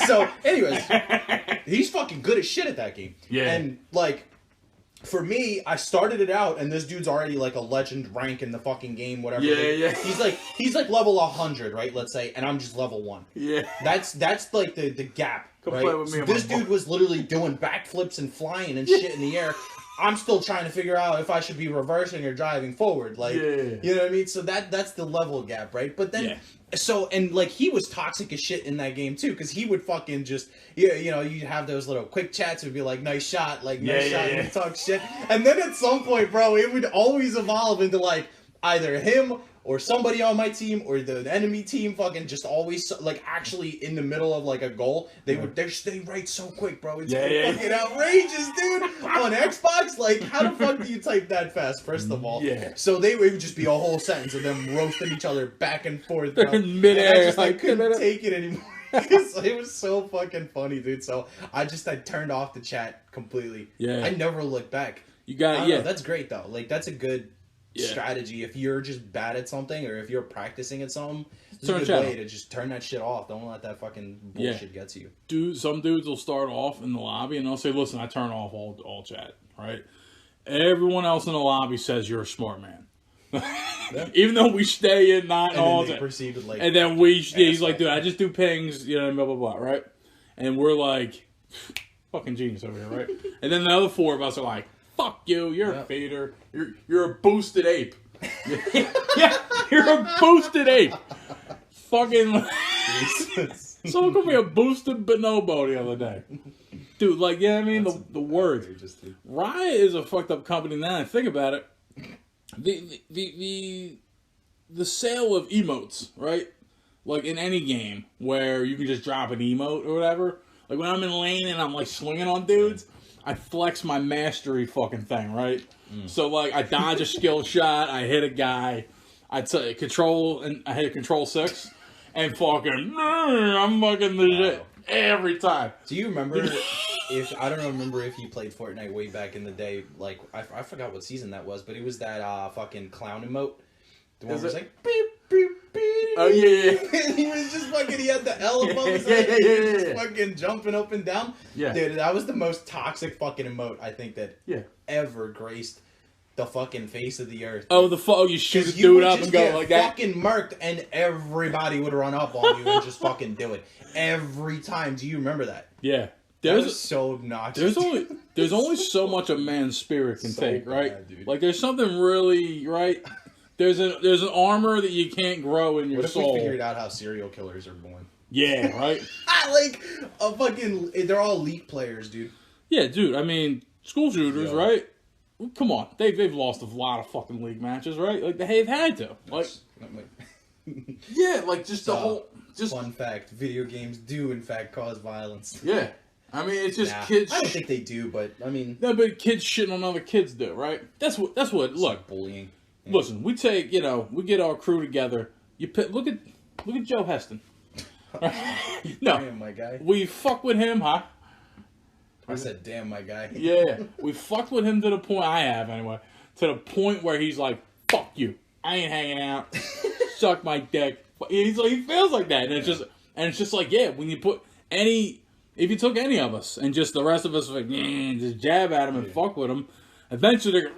So, anyways, he's fucking good as shit at that game. Yeah. And like, for me, I started it out, and this dude's already like a legend rank in the fucking game, whatever. Yeah. He's like level 100, right? Let's say, and I'm just level 1. Yeah. That's like the gap, Come right? play with me and This my dude was literally doing backflips and flying and shit in the air. I'm still trying to figure out if I should be reversing or driving forward. Like, Yeah. you know what I mean? So that's the level gap, right? But then, and like he was toxic as shit in that game too, because he would fucking just, you'd have those little quick chats. It would be like, nice shot, and you talk shit. And then at some point, bro, it would always evolve into like either him or somebody on my team or the enemy team fucking just always like actually in the middle of like a goal. They write so quick, bro. It's fucking outrageous, dude. On Xbox, like how the fuck do you type that fast? First of all, so it would just be a whole sentence of them roasting each other back and forth, bro. In midair, And I couldn't take it anymore. It was so fucking funny, dude. So I turned off the chat completely. Yeah. I never looked back. You got I don't know, that's great though. Like that's a good strategy if you're just bad at something or if you're practicing at something. It's a good way to just turn that shit off. Don't let that fucking bullshit get to you. Some dudes will start off in the lobby and they'll say, "Listen, I turn off all chat." Right? Everyone else in the lobby says you're a smart man. Even though we stay in not all they day. proceed with, like, and then he's like, dude, I just do pings, blah blah blah, right? And we're like, fucking genius over here, right? And then the other four of us are like, fuck you, you're a feeder, you're a boosted ape. Yeah, you're a boosted ape. Fucking someone called me a boosted bonobo the other day. Dude, like, I mean, the words. Riot is a fucked up company now. I think about it. The sale of emotes, right? Like in any game where you can just drop an emote or whatever. Like when I'm in lane and I'm like swinging on dudes, I flex my mastery fucking thing, right? So like I dodge a skill shot, I hit a guy, I hit control 6, and fucking I'm fucking the shit every time. Do you remember I don't remember if you played Fortnite way back in the day, like I forgot what season that was, but it was that fucking clown emote. The one where it's like beep beep beep. Oh yeah. And he was just fucking, he had the L above his head, and he was just fucking jumping up and down. Yeah. Dude, that was the most toxic fucking emote I think that Yeah. ever graced the fucking face of the earth. Oh, you shoot a 'Cause dude would up just and go get like that. fucking murked, and everybody would run up on you and just fucking do it every time. Do you remember that? Yeah. That was so obnoxious. There's only so much a man's spirit can So take, right? bad, dude. Like there's something really right. There's an armor that you can't grow in your What if soul. we figured out how serial killers are born? Yeah, right. Like a fucking, they're all League players, dude. Yeah, dude. I mean, school shooters, Yo. right? Come on, they've lost a lot of fucking league matches, right? Like they've had to. Like, yeah, like just the whole. Just fun fact: video games do in fact cause violence. Yeah, I mean it's just Nah, kids. I don't think they do, but I mean, No, but kids shitting on other kids do, right? That's what. Look, like bullying. Yeah. listen. We take, we get our crew together. Look at Joe Heston. No, Damn, my guy. we fuck with him, huh? I said, "Damn, my guy." Yeah, we fucked with him to the point, I have anyway, to the point where he's like, fuck you, I ain't hanging out, suck my dick. He feels like that, and it's just like, yeah, when you put if you took any of us, and just the rest of us like, just jab at him and fuck with him, eventually they're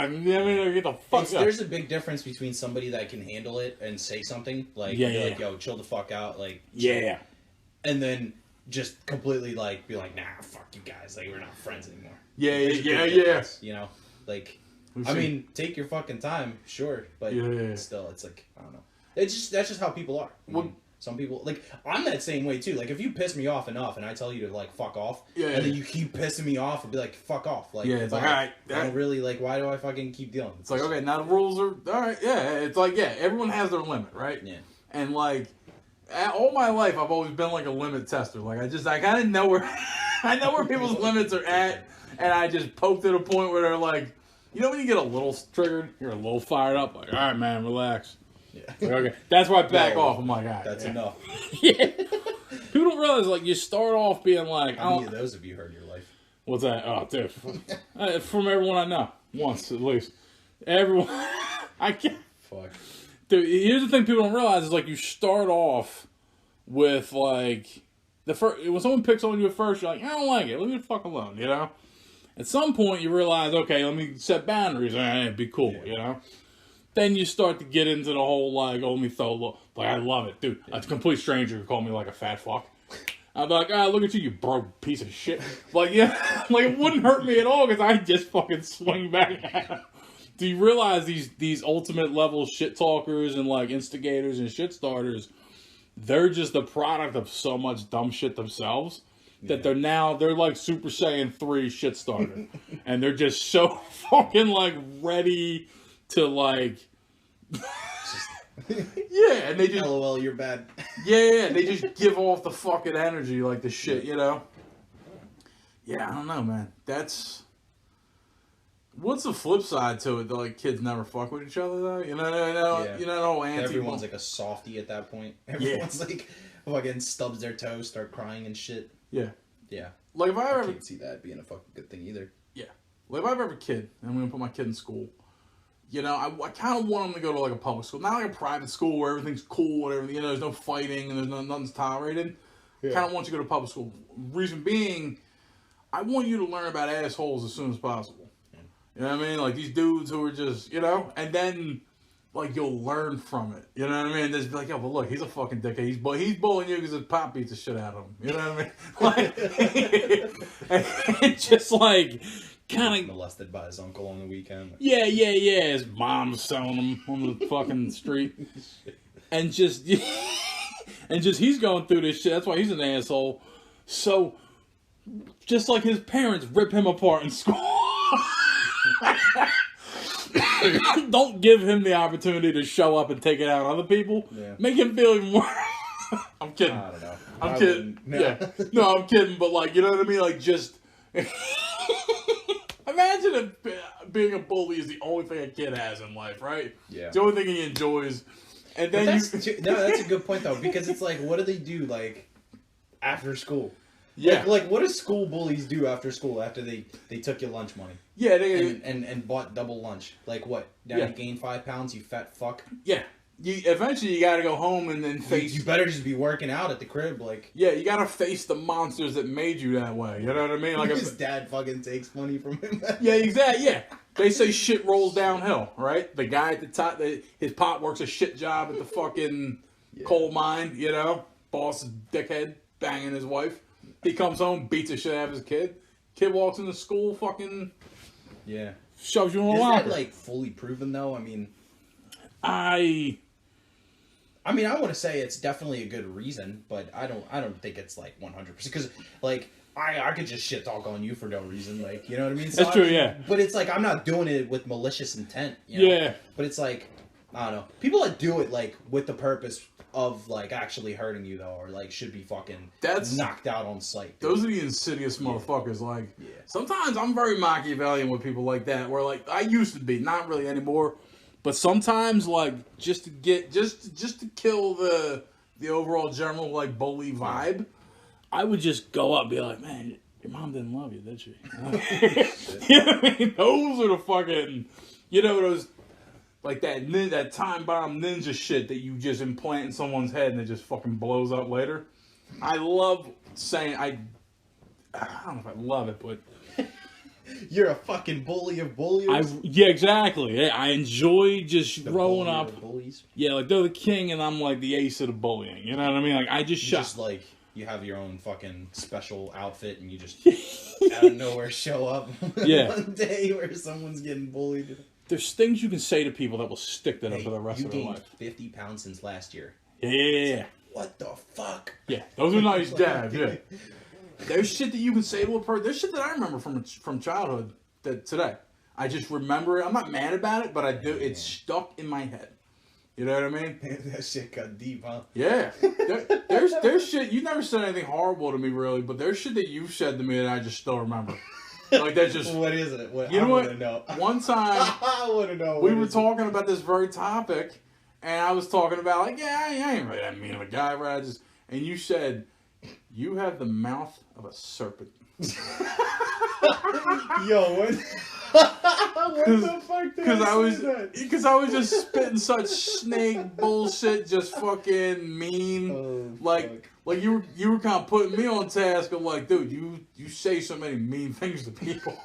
they get the fuck up. There's a big difference between somebody that can handle it and say something, like, like, yo, chill the fuck out, like, chill. Yeah. And then just completely, like, be like, nah, fuck you guys, like, we're not friends anymore. Yeah, There's a yeah, big yeah. difference, you know? Like, We've I seen- mean, take your fucking time, sure, but Yeah. still, it's like, I don't know. That's just how people are. Well, Some people, like, I'm that same way too. Like, if you piss me off enough and I tell you to, like, fuck off, Yeah, and then yeah. you keep pissing me off and be like, fuck off. Like, Yeah, it's like, why? alright, I don't really, like, why do I fucking keep dealing? It's like, okay, now the rules are all right. Yeah, it's like, yeah, everyone has their limit, right? Yeah. And like, all my life, I've always been like a limit tester. Like, I kind of know where, I know where people's limits are at, and I just poked at a point where they're like, you know, when you get a little triggered, you're a little fired up. Like, all right, man, relax. Yeah. Like, okay, that's why I back No, off. I'm like, all right, That's yeah. enough. Yeah. People don't realize, like, you start off being like, How many of those have you heard in your life? what's that? Oh, dude. From everyone I know. Once, at least. Everyone. I can't. Fuck. Dude, here's the thing people don't realize is, like, you start off with, like, when someone picks on you at first, you're like, I don't like it. Leave me the fuck alone, you know? At some point, you realize, okay, let me set boundaries. All right, be cool, Yeah. you know? Then you start to get into the whole, like, oh, let me throw a look. Like, I love it. Dude, a complete stranger could call me, like, a fat fuck. I'd be like, look at you, you broke piece of shit. Like, yeah, like, it wouldn't hurt me at all because I just fucking swing back at him. Do you realize these ultimate level shit talkers and, like, instigators and shit starters, they're just the product of so much dumb shit themselves that they're like Super Saiyan 3 shit starter. And they're just so fucking, like, ready to, like... yeah, and they just... LOL, you're bad. Yeah, they just give off the fucking energy like the shit, you know? Yeah, I don't know, man. That's... What's the flip side to it, though? Like, kids never fuck with each other, though? You know, Yeah. you know, no anti... Everyone's like a softie at that point. Everyone's like, fucking stubs their toes, start crying and shit. Yeah. Yeah. Like, if I I ever... can't see that being a fucking good thing either. Yeah. Like, if I ever have a kid, and I'm going to put my kid in school, you know, I kind of want him to go to, like, a public school. Not like a private school where everything's cool and everything, you know, there's no fighting and nothing's tolerated. Yeah. Kind of want you to go to public school. Reason being, I want you to learn about assholes as soon as possible. You know what I mean? Like, these dudes who are just, you know, and then, like, you'll learn from it. You know what I mean? Just be like, yo, but look, he's a fucking dickhead. He's bullying you because his pop beats the shit out of him. You know what I mean? Like, and just, like, kind of... Molested by his uncle on the weekend. Yeah. His mom's selling him on the fucking street. And just... and just, he's going through this shit. That's why he's an asshole. So, just like his parents rip him apart in school. Don't give him the opportunity to show up and take it out on other people. Yeah. Make him feel even more. I'm kidding. I don't know. I'm kidding. No. Yeah. No, I'm kidding. But, like, you know what I mean? Like, just... Imagine if being a bully is the only thing a kid has in life, right? Yeah. It's the only thing he enjoys. And But then that's, that's a good point, though, because it's like, what do they do, like, after school? Yeah. Like what do school bullies do after school after they took your lunch money? Yeah, they... And bought double lunch. Like what? Now Yeah. you gained 5 pounds, you fat fuck. Yeah. Eventually you gotta go home and then face... You better just be working out at the crib, like... Yeah, you gotta face the monsters that made you that way. You know what I mean? Like his dad fucking takes money from him. Yeah, exactly. Yeah, they say shit rolls downhill, right? The guy at the top, his pop works a shit job at the fucking coal mine. You know, boss is dickhead banging his wife. He comes home, beats the shit out of his kid. Kid walks into school, fucking Yeah. shoves you in a Is locker. that like fully proven though? I mean, I I want to say it's definitely a good reason, but I don't think it's like 100% because like I could just shit talk on you for no reason, like you know what I mean. So That's true, I mean, yeah. But it's like I'm not doing it with malicious intent. You know? Yeah. But it's like I don't know. People that do it like with the purpose of like actually hurting you though, or like should be fucking knocked out on sight. Those are the insidious motherfuckers. Like, Yeah. sometimes I'm very Machiavellian with people like that. Where like I used to be, not really anymore. But sometimes, like, just to get just to kill the overall general like bully vibe, I would just go up and be like, man, your mom didn't love you, did she? You know what I mean? Those are the fucking, you know, those like that time bomb ninja shit that you just implant in someone's head and it just fucking blows up later. I love saying I don't know if I love it, but You're a fucking bully of bullies. yeah, exactly. Yeah, I enjoy just The growing bully up. of bullies. Yeah, like they're the king and I'm like the ace of the bullying. You know what I mean? Like I just You shot. just like you have your own fucking special outfit and you just out of nowhere show up Yeah. one day where someone's getting bullied. There's things you can say to people that will stick to them Hey, for the rest you of their gained life. 50 pounds since last year. Yeah. what the fuck? Yeah, those are nice dabs. Yeah, there's shit that you can say to a person. There's shit that I remember from childhood that today I just remember it. I'm not mad about it, but I do. It's stuck in my head. You know what I mean? That shit got deep, huh? Yeah. There's shit you never said anything horrible to me really, but there's shit that you've said to me that I just still remember. Like that's just. What is it? You know what? Know. One time I want to know. we were talking about this very topic, and I was talking about like, yeah, I ain't really that mean of a guy, right? And you said, you have the mouth of a serpent. Yo, what? What the fuck did I say that? Because I was just spitting such snake bullshit, just fucking mean. Like you were kind of putting me on task of like, dude, you say so many mean things to people.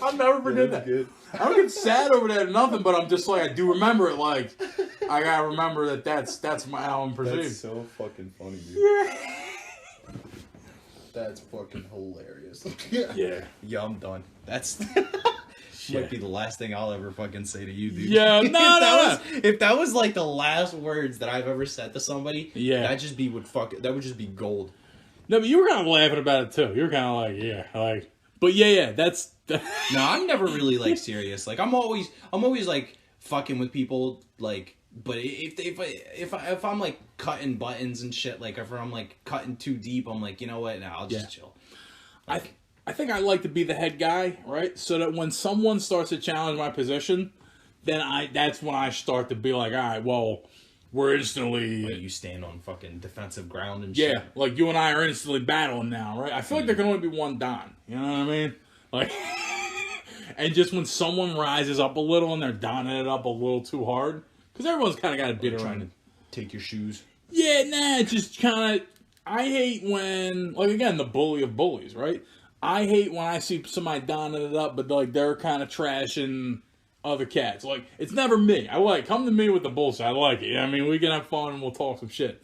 I'll never forget that. Good. I don't get sad over that or nothing, but I'm just like, I do remember it. Like, I gotta remember that's how I'm perceived. That's so fucking funny, dude. Yeah. That's fucking hilarious. Yeah. Yeah, I'm done. That's might be the last thing I'll ever fucking say to you, dude. Yeah, no. If that was like the last words that I've ever said to somebody, Yeah. that would just be gold. No, but you were kind of laughing about it too. You were kind of like, yeah, like, but yeah, that's. No, I'm never really like serious. Like I'm always like fucking with people. Like, but if I'm like cutting buttons and shit, like if I'm like cutting too deep, I'm like, you know what? Nah, I'll just chill. Like, I think I like to be the head guy, right? So that when someone starts to challenge my position, then that's when I start to be like, all right, well, we're instantly. like you stand on fucking defensive ground and shit. Yeah, like you and I are instantly battling now, right? I feel like there can only be one Don. You know what I mean? Like, and just when someone rises up a little and they're donning it up a little too hard, because everyone's kind of got to beat Trying around to it. take your shoes. Yeah, nah, it's just kind of. I hate when, like, again, the bully of bullies, right? I hate when I see somebody donning it up, but like they're kind of trashing other cats. Like, it's never me. Come to me with the bullshit. I like it. I mean, we can have fun and we'll talk some shit.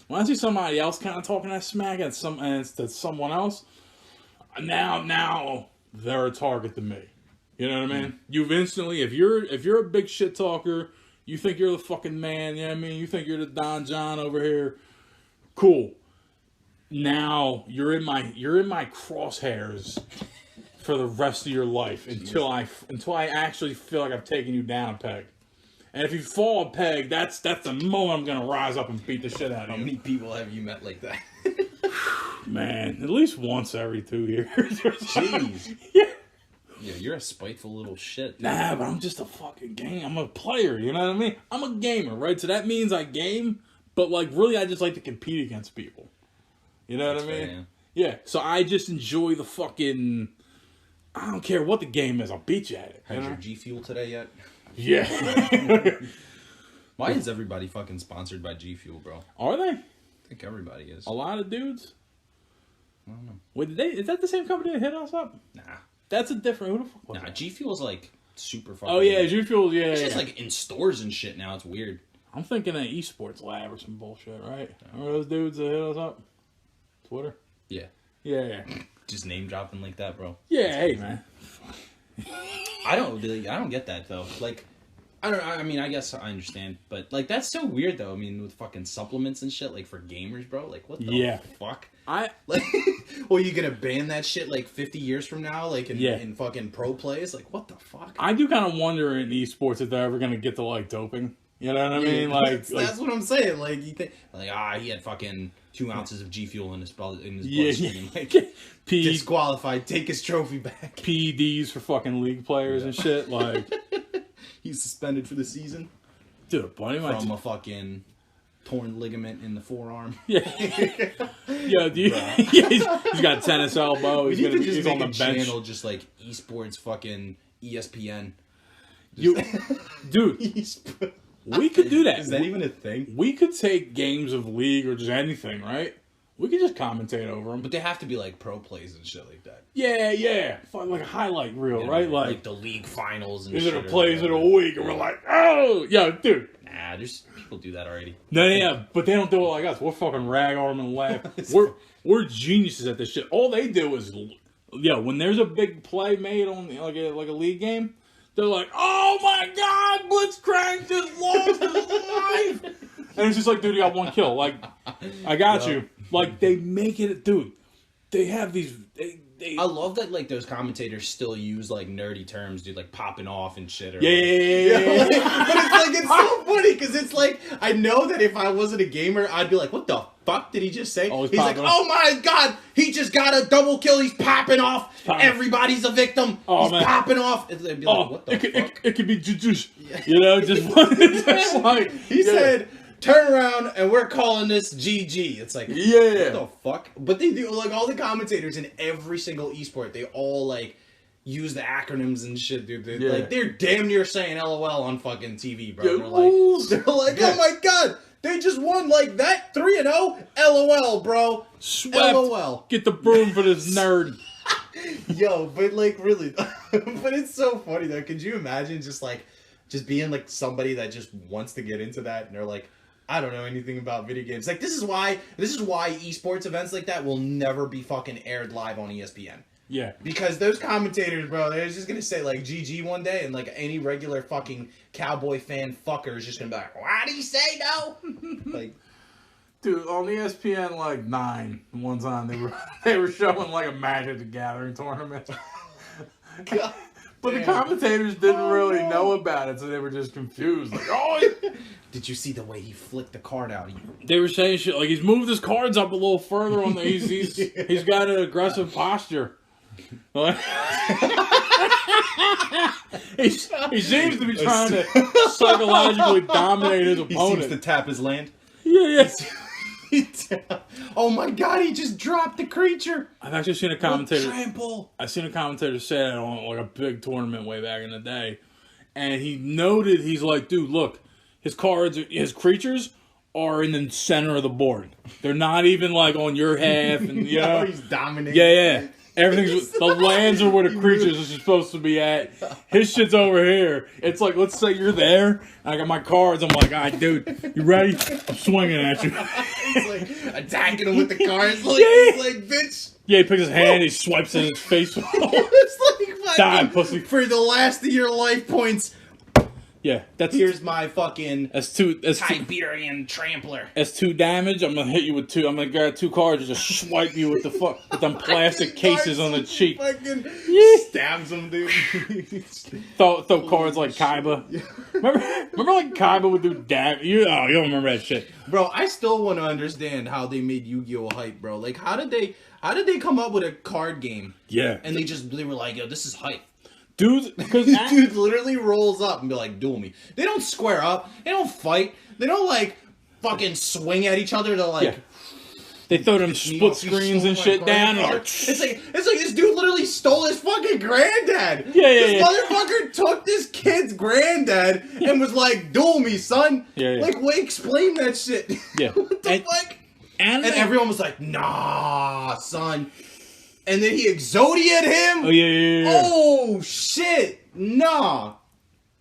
When I see somebody else kind of talking that smack and it's to someone else, now they're a target to me. You know what I mean? You've instantly, if you're a big shit talker, you think you're the fucking man. You know what I mean? You think you're the Don John over here. Cool. Now you're in my crosshairs for the rest of your life until I actually feel like I've taken you down a peg. And if you fall a peg, that's the moment I'm gonna rise up and beat the shit out of How you. many people have you met like that? Man, at least once every 2 years. Jeez. Yeah. Yeah, you're a spiteful little shit. Dude. Nah, but I'm just a fucking game. I'm a player, you know what I mean? I'm a gamer, right? So that means I game, but like really I just like to compete against people. You know what I mean? Fair, yeah. So I just enjoy the fucking. I don't care what the game is. I'll beat you at it. Had your G Fuel today yet? Yeah. Why is everybody fucking sponsored by G Fuel, bro? Are they? I think everybody is. A lot of dudes. I don't know. Wait, is that the same company that hit us up? Nah. That's a different. Who the fuck was Nah, that? G Fuel's like super fucking. Oh yeah, G Fuel. Yeah, It's yeah. just like in stores and shit now. It's weird. I'm thinking an esports lab or some bullshit, right? Remember those dudes that hit us up? Twitter. Yeah. Yeah. Just name dropping like that, bro. Yeah. Hey, man. I don't get that though. Like, I mean, I guess I understand, but like that's so weird though. I mean, with fucking supplements and shit, like for gamers, bro. Like, what the fuck? Like, well, you gonna ban that shit like 50 years from now, like in fucking pro plays? Like, what the fuck? I do kind of wonder in esports if they're ever gonna get to like doping. You know what I mean? Like that's what I'm saying. Like, you think like he had fucking 2 ounces of G Fuel in his bloodstream. Like, disqualified. Take his trophy back. PEDs for fucking league players and shit. Like, he's suspended for the season. Dude, buddy, from a fucking torn ligament in the forearm. Yeah, dude. He's got tennis elbow. He's on the bench. Channel just like esports fucking ESPN. Dude. We could do that. Is that even a thing? We could take games of League or just anything, right? We could just commentate over them. But they have to be like pro plays and shit like that. Yeah. Like a highlight reel, right? Like the league finals and shit. Is it a plays of the week? And we're like, oh! Yeah, dude. Nah, there's people do that already. No, yeah, but they don't do it like us. We're fucking rag arm and laugh. We're geniuses at this shit. All they do is, when there's a big play made on like a league game, they're like, "Oh my God, Blitzcrank just lost his life," and it's just like, dude, you got one kill. Like, I got you. Like, they make it, dude. They have these. I love that, like, those commentators still use, like, nerdy terms, dude, like popping off and shit. Or, Yeah. but it's like, it's so funny because it's like, I know that if I wasn't a gamer, I'd be like, what the fuck did he just say? Oh, he's like, popping off. oh my God, he just got a double kill. He's popping off. Popping. Everybody's a victim. Oh, He's man. popping off. And they'd be like, what the fuck? It could be just, you know, just like He said, turn around and we're calling this GG. It's like, what the fuck? But they do, like, all the commentators in every single esport, they all, like, use the acronyms and shit, dude. Like, they're damn near saying LOL on fucking TV, bro. They're like, oh my God, they just won, like, that 3-0? LOL, bro. Swept. LOL. Get the broom for this nerd. Yo, but, like, really, but it's so funny, though. Could you imagine just being, like, somebody that just wants to get into that, and they're like, I don't know anything about video games. Like, this is why esports events like that will never be fucking aired live on ESPN. Yeah. Because those commentators, bro, they're just gonna say, like, GG one day, and, like, any regular fucking Cowboy fan fucker is just gonna be like, why'd he say no? Like, Dude, on ESPN, like, 9, one time, they were showing, like, a Magic the Gathering tournament. God. But the commentators didn't really know about it, so they were just confused. Like, Did you see the way he flicked the card out? They were saying shit like he's moved his cards up a little further on the. He's got an aggressive posture. he seems to be trying to psychologically dominate his opponent. He seems to tap his land. Yeah. Oh my God! He just dropped the creature. I've actually seen a commentator. Trample. I've seen a commentator say that on like a big tournament way back in the day, and he noted, he's like, dude, look, his cards, his creatures are in the center of the board. They're not even like on your half, and you know, he's dominating. Yeah. Everything's the lands are where the creatures are supposed to be at. His shit's over here. It's like, let's say you're there, and I got my cards. I'm like, all right, dude, you ready? I'm swinging at you. He's like attacking him with the cards. Like, Yeah. he's like, bitch. Yeah, he picks his hand, he swipes it in his face. It's like Die, fucking, pussy. for the last of your life points. Yeah, Here's my fucking that's two Siberian trampler. That's 2 damage. I'm gonna hit you with 2. I'm gonna grab 2 cards and just swipe you with with them plastic cases on the cheek. Fucking stabs him, dude. Throw cards like Kaiba. Remember like Kaiba would do damage. You don't remember that shit, Bro, I still want to understand how they made Yu-Gi-Oh hype, bro. Like, how did they come up with a card game? Yeah, And they were like, yo, this is hype. dude. Because Dude literally rolls up and be like, duel me. They don't square up. They don't fight. They don't, like, fucking swing at each other to, like... they throw them split screens and shit down. And It's like this dude literally stole his fucking granddad. Yeah. This motherfucker took this kid's granddad and was like, duel me, son. Yeah. Like, wait, explain that shit. Yeah. What the fuck? And everyone was like, nah, son. And then he exodiated him. Oh yeah. Oh shit! Nah.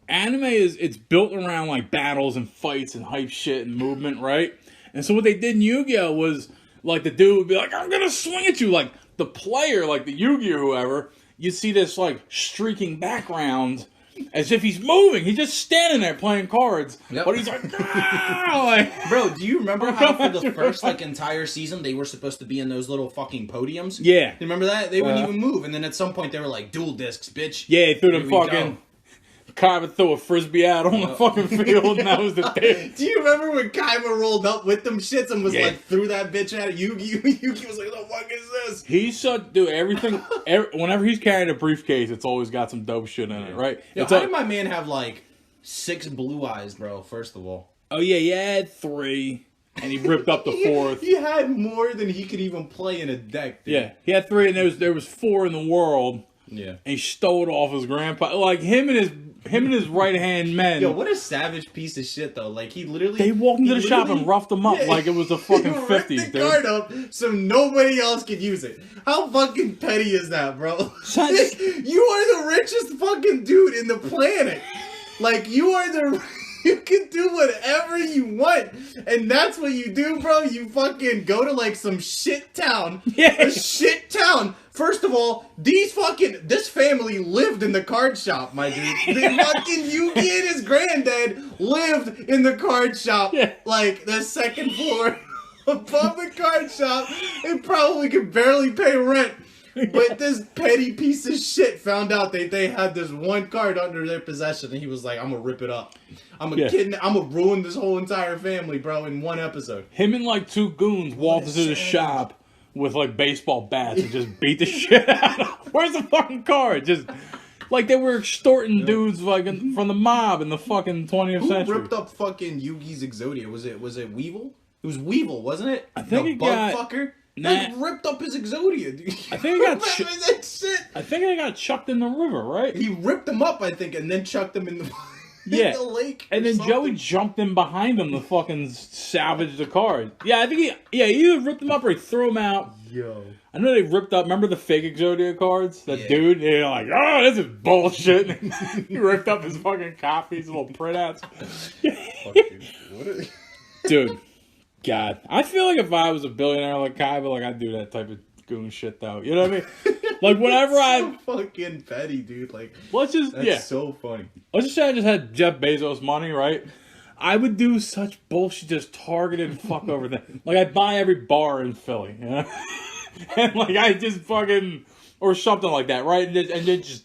Anime it's built around like battles and fights and hype shit and movement, right? And so what they did in Yu-Gi-Oh was like the dude would be like, I'm gonna swing at you. Like the player, like the Yu-Gi-Oh whoever, you'd see this like streaking background as if he's moving. He's just standing there playing cards. Yep. But he's like, ah! Like, Bro, do you remember how for the first like entire season they were supposed to be in those little fucking podiums? yeah. You remember that? They wouldn't even move, and then at some point they were like, dual discs, bitch. Yeah, he threw Here them we fucking Kaiba threw a frisbee out on the fucking field, and that was the thing. Do you remember when Kaiba rolled up with them shits and was Yeah. like, threw that bitch at Yugi? Yugi was like, what the fuck is this? He's such, dude, everything, whenever he's carrying a briefcase, it's always got some dope shit in it, right? Yo, It's how like, did my man have like 6 blue eyes, bro, first of all? oh yeah, he had 3, and he ripped up the 4th. He had more than he could even play in a deck, dude. Yeah, he had 3, and there was 4 in the world, Yeah. and he stole it off his grandpa. Like, him and his right-hand men, Yo, what a savage piece of shit, though. Like, he literally... they walked into the shop and literally- roughed them up Yeah. like it was the fucking He ripped 50s, the dude. card up so nobody else could use it. How fucking petty is that, bro? Son- You are the richest fucking dude in the planet. Like, you are the... You can do whatever you want. And that's what you do, bro. You fucking go to, like, some shit town. Yeah. A shit town. First of all, this family lived in the card shop, my dude. The fucking Yugi and his granddad lived in the card shop, Yeah. like the second floor above the card shop. They probably could barely pay rent. But this petty piece of shit found out that they had this one card under their possession, and he was like, "I'm gonna rip it up. I'm gonna ruin this whole entire family, bro, in one episode." Him and like two goons walked into the shop with like baseball bats and just beat the shit out of him. Where's the fucking card? Just like they were extorting dudes like from the mob in the fucking 20th Who century. ripped up fucking Yugi's Exodia? Was it Weevil? It was Weevil, wasn't it? I think the it bug got- fucker. Nah. They ripped up his Exodia, dude. I think it got Remember that shit? I think I got chucked in the river, right? He ripped them up, I think, and then chucked them in the, Yeah. in the lake. And or then something. Joey jumped in behind him to fucking salvage the card. Yeah, I think he either ripped them up or he threw them out. Yo. I know they ripped up. Remember the fake Exodia cards? That Yeah. dude, they're like, oh, this is bullshit. He ripped up his fucking copies, little printouts. Fuck, dude. What Dude, God, I feel like if I was a billionaire like Kaiba, like I'd do that type of goon shit though. You know what I mean? Like whenever so fucking petty, dude. Like, let's just that's so funny. let's just say I just had Jeff Bezos money, right? I would do such bullshit, just targeted fuck over that. Like I'd buy every bar in Philly, you know? And like I just fucking or something like that, right? And then just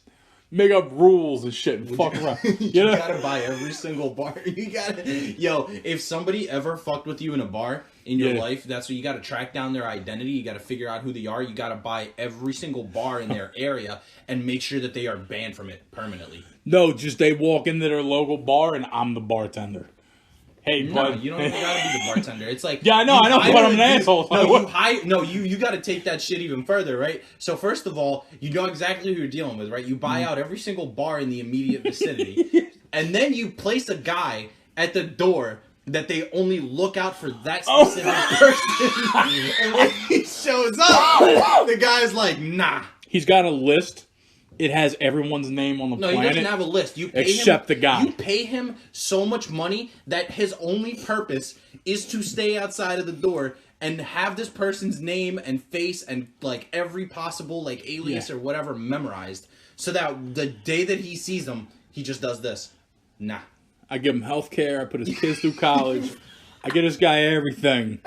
make up rules and shit and fuck around. You know? gotta buy every single bar. You gotta, yo. If somebody ever fucked with you in a bar in your Yeah. life, that's what you gotta track down their identity. You gotta figure out who they are. You gotta buy every single bar in their area and make sure that they are banned from it permanently. No, just they walk into their local bar and I'm the bartender. Hey, No, bud. you don't even gotta be the bartender. It's like Yeah, I know, you but hire I'm an a dude- asshole. No, you gotta take that shit even further, right? So first of all, you know exactly who you're dealing with, right? You buy out every single bar in the immediate vicinity, and then you place a guy at the door that they only look out for that specific person. And when he shows up, the guy's like, nah. He's got a list. It has everyone's name on the No, he planet. doesn't have a list. You pay Except him, the guy. You pay him so much money that his only purpose is to stay outside of the door and have this person's name and face and like every possible like alias Yeah. or whatever memorized, so that the day that he sees them, he just does this. Nah. I give him health care. I put his kids through college. I get this guy everything.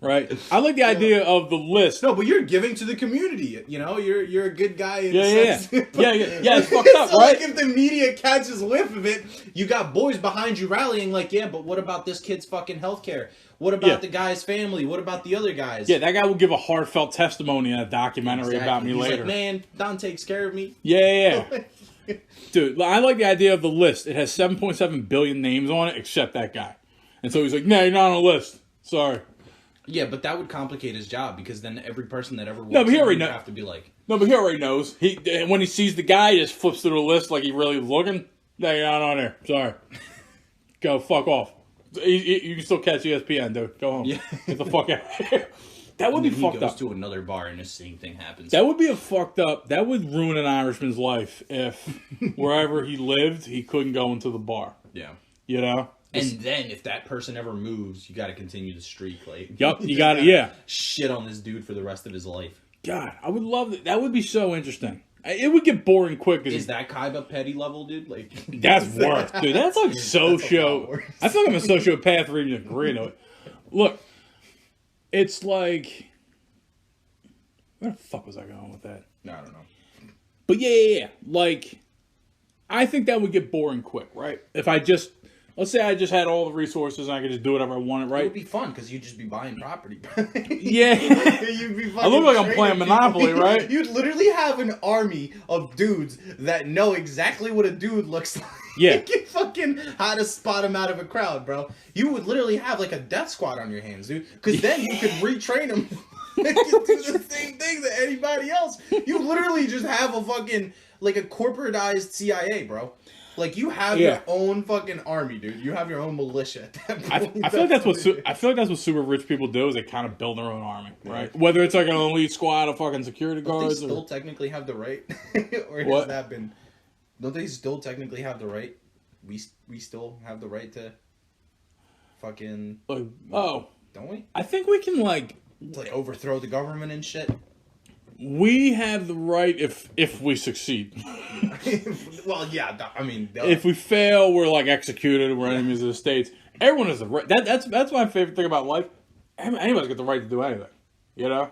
Right? I like the idea of the list. No, but you're giving to the community. You know, you're a good guy. In Yeah, a yeah, sense. yeah. Yeah, it's fucked up, So, right? like, if the media catches whiff of it, you got boys behind you rallying. Like, yeah, but what about this kid's fucking healthcare? What about Yeah. the guy's family? What about the other guys? Yeah, that guy will give a heartfelt testimony in a documentary about me He's later. like, man, Don takes care of me. Yeah. Dude, I like the idea of the list. It has 7.7 billion names on it, except that guy. And so he's like, no, you're not on the list. Sorry. Yeah, but that would complicate his job because then every person that ever walks No, but he in already would know- have to be like, No, but he already knows. When he sees the guy, he just flips through the list like he really looking. No, you're not on there. Sorry. Go fuck off. You can still catch ESPN, dude. Go home. Yeah. Get the fuck out of here. That would be he fucked goes up. to another bar and the same thing happens. That would be a fucked up. That would ruin an Irishman's life if wherever he lived, he couldn't go into the bar. yeah. You know? And then if that person ever moves, you got to continue the streak. Like, Yup, you just got it. gotta Yeah. shit on this dude for the rest of his life. God, I would love that. That would be so interesting. It would get boring quick. Is that Kaiba petty level, dude? Like, That's worse, dude. That's like That's a lot socio. worse. I feel like I'm a sociopath for even agreeing to it. Look, it's like, where the fuck was I going with that? I don't know. But yeah. Like, I think that would get boring quick, right? If I just, let's say I just had all the resources and I could just do whatever I wanted, It would right? be fun because you'd just be buying property. Yeah. You'd be I look like I'm fucking playing trading Monopoly, people. right? You'd literally have an army of dudes that know exactly what a dude looks like. Yeah. Fucking how to spot him out of a crowd, bro. You would literally have like a death squad on your hands, dude. Because then you could retrain them. They can do the same thing that anybody else. You literally just have a fucking like a corporatized CIA, bro. Like you have Yeah. your own fucking army, dude. You have your own militia. At that I point. feel like that's what what it is. I feel like that's what super rich people do is they kind of build their own army, right? Whether it's like an elite squad of fucking security Don't they guards still or technically have the right? Or What? has that been? Don't they still technically have the right? We still have the right to fucking like, oh, don't we? I think we can like To, like overthrow the government and shit. We have the right if we succeed. Well, yeah. I mean, If we fail, we're like executed. We're enemies of the states. Everyone has the right. That's my favorite thing about life. Anybody's got the right to do anything. You know.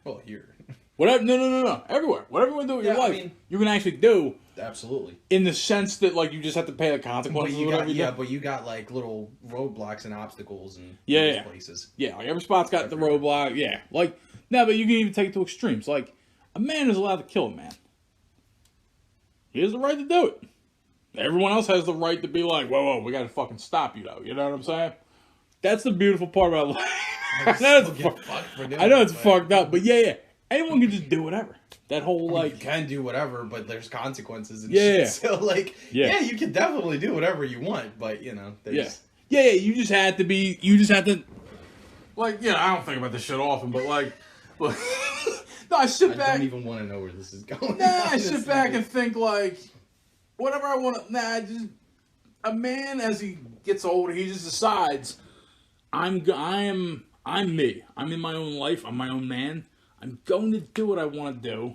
well, here, Whatever. No. Everywhere. Whatever you want to do with your Yeah, I life, mean- you can actually do. absolutely. In the sense that like you just have to pay the But consequences. you of got whatever you do. but you got like little roadblocks and obstacles and Yeah, those yeah. places. Yeah, like every spot's got the roadblock. Yeah, like no, but you can even take it to extremes. Like a man is allowed to kill a man. He has the right to do it. Everyone else has the right to be like, whoa, we gotta fucking stop you though. You know what I'm saying? That's the beautiful part about life. I know it's fucked up, but yeah. Anyone can just do whatever. That whole You like can do whatever, but there's consequences and Yeah. shit. So like, Yeah. yeah, you can definitely do whatever you want, but you know, there's yeah. You just have to like I don't think about this shit often, but like no, I sit I back. don't even want to know where this is going. Nah, I sit honestly. back and think like, whatever I want to. A man as he gets older, he just decides, I'm me. I'm in my own life. I'm my own man. I'm going to do what I want to do.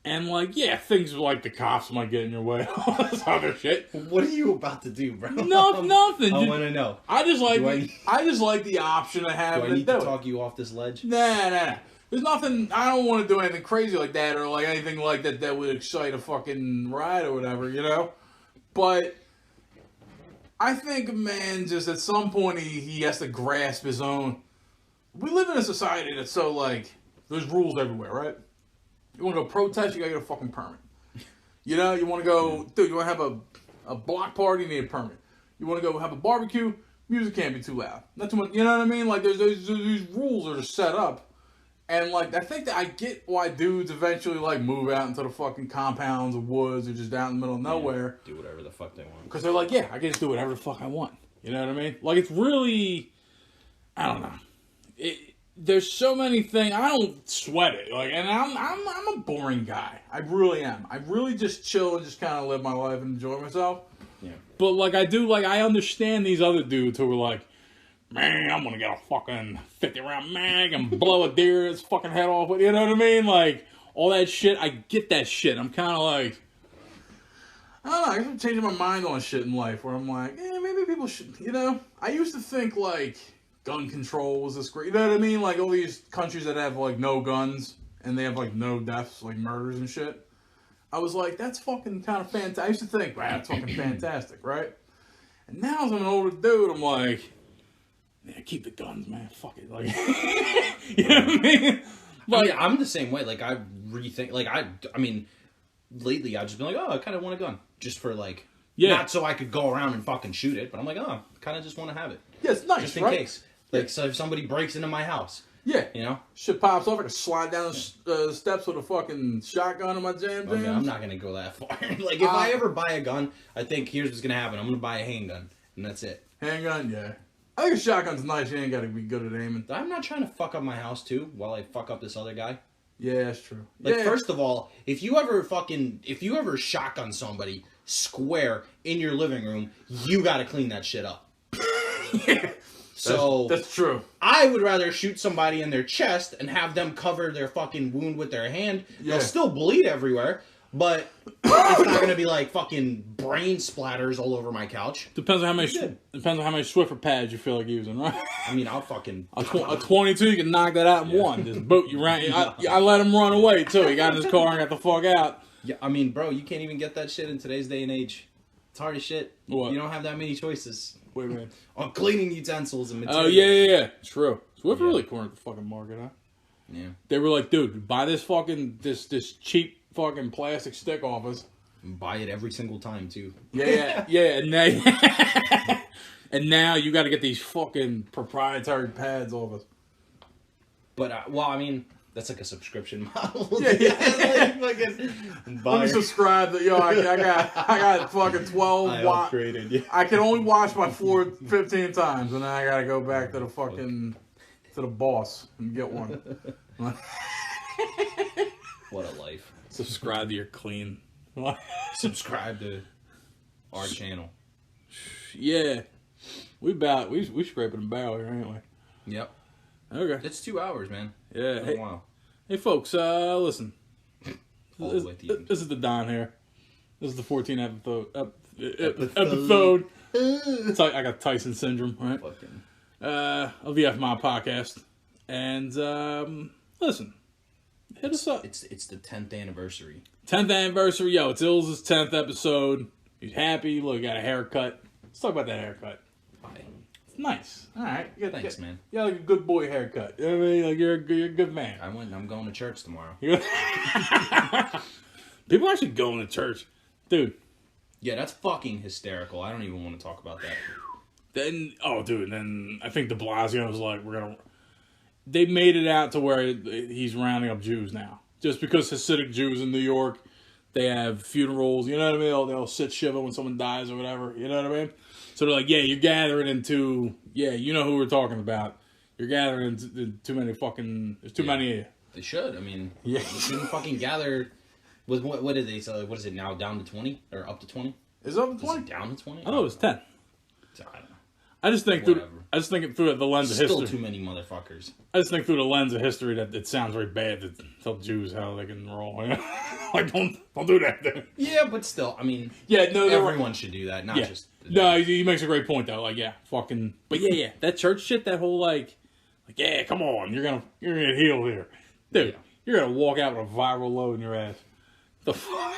And like, yeah, things like the cops might get in your way, all this other shit. What are you about to do, bro? Nothing. I Just- want to know. I just like Do I just like the option of Do having I need to to do it. talk you off this ledge? Nah. There's nothing. I don't want to do anything crazy like that or like anything like that that would excite a fucking ride or whatever, you know. But I think a man just at some point he has to grasp his own. We live in a society that's so like there's rules everywhere, right? You want to go protest, you gotta get a fucking permit. You know, you want to go, dude. You want to have a block party, you need a permit. You want to go have a barbecue, music can't be too loud, not too much. You know what I mean? Like there's these rules that are set up. And, like, I think that I get why dudes eventually, like, move out into the fucking compounds of woods or just down in the middle of nowhere. Do whatever the fuck they want. Because they're like, yeah, I can just do whatever the fuck I want. You know what I mean? Like, it's really, I don't know. There's so many things. I don't sweat it. Like, and I'm a boring guy. I really am. I really just chill and just kind of live my life and enjoy myself. Yeah. But, like, I understand these other dudes who are like, man, I'm gonna get a fucking 50 round mag and blow a deer's fucking head off with, you know what I mean? Like, all that shit, I get that shit. I'm kind of like, I don't know, I guess I'm changing my mind on shit in life where I'm like, maybe people should, you know? I used to think, like, gun control was this great, you know what I mean? Like, all these countries that have, like, no guns and they have, like, no deaths, like, murders and shit. I was like, that's fucking kind of fantastic. I used to think, wow, that's fucking fantastic, right? And now as I'm an older dude, I'm like, yeah, keep the guns, man. Fuck it. Like, you know what I mean? Like, I'm the same way. Like, I rethink. Like, I mean, lately I've just been like, oh, I kind of want a gun. Just for, like, not so I could go around and fucking shoot it, but I'm like, oh, kind of just want to have it. Yeah, it's nice, Just in right? case. Like, so if somebody breaks into my house, Yeah. you know? Shit pops off, I can slide down the steps with a fucking shotgun in my jam Okay, jams. I'm not going to go that far. Like, if I ever buy a gun, I think here's what's going to happen. I'm going to buy a handgun, and that's it. Handgun, yeah. I think a shotgun's nice. You ain't got to be good at aiming. I'm not trying to fuck up my house, too, while I fuck up this other guy. Yeah, that's true. Like, yeah. first of all, if you ever shotgun somebody square in your living room, you got to clean that shit up. So That's true. I would rather shoot somebody in their chest and have them cover their fucking wound with their hand. Yeah. They'll still bleed everywhere, but it's not gonna be like fucking brain splatters all over my couch. Depends on how many Swiffer pads you feel like using, right? I mean, I'll fucking A 22, you can knock that out in one. Just boot you right. I let him run away too. He got in his car and got the fuck out. Yeah, I mean, bro, you can't even get that shit in today's day and age. It's hard as shit. What? You don't have that many choices Wait a minute. on cleaning utensils and Oh materials. yeah. True. Swiffer really cornered the fucking market, huh? Yeah. They were like, dude, buy this fucking this cheap fucking plastic stick off us. And buy it every single time too. Yeah. And now you got to get these fucking proprietary pads off us. But well, I mean, that's like a subscription model. Yeah. Like fucking Let buy me subscribe to I got fucking 12 I watt. upgraded. Yeah. I can only wash my floor 15 times, and then I gotta go back to the fucking to the boss and get one. What a life. Subscribe to your clean. Subscribe to our channel. Yeah, we scraping a barrel here, ain't we? Yep. Okay. It's 2 hours, man. Yeah. Been Hey, a while. Hey, folks, listen. All the way to you. This is the Don here. This is the 14th episode. It's like I got Tyson syndrome, right? Fucking. Of the FMI podcast. And, listen. Hit us up. It's the 10th anniversary. 10th anniversary. Yo, it's Ills' 10th episode. He's happy. Look, got a haircut. Let's talk about that haircut. It's nice. All right. Thanks, man. You got like a good boy haircut. You know what I mean? Like, you're a good man. I'm going to church tomorrow. People actually going to church. Dude. Yeah, that's fucking hysterical. I don't even want to talk about that. Then I think de Blasio was like, they made it out to where he's rounding up Jews now. Just because Hasidic Jews in New York, they have funerals, you know what I mean? They'll sit shiva when someone dies or whatever, you know what I mean? So they're like, yeah, you're gathering into, yeah, you know who we're talking about. You're gathering into too many fucking, there's too many of you. They should. I mean, Yeah. you shouldn't fucking gather. What did they say? What is it now? Down to 20 or up to 20? Is it up to Is 20? it down to 20? I thought it was 10. I don't know. I just think Whatever. through the lens of Still history. too many motherfuckers. I just think through the lens of history that it sounds very bad to tell Jews how they can roll. You know? Like, don't do that. Then. Yeah, but still, I mean, Yeah, no, they're right. everyone should do that, not Yeah. just. No, he makes a great point though. Like, yeah, fucking. But yeah, that church shit, that whole like, yeah, come on, you're gonna get healed here, dude. Yeah. You're gonna walk out with a viral load in your ass. The fuck.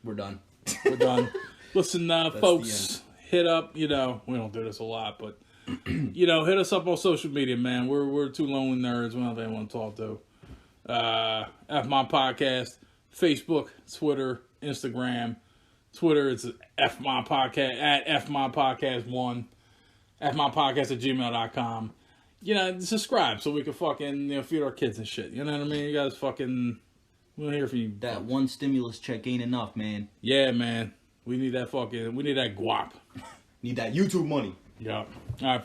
We're done. We're done. Listen, the folks, hit up. You know, we don't do this a lot, but you know, hit us up on social media, man. We're two lonely nerds. We don't have anyone to talk to. FMI Podcast, Facebook, Twitter, Instagram. Twitter, it's FMI Podcast at FMI Podcast 1. FMI Podcast at gmail.com. You know, subscribe so we can fucking feed our kids and shit. You know what I mean? You guys fucking, we'll hear from you. That one stimulus check ain't enough, man. Yeah, man. We need that guap. Need that YouTube money. Yeah. All right.